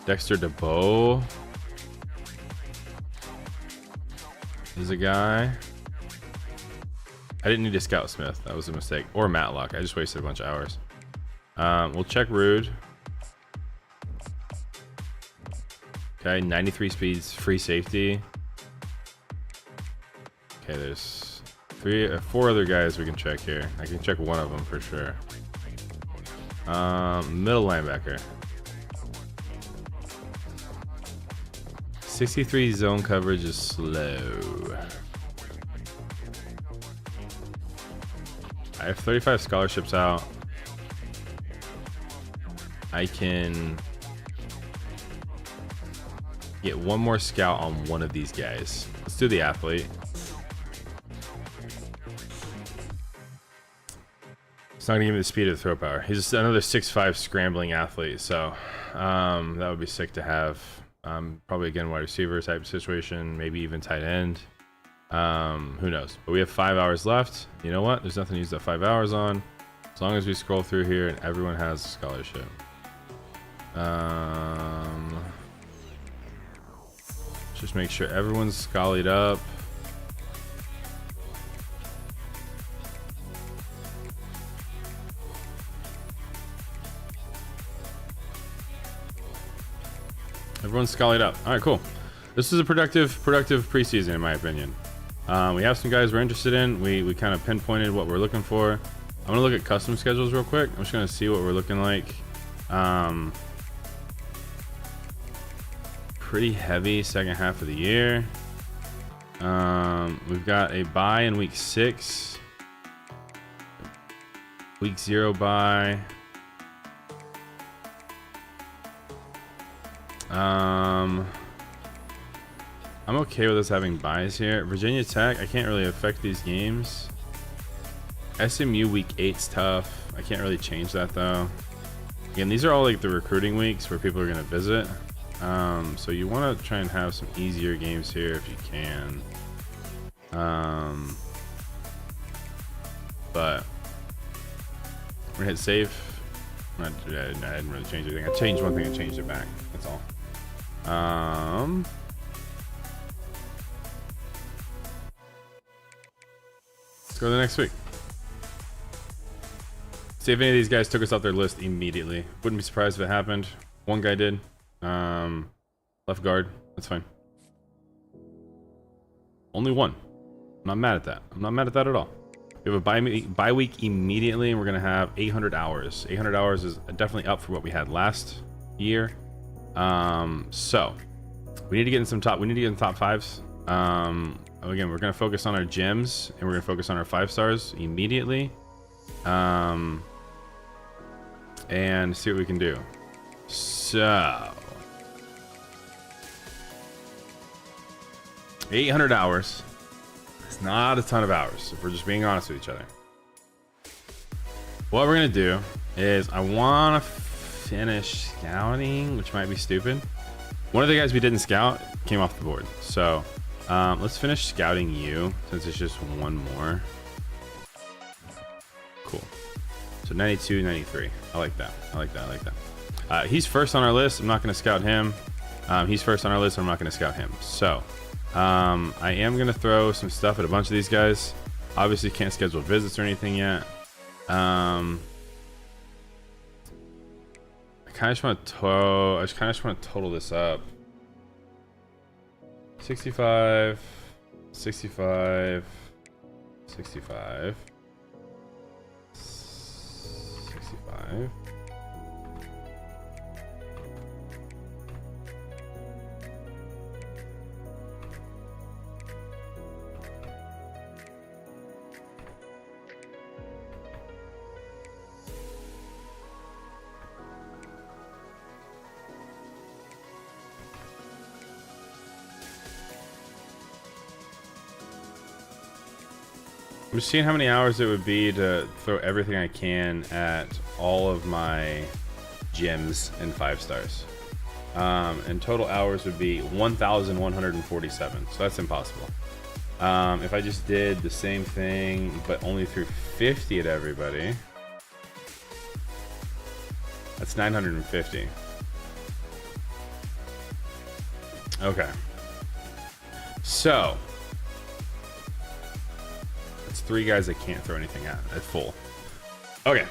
Dexter DeBow is a guy. I didn't need to scout Smith. That was a mistake. Or Matlock. I just wasted a bunch of hours. We'll check Rude. Okay, 93 speeds, free safety. Okay, there's 4 other guys we can check here. I can check one of them for sure. Middle linebacker. 63 zone coverage is slow. I have 35 scholarships out. I can get one more scout on one of these guys. Let's do the athlete. It's not gonna give me the speed or the throw power. He's just another 6'5" scrambling athlete, so that would be sick to have. Probably again wide receiver type situation, maybe even tight end. Who knows? But we have 5 hours left. You know what? There's nothing to use that 5 hours on. As long as we scroll through here and everyone has a scholarship. Just make sure everyone's schollied up. Everyone's schollied up. All right, cool. This is a productive preseason in my opinion. We have some guys we're interested in. We kind of pinpointed what we're looking for. I'm gonna look at custom schedules real quick. I'm just gonna see what we're looking like. Pretty heavy second half of the year. We've got a bye in week 6. Week 0 bye. I'm okay with us having buys here. Virginia Tech, I can't really affect these games. SMU week 8's tough. I can't really change that though. Again, these are all like the recruiting weeks where people are going to visit. So you want to try and have some easier games here if you can. But we're gonna hit save. I didn't really change anything. I changed one thing and changed it back. That's all. Let's go to the next week. See if any of these guys took us off their list immediately. Wouldn't be surprised if it happened. One guy did. Left guard. That's fine. Only one. I'm not mad at that. I'm not mad at that at all. We have a bye week immediately, and we're gonna have 800 hours. 800 hours is definitely up for what we had last year. So we need to get in some top. We need to get in the top 5s. Again, we're gonna focus on our gems, and we're gonna focus on our 5 stars immediately. And see what we can do. So 800 hours. It's not a ton of hours if we're just being honest with each other. What we're gonna do is I want to finish scouting, which might be stupid. One of the guys we didn't scout came off the board, so let's finish scouting you since it's just one more. Cool. So 92, 93. I like that. I like that. I like that. He's first on our list. I'm not going to scout him. He's first on our list. I'm not going to scout him. So I am going to throw some stuff at a bunch of these guys. Obviously can't schedule visits or anything yet. I kind of just want to total this up. 65, 65, 65, 5. I'm just seeing how many hours it would be to throw everything I can at all of my gyms and 5 stars. And total hours would be 1,147. So that's impossible. If I just did the same thing, but only threw 50 at everybody, that's 950. Okay. So 3 guys I can't throw anything at full. Okay.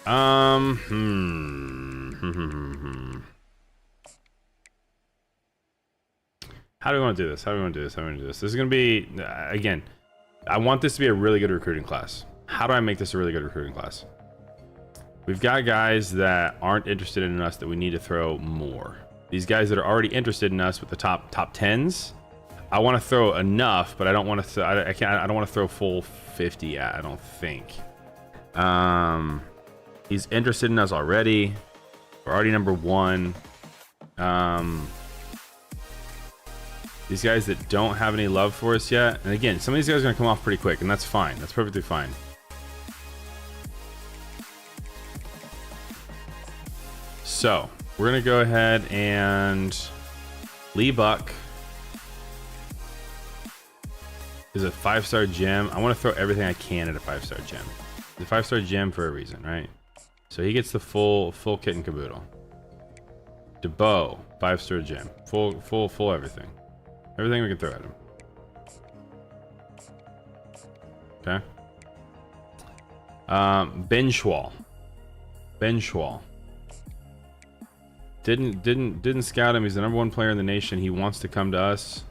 How do we want to do this? How do we want to do this? How do we want to do this? This is going to be, again, I want this to be a really good recruiting class. How do I make this a really good recruiting class? We've got guys that aren't interested in us that we need to throw more. These guys that are already interested in us with the top 10s, I want to throw enough, but I don't want to. I don't want to throw full 50 at. I don't think. He's interested in us already. We're already number 1. These guys that don't have any love for us yet, and again, some of these guys are gonna come off pretty quick, and that's fine. That's perfectly fine. So we're gonna go ahead and Lee Buck is a 5-star gem. I want to throw everything I can at a 5-star gem. The 5-star gem for a reason, right? So he gets the full kit and caboodle. DeBow, 5-star gem, full everything we can throw at him. Okay. Ben Schwal. Didn't scout him. He's the number 1 player in the nation. He wants to come to us.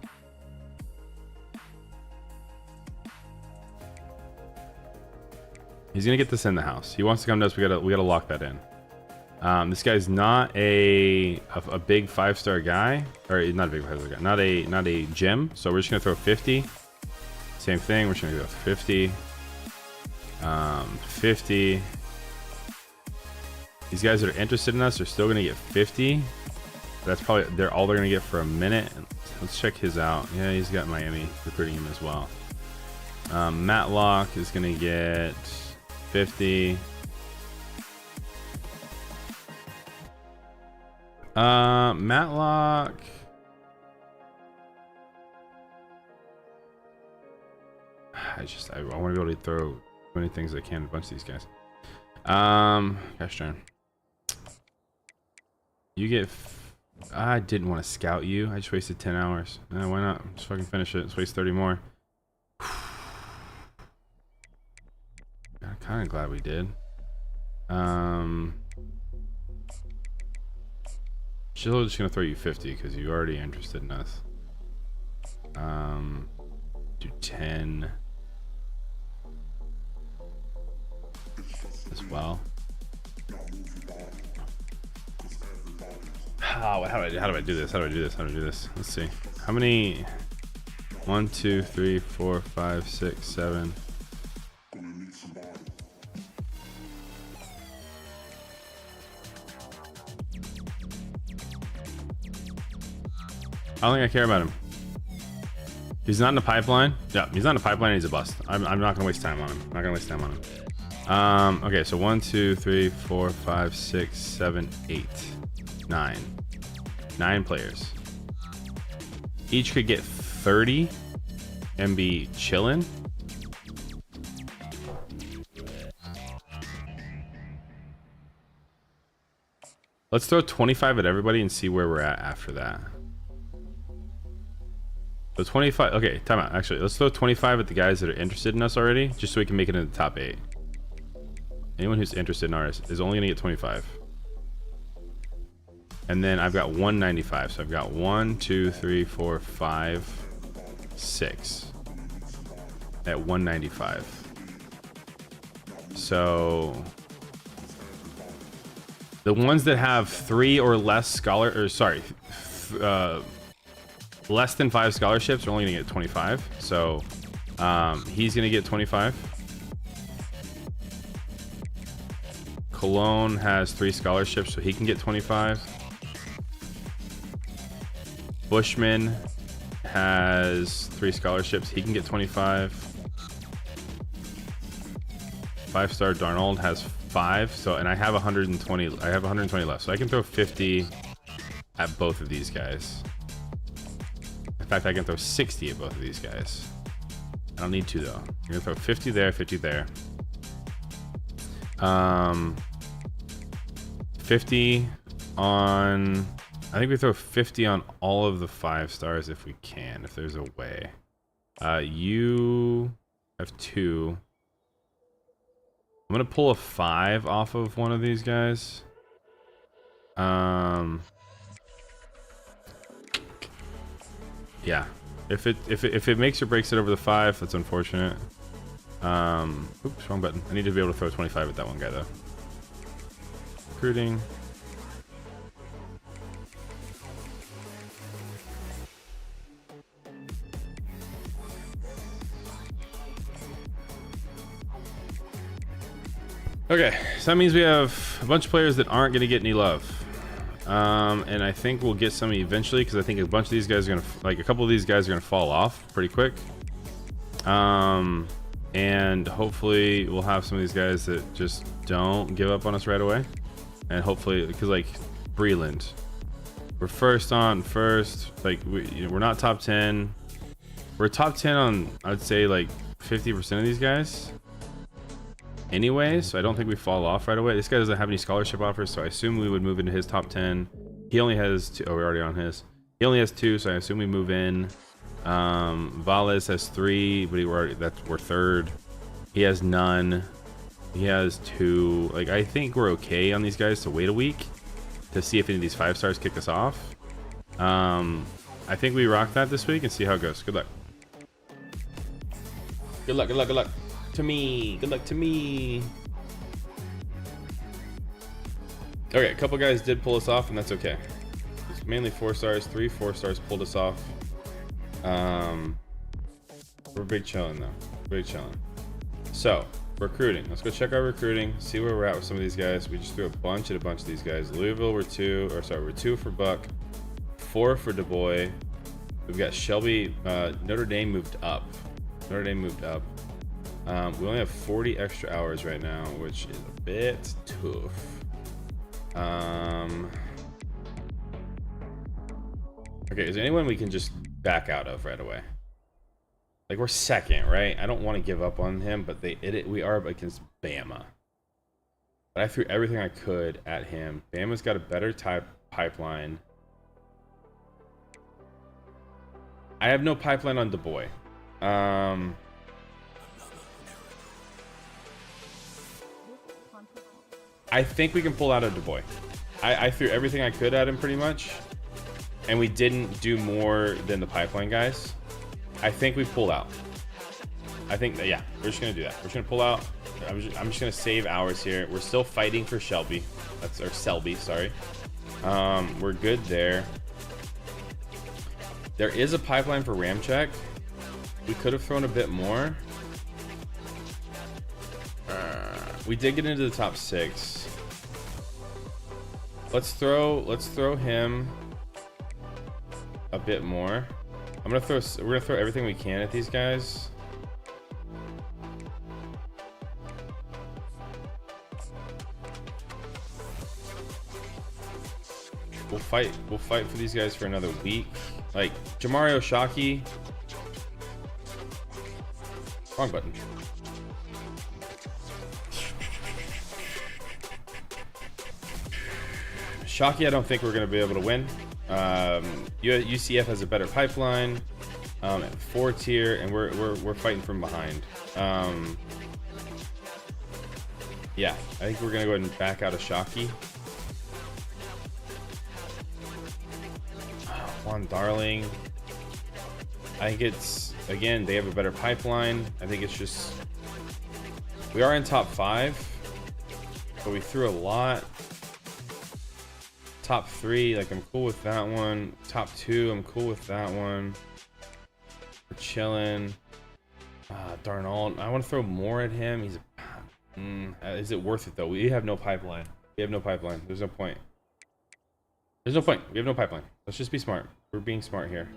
He's gonna get this in the house. He wants to come to us. We gotta lock that in. This guy's not a big 5-star guy, or not a big 5-star guy. Not a gem. So we're just gonna throw 50. Same thing. We're just gonna go 50. 50. These guys that are interested in us are still gonna get 50. That's probably they're gonna get for a minute. Let's check his out. Yeah, he's got Miami recruiting him as well. Matlock is gonna get 50. Matlock. I want to be able to throw as many things as I can at a bunch of these guys. Gosh darn. You get. I didn't want to scout you. I just wasted 10 hours. Why not? Just fucking finish it. Let's waste 30 more. I'm kind of glad we did. Still just gonna throw you 50 because you're already interested in us. Do 10 as well. How do I do this? How do I do this? Let's see. How many? 1, 2, 3, 4, 5, 6, 7. I don't think I care about him. He's not in the pipeline. Yeah, he's not in the pipeline. He's a bust. I'm not gonna waste time on him. Okay, so 1, 2, 3, 4, 5, 6, 7, 8, 9. 9 players. Each could get 30 and be chilling. Let's throw 25 at everybody and see where we're at after that. So 25. Okay, time out. Actually, let's throw 25 at the guys that are interested in us already, just so we can make it in the top 8. Anyone who's interested in ours is only gonna get 25. And then I've got 195. So I've got 1, 2, 3, 4, 5, 6 at 195. So The ones that have 3 or less less than 5 scholarships are only gonna get 25. So he's gonna get 25. Cologne has 3 scholarships, so he can get 25. Bushman has 3 scholarships, he can get 25. 5-star Darnold has 5, so, and I have 120. I have 120 left, so I can throw 50 at both of these guys. In fact, I can throw 60 at both of these guys. I don't need to though. I'm gonna throw 50 there, 50 there. 50 on. I think we throw 50 on all of the 5 stars if we can, if there's a way. You have 2. I'm gonna pull a 5 off of one of these guys. Yeah. If it makes or breaks it over the 5, that's unfortunate. Oops, wrong button. I need to be able to throw 25 at that one guy though. Recruiting. Okay, so that means we have a bunch of players that aren't going to get any love. And I think we'll get some eventually, because I think a bunch of these guys are going to, like a couple of these guys are going to fall off pretty quick. And hopefully we'll have some of these guys that just don't give up on us right away. And hopefully, because like Breland, we're first, like we're not top 10. We're top 10 on, I'd say like 50% of these guys. Anyway, so I don't think we fall off right away. This guy doesn't have any scholarship offers, so I assume we would move into his top 10. He only has 2. Oh, we're already on his. He only has 2, so I assume we move in. Valles has 3, but we're 3rd. He has none. He has 2. Like, I think we're okay on these guys to wait a week to see if any of these 5 stars kick us off. I think we rock that this week and see how it goes. Good luck. Good luck, good luck, good luck. To me. Good luck to me. Okay, a couple guys did pull us off, and that's okay. It's mainly 4 stars. 3 4 stars pulled us off. We're big chilling though. Big chilling. So recruiting. Let's go check our recruiting. See where we're at with some of these guys. We just threw a bunch of these guys. Louisville, we're 2 for Buck, 4 for Du Bois. We've got Shelby. Notre Dame moved up. We only have 40 extra hours right now, which is a bit tough. Okay, is there anyone we can just back out of right away? Like, we're 2nd, right? I don't want to give up on him, but we are up against Bama. But I threw everything I could at him. Bama's got a better pipeline. I have no pipeline on Du Bois. I think we can pull out a Du Bois. I threw everything I could at him pretty much, and we didn't do more than the pipeline guys. I think we pulled out. I think that, yeah, we're just gonna do that. We're just gonna pull out. I'm just gonna save hours here. We're still fighting for Selby, sorry. We're good there. There is a pipeline for Ramcheck. We could have thrown a bit more. We did get into the top 6. Let's throw him a bit more. We're gonna throw everything we can at these guys. We'll fight for these guys for another week. Like Jamario Shockey. Wrong button. Shockey, I don't think we're going to be able to win. UCF has a better pipeline at 4 tier, and we're fighting from behind. Yeah, I think we're going to go ahead and back out of Shockey. Juan Darling. I think it's, again, they have a better pipeline. I think it's just, we are in top 5, but we threw a lot. Top 3, like I'm cool with that one. Top 2, I'm cool with that one. We're chilling. Darnold, I want to throw more at him. He's is it worth it though? We have no pipeline. There's no point. We have no pipeline. Let's just be smart. We're being smart here.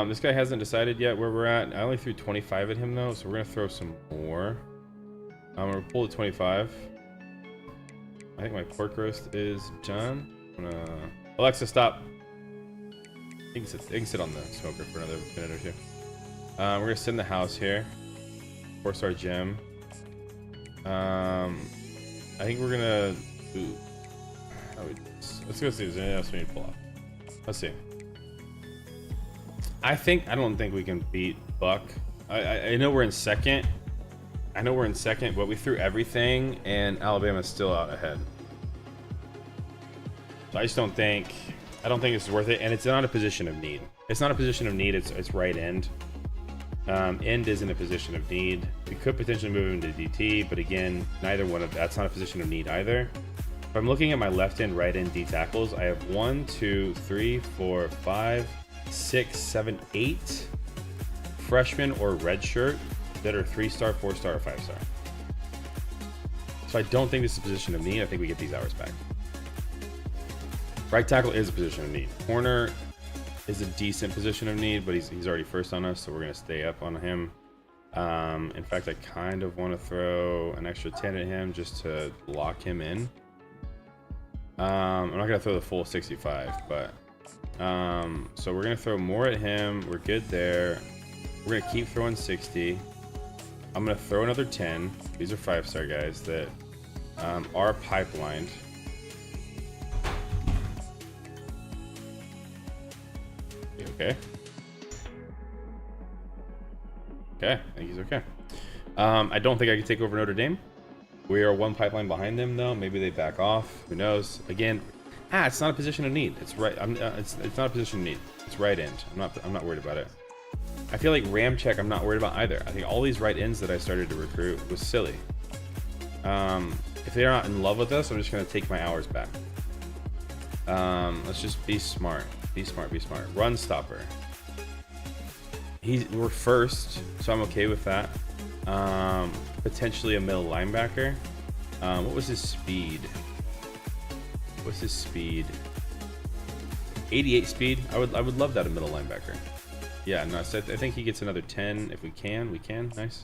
This guy hasn't decided yet where we're at. I only threw 25 at him though, so we're gonna throw some more. I'm gonna pull the 25. I think my pork roast is done. Alexa, stop. You can sit on the smoker for another minute or two. We're gonna sit in the house here. 4-star gym. I think we're gonna do. Let's go see if there's anything else we need to pull off. Let's see. I don't think we can beat Buck. I know we're in second. But we threw everything, and Alabama's still out ahead. So I don't think this is worth it, and it's not a position of need. It's not a position of need. It's right end. End isn't a position of need. We could potentially move him to DT, but again, that's not a position of need either. If I'm looking at my left end, right end D tackles, I have 1, 2, 3, 4, 5, 6, 7, 8 freshmen or red shirt that are 3-star, 4-star, or 5-star. So I don't think this is a position of need. I think we get these hours back. Right tackle is a position of need. Corner is a decent position of need, but he's already first on us, so we're gonna stay up on him. In fact, I kind of want to throw an extra 10 at him just to lock him in. I'm not gonna throw the full 65, but so we're gonna throw more at him. We're good there. We're gonna keep throwing 60. I'm gonna throw another 10. These are 5-star guys that are pipelined. Okay. I think he's okay. I don't think I can take over Notre Dame. We are 1 pipeline behind them though. Maybe they back off. Who knows? Again, it's not a position of need. It's right. It's not a position of need. It's right end. I'm not worried about it. I feel like Ramcheck I'm not worried about either. I think all these right ends that I started to recruit was silly. If they're not in love with us, I'm just gonna take my hours back. Let's just be smart. Be smart. Run stopper. We're first, so I'm okay with that. Potentially a middle linebacker. What was his speed? 88 speed. I would love that a middle linebacker. Yeah, no. So I think he gets another 10 if we can. We can. Nice.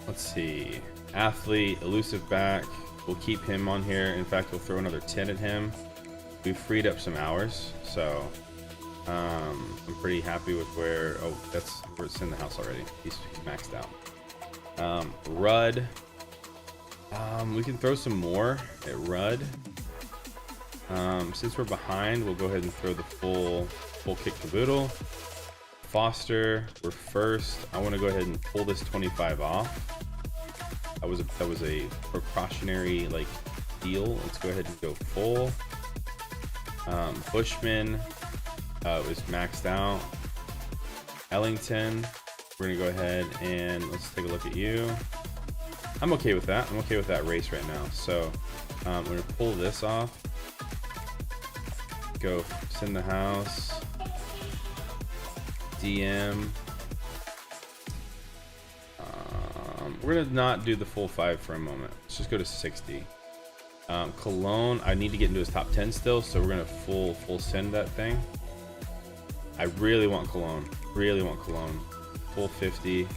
Let's see. Athlete, elusive back. We'll keep him on here. In fact, we'll throw another 10 at him. We've freed up some hours, so I'm pretty happy with where. Oh, it's in the house already. He's maxed out. Rudd. We can throw some more at Rudd. Since we're behind, we'll go ahead and throw the full kick caboodle. Foster, we're first. I want to go ahead and pull this 25 off. That was a precautionary deal. Let's go ahead and go full. Bushman was maxed out. Ellington, we're gonna go ahead and let's take a look at you. I'm okay with that. I'm okay with that race right now. So I'm gonna pull this off. Go send the house. DM. We're gonna not do the full 5 for a moment. Let's just go to 60. Cologne, I need to get into his top 10 still, so we're gonna full send that thing. I really want Cologne. Full 50.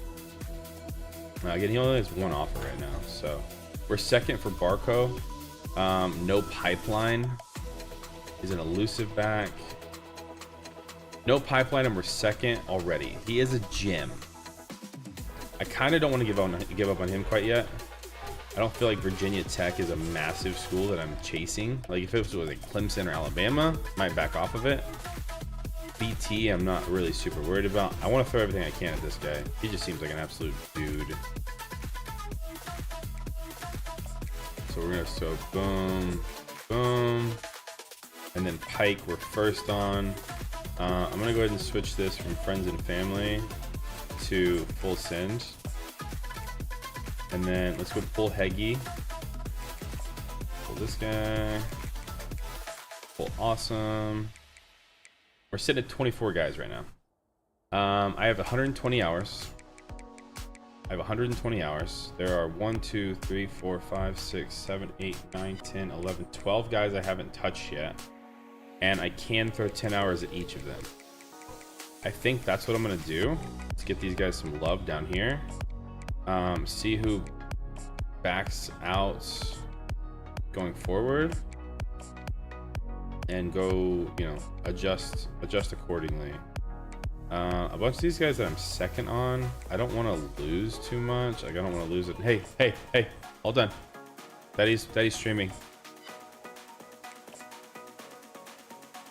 Again, he only has 1 offer right now, so we're second for Barco. No pipeline. He's an elusive back. No pipeline, and we're second already. He is a gem. I kind of don't want to give up on him quite yet. I don't feel like Virginia Tech is a massive school that I'm chasing. Like if it was Clemson or Alabama, might back off of it. BT, I'm not really super worried about. I want to throw everything I can at this guy. He just seems like an absolute dude. So we're gonna boom, boom, and then Pike we're first on. I'm gonna go ahead and switch this from friends and family to full send, and then let's go pull Heggie. Pull this guy. Pull awesome. We're sitting at 24 guys right now. I have 120 hours. I have 120 hours. There are 1, 2, 3, 4, 5, 6, 7, 8, 9, 10, 11, 12 guys I haven't touched yet. And I can throw 10 hours at each of them. I think that's what I'm gonna do. Let's get these guys some love down here. See who backs out going forward. And go, you know, adjust accordingly. A bunch of these guys that I'm second on, I don't want to lose too much. Like, I don't want to lose it. Hey, all done. Betty's streaming.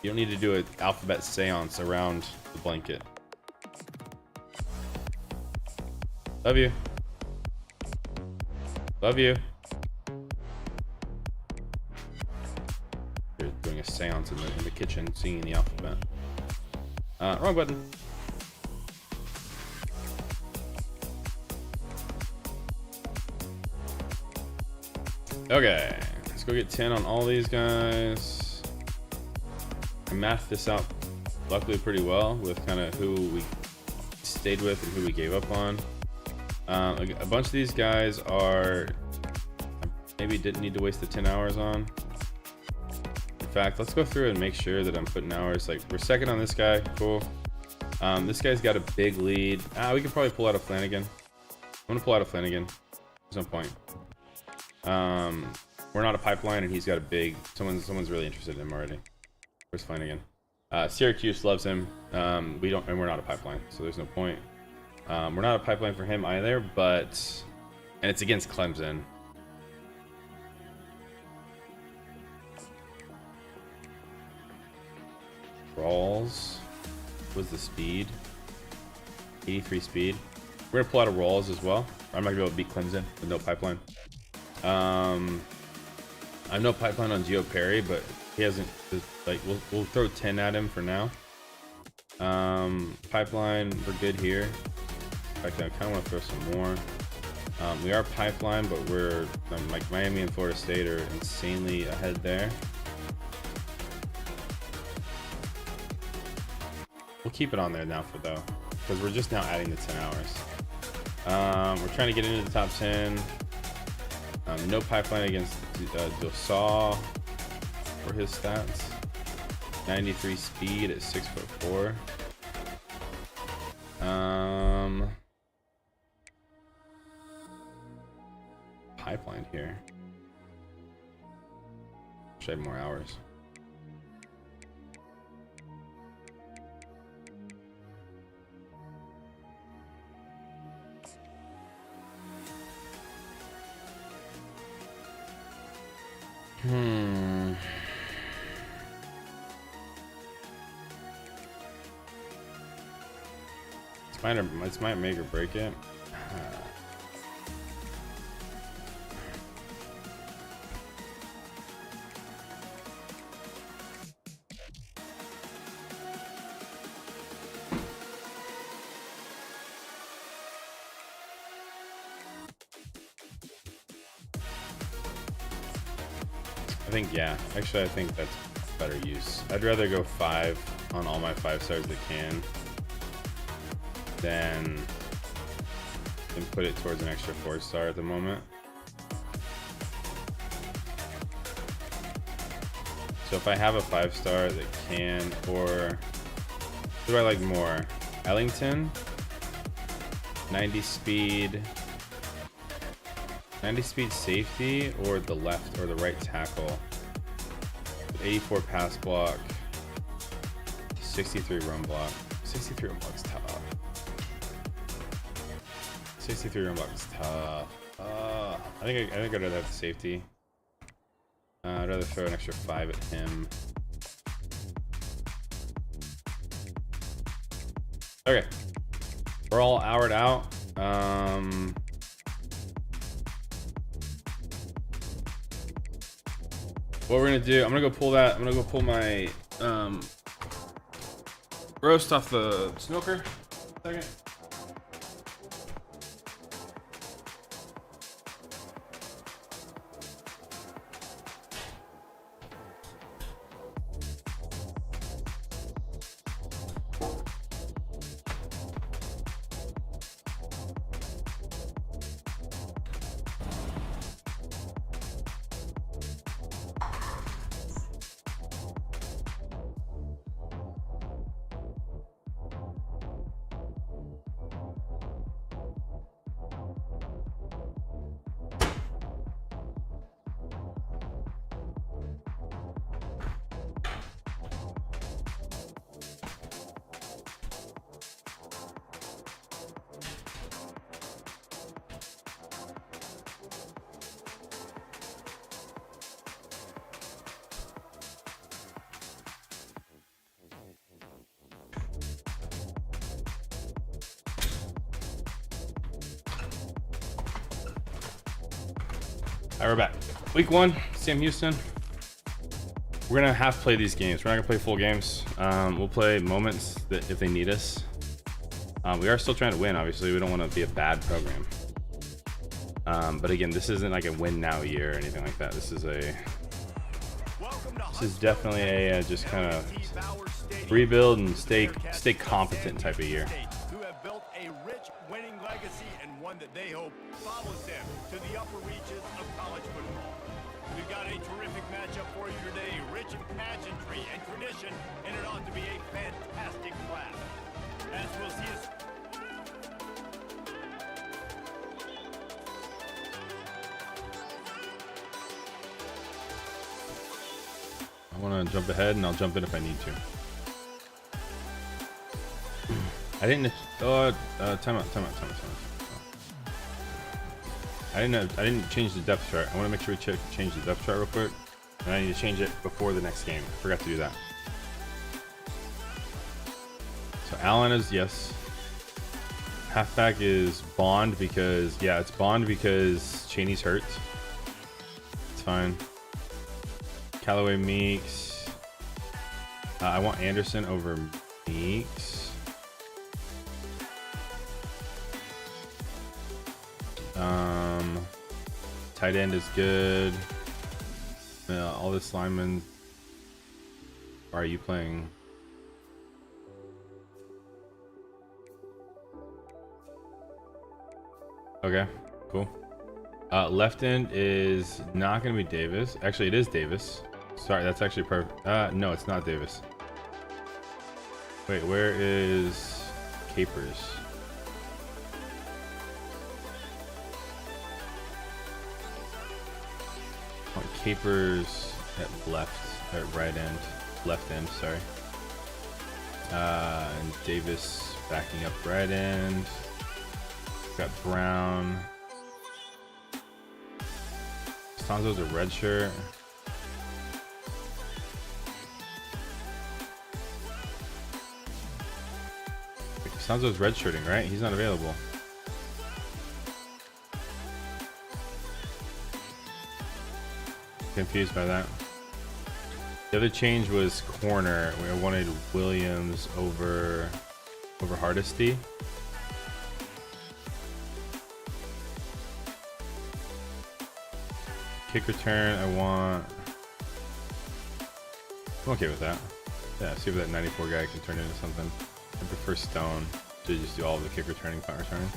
You don't need to do an alphabet seance around the blanket. Love you. Love you. You're doing a seance in the kitchen, singing the alphabet. Wrong button. Okay, let's go get 10 on all these guys. I mathed this out luckily pretty well with kind of who we stayed with and who we gave up on. A bunch of these guys are maybe didn't need to waste the 10 hours on. In fact, let's go through and make sure that I'm putting hours. Like, we're second on this guy, cool. This guy's got a big lead. We could probably pull out a Flanagan. I'm gonna pull out a Flanagan. There's no point. We're not a pipeline, and he's got a big. Someone's really interested in him already. Where's Flanagan? Syracuse loves him. We don't, and we're not a pipeline, so there's no point. We're not a pipeline for him either, but and it's against Clemson. Rawls. What's the speed? 83 speed. We're gonna pull out a Rawls as well. I'm not gonna be able to beat Clemson with no pipeline. I have no pipeline on Gio Perry, but he hasn't. Like, we'll throw 10 at him for now. Pipeline, we're good here. In fact, I kind of want to throw some more. We are pipeline, but we're like Miami and Florida State are insanely ahead there. We'll keep it on there now for though, because we're just now adding the 10 hours. We're trying to get into the top 10. No pipeline against Dosaw for his stats. 93 speed at 6'4". Pipeline here. Should have more hours. It's might make or break it. I think that's better use. I'd rather go 5 on all my 5 stars that can than put it towards an extra 4-star at the moment. So if I have a 5-star that can, or who do I like more? Ellington, 90 speed safety, or the left or the right tackle. 84 pass block, 63 run block. 63 run block is tough. 63 run block is tough. I think I'd rather have the safety. I'd rather throw an extra 5 at him. Okay, we're all houred out. What we're gonna do, I'm gonna go pull that. I'm gonna go pull my roast off the smoker. Second. All right, we're back. Week 1, Sam Houston. We're gonna have to play these games. We're not gonna play full games. We'll play moments that if they need us. We are still trying to win. Obviously, we don't want to be a bad program. But again, this isn't like a win now year or anything like that. This is definitely a just kind of rebuild and stay competent type of year. Who have built a rich winning legacy and one that they hope follows them to the upper reaches of college football. We've got a terrific matchup for you today, rich in pageantry and tradition, and it ought to be a fantastic class. As we'll see us. I want to jump ahead, and I'll jump in if I need to. I didn't. Time out. I didn't change the depth chart. I want to make sure we change the depth chart real quick, and I need to change it before the next game. I forgot to do that. So Allen is yes. Halfback is Bond because it's Bond because Cheney's hurt. It's fine. Callaway Meeks. I want Anderson over Meeks. Tight end is good. All this linemen. Why are you playing? Okay, cool. Left end is not going to be Davis. Actually, it is Davis. Sorry, that's actually perfect. No, it's not Davis. Wait, where is Capers? I want Capers at right end, left end, sorry. And Davis backing up right end. Got Brown. Costanzo's a red shirt. Costanzo's red shirting, right? He's not available. Confused by that. The other change was corner. We wanted Williams over Hardesty. Kick return, I'm okay with that. Yeah, see if that 94 guy can turn into something. I prefer Stone to just do all of the kick returning, punt returning.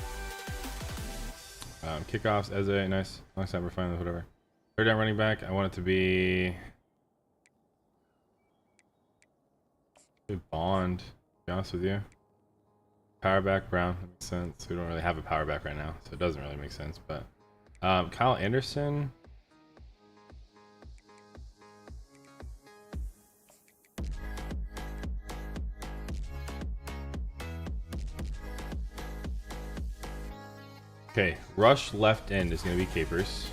Kickoffs, Eze, nice. Long time we're fine with whatever. Third down running back, I want it to be Bond, to be honest with you. Power back, Brown, that makes sense. We don't really have a power back right now, so it doesn't really make sense. But Kyle Anderson. Okay, rush left end is going to be Capers.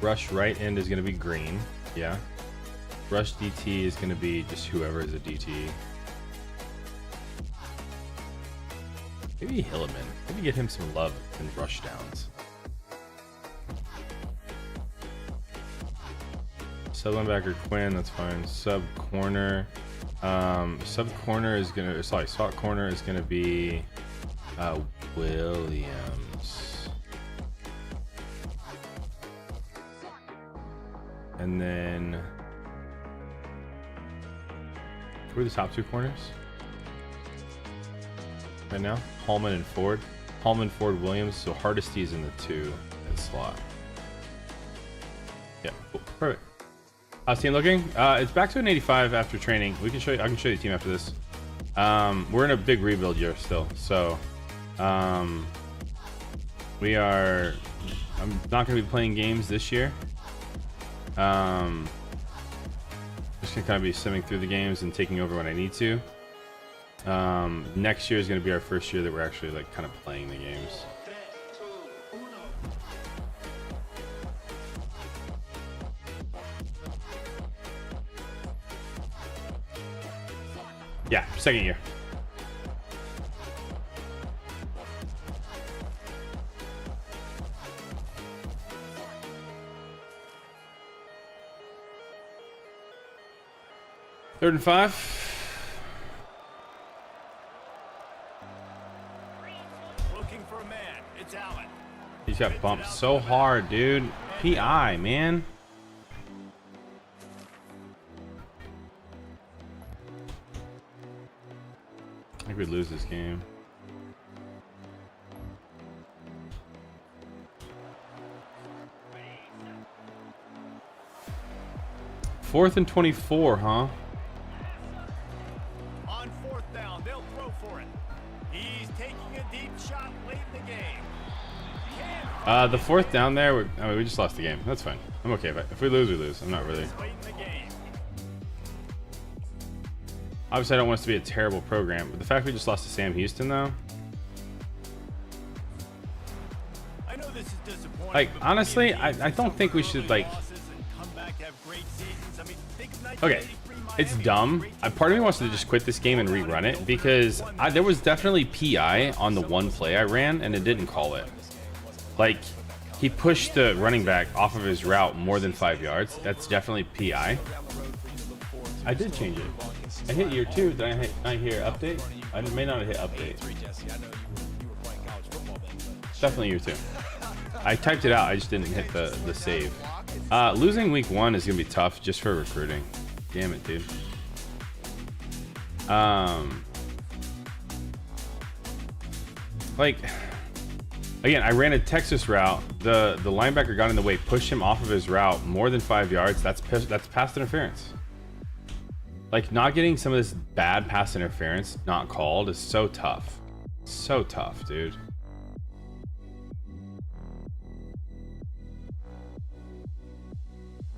Rush right end is going to be Green. Yeah. Rush DT is going to be just whoever is a DT. Maybe Hilliman. Maybe get him some love in rush downs. Sub linebacker Quinn, that's fine. Sub corner. Sub corner is going to, sorry, slot corner is going to be Williams. And then who are the top two corners right now? Hallman and Ford. Hallman, Ford, Williams. So Hardesty is in the 2 in slot. Yeah, cool. Perfect. How's team looking? It's back to an 85 after training. We can show you. I can show you the team after this. We're in a big rebuild year still, so we are. I'm not going to be playing games this year. Just gonna kind of be simming through the games and taking over when I need to. Next year is going to be our first year that we're actually like kind of playing the games. Yeah, second year. 3rd and 5. Looking for a man. It's Allen. He's got bumped so hard, dude. PI, man. I think we'd lose this game. Fourth and 24, huh? On 4th down, they'll throw for it. He's taking a deep shot late in the game. The 4th down there, I mean, we just lost the game. That's fine. I'm okay. If we lose, we lose. I'm not really. Late in the game. Obviously, I don't want us to be a terrible program, but the fact we just lost to Sam Houston, though. I know this is disappointing. Like, honestly, I don't think we should, like. Okay, it's dumb. Part of me wants to just quit this game and rerun it because there was definitely PI on the one play I ran and it didn't call it. Like, he pushed the running back off of his route more than 5 yards. That's definitely PI. I did change it. I hit year 2. Did I hear update? I may not have hit update. Definitely year 2. I typed it out. I just didn't hit the save. Losing week 1 is gonna be tough just for recruiting. Damn it, dude. Like, again, I ran a Texas route. The linebacker got in the way, pushed him off of his route more than 5 yards. That's pass interference. Like, not getting some of this bad pass interference not called is so tough. So tough, dude.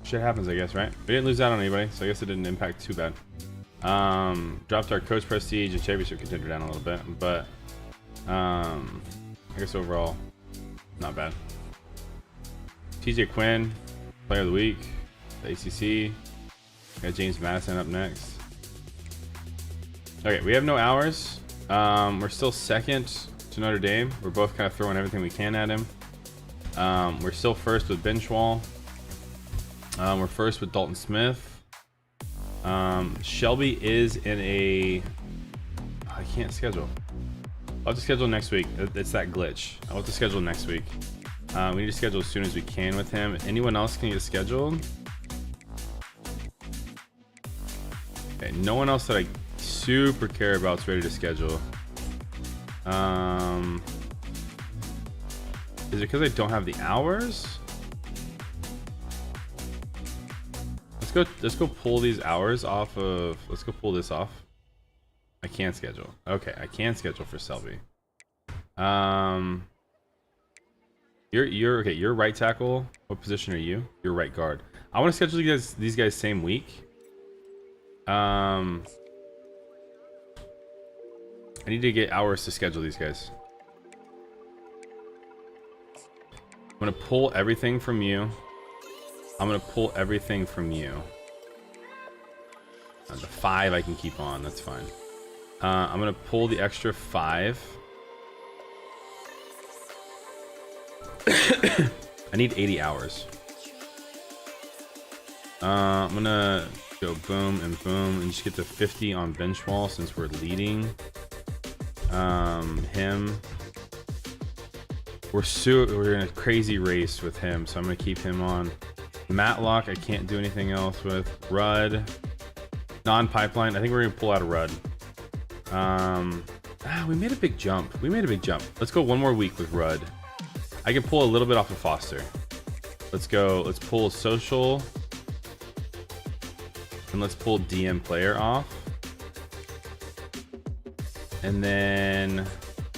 Shit happens, I guess, right? We didn't lose out on anybody, so I guess it didn't impact too bad. Dropped our coach prestige and championship contender down a little bit, but I guess overall, not bad. TJ Quinn, player of the week, the ACC. Got James Madison up next. Okay, we have no hours. We're still second to Notre Dame. We're both kind of throwing everything we can at him. We're still first with Benchwall. We're first with Dalton Smith. Shelby is in a. I can't schedule. I'll have to schedule next week. It's that glitch. I'll have to schedule next week. We need to schedule as soon as we can with him. Anyone else can get scheduled? Okay, no one else that I super care about is ready to schedule. Is it because I don't have the hours? Let's go pull these hours off of. Let's go pull this off. I can't schedule. Okay, I can schedule for Selby. You're okay. You're right tackle. What position are you? You're right guard. I want to schedule these guys same week. I need to get hours to schedule these guys. I'm gonna pull everything from you. I'm gonna pull everything from you. The 5 I can keep on. That's fine. I'm gonna pull the extra 5. I need 80 hours. I'm gonna go boom and just get to 50 on bench wall since we're leading. Him. We're in a crazy race with him, so I'm gonna keep him on. Matlock, I can't do anything else with. Rudd, non-pipeline. I think we're gonna pull out a Rudd. We made a big jump. Let's go one more week with Rudd. I can pull a little bit off of Foster. Let's go. Let's pull social, and let's pull DM player off. And then,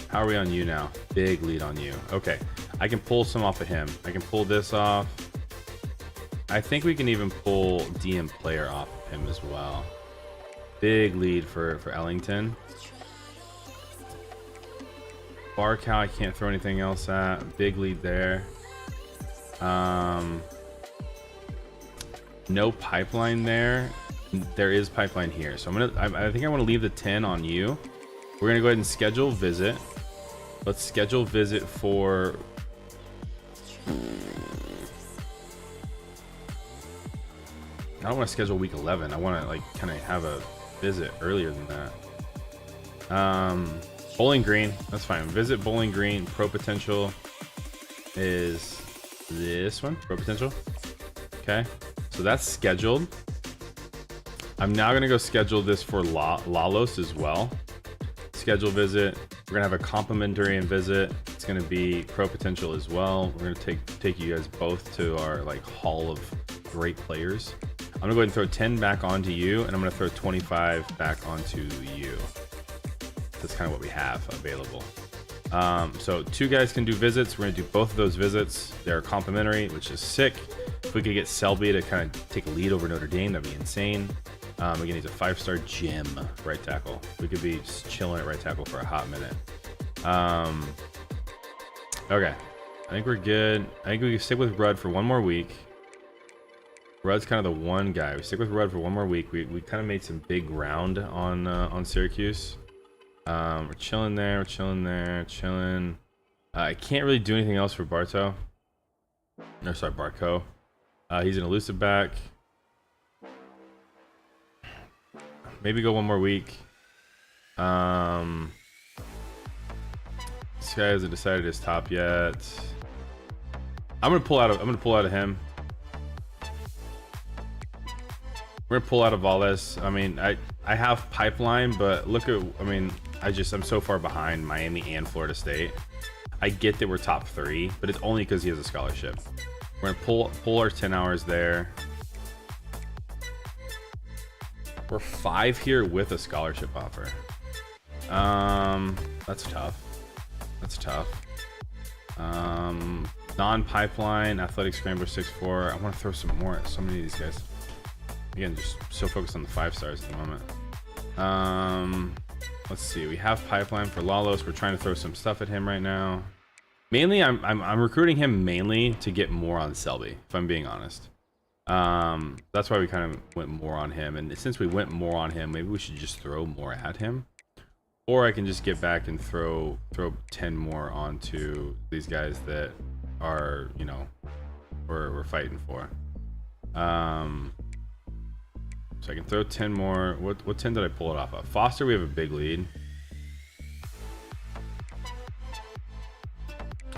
how are we on you now? Big lead on you. Okay, I can pull some off of him. I can pull this off. I think we can even pull DM player off of him as well. Big lead for Ellington. Bar cow, I can't throw anything else at. Big lead there. No pipeline there. There is pipeline here. So I think I want to leave the 10 on you. We're gonna go ahead and schedule visit. Let's schedule visit for. . I don't want to schedule week 11. I want to like kind of have a visit earlier than that. Bowling Green, that's fine. Visit Bowling Green. Pro Potential is this one. Pro Potential. Okay, so that's scheduled. I'm now gonna go schedule this for Lalos as well. Schedule visit. We're gonna have a complimentary visit. It's gonna be Pro Potential as well. We're gonna take you guys both to our like hall of great players. I'm gonna go ahead and throw 10 back onto you, and I'm gonna throw 25 back onto you. That's kind of what we have available. So 2 guys can do visits. We're gonna do both of those visits. They're complimentary, which is sick. If we could get Selby to kind of take a lead over Notre Dame, that'd be insane. Again, he's a 5-star gem right tackle. We could be just chilling at right tackle for a hot minute. Okay, I think we're good. I think we can stick with Rudd for one more week. Rudd's kind of the one guy. We stick with Rudd for one more week. We kind of made some big ground on Syracuse. We're chilling there. We're chilling there. Chilling. I can't really do anything else for Barco. He's an elusive back. Maybe go one more week. This guy hasn't decided his top yet. I'm gonna pull out of him. We're gonna pull out of Valles. I mean, I have pipeline, but look at, I mean, I'm so far behind Miami and Florida State. I get that we're top 3, but it's only because he has a scholarship. We're gonna pull our 10 hours there. We're 5 here with a scholarship offer. That's tough. That's tough. Non-pipeline, athletic scrambler 6'4". I want to throw some more at so many of these guys. Again, just so focused on the 5 stars at the moment. Let's see. We have pipeline for Lalos. We're trying to throw some stuff at him right now. Mainly, I'm recruiting him mainly to get more on Selby, if I'm being honest. That's why we kind of went more on him, and since we went more on him, maybe we should just throw more at him, or I can just get back and throw 10 more onto these guys that are, you know, we're fighting for. So I can throw 10 more. What 10 did I pull it off of? Foster, we have a big lead.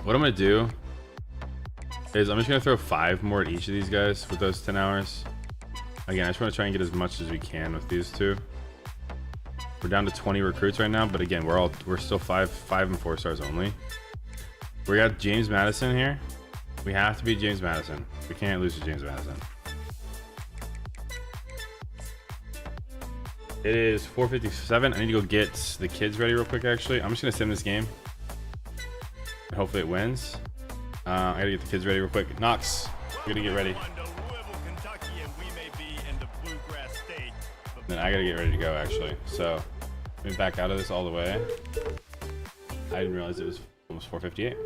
What I'm gonna do is I'm just gonna throw 5 more at each of these guys with those 10 hours. Again, I just want to try and get as much as we can with these 2. We're down to 20 recruits right now, but again, we're still 5 and 4 stars only. We got James Madison here. We have to beat James Madison. We can't lose to James Madison. It is 4:57. I need to go get the kids ready real quick. Actually, I'm just gonna sim this game. And hopefully it wins. I gotta get the kids ready real quick. Knox, we're gonna get ready. Then I gotta get ready to go actually. So let me back out of this all the way. I didn't realize it was almost 4:58.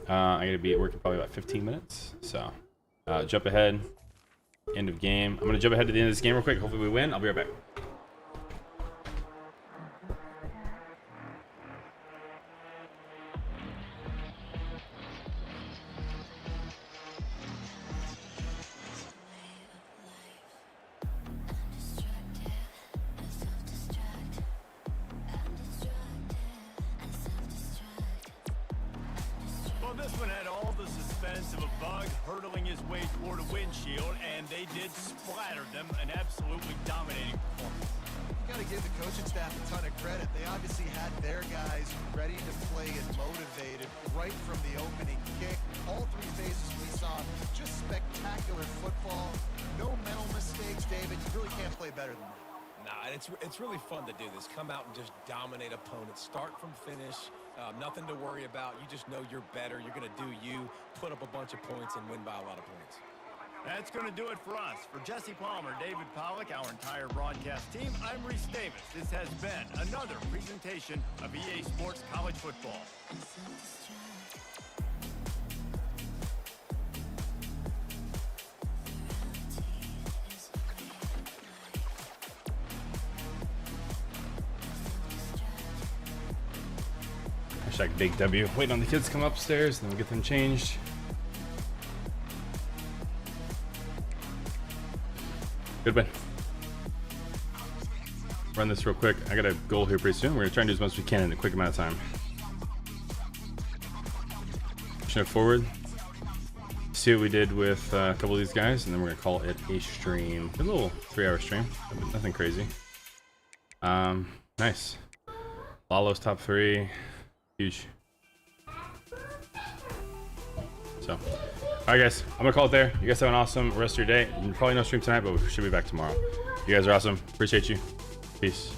I gotta be at work in probably about 15 minutes. So jump ahead. End of game. I'm gonna jump ahead to the end of this game real quick. Hopefully we win. I'll be right back. This one had all the suspense of a bug hurtling his way toward a windshield, and they did splatter them an absolutely dominating performance. Got to give the coaching staff a ton of credit. They obviously had their guys ready to play and motivated right from the opening kick. All 3 phases we saw just spectacular football. No mental mistakes, David. You really can't play better than that. Nah, and it's really fun to do this. Come out and just dominate opponents. Start from finish. Nothing to worry about. You just know you're better. You're going to do you, put up a bunch of points, and win by a lot of points. That's going to do it for us. For Jesse Palmer, David Pollack, our entire broadcast team, I'm Reese Davis. This has been another presentation of EA Sports College Football. Hashtag Big W. Waiting on the kids to come upstairs, then we'll get them changed. Good win. Run this real quick. I got a goal here pretty soon. We're gonna try and do as much as we can in a quick amount of time. Pushing it forward. See what we did with a couple of these guys, and then we're gonna call it a stream. A little 3-hour stream. Nothing crazy. Nice. Lalo's top 3. Huge. So, all right, guys. I'm gonna call it there. You guys have an awesome rest of your day. Probably no stream tonight, but we should be back tomorrow. You guys are awesome. Appreciate you. Peace.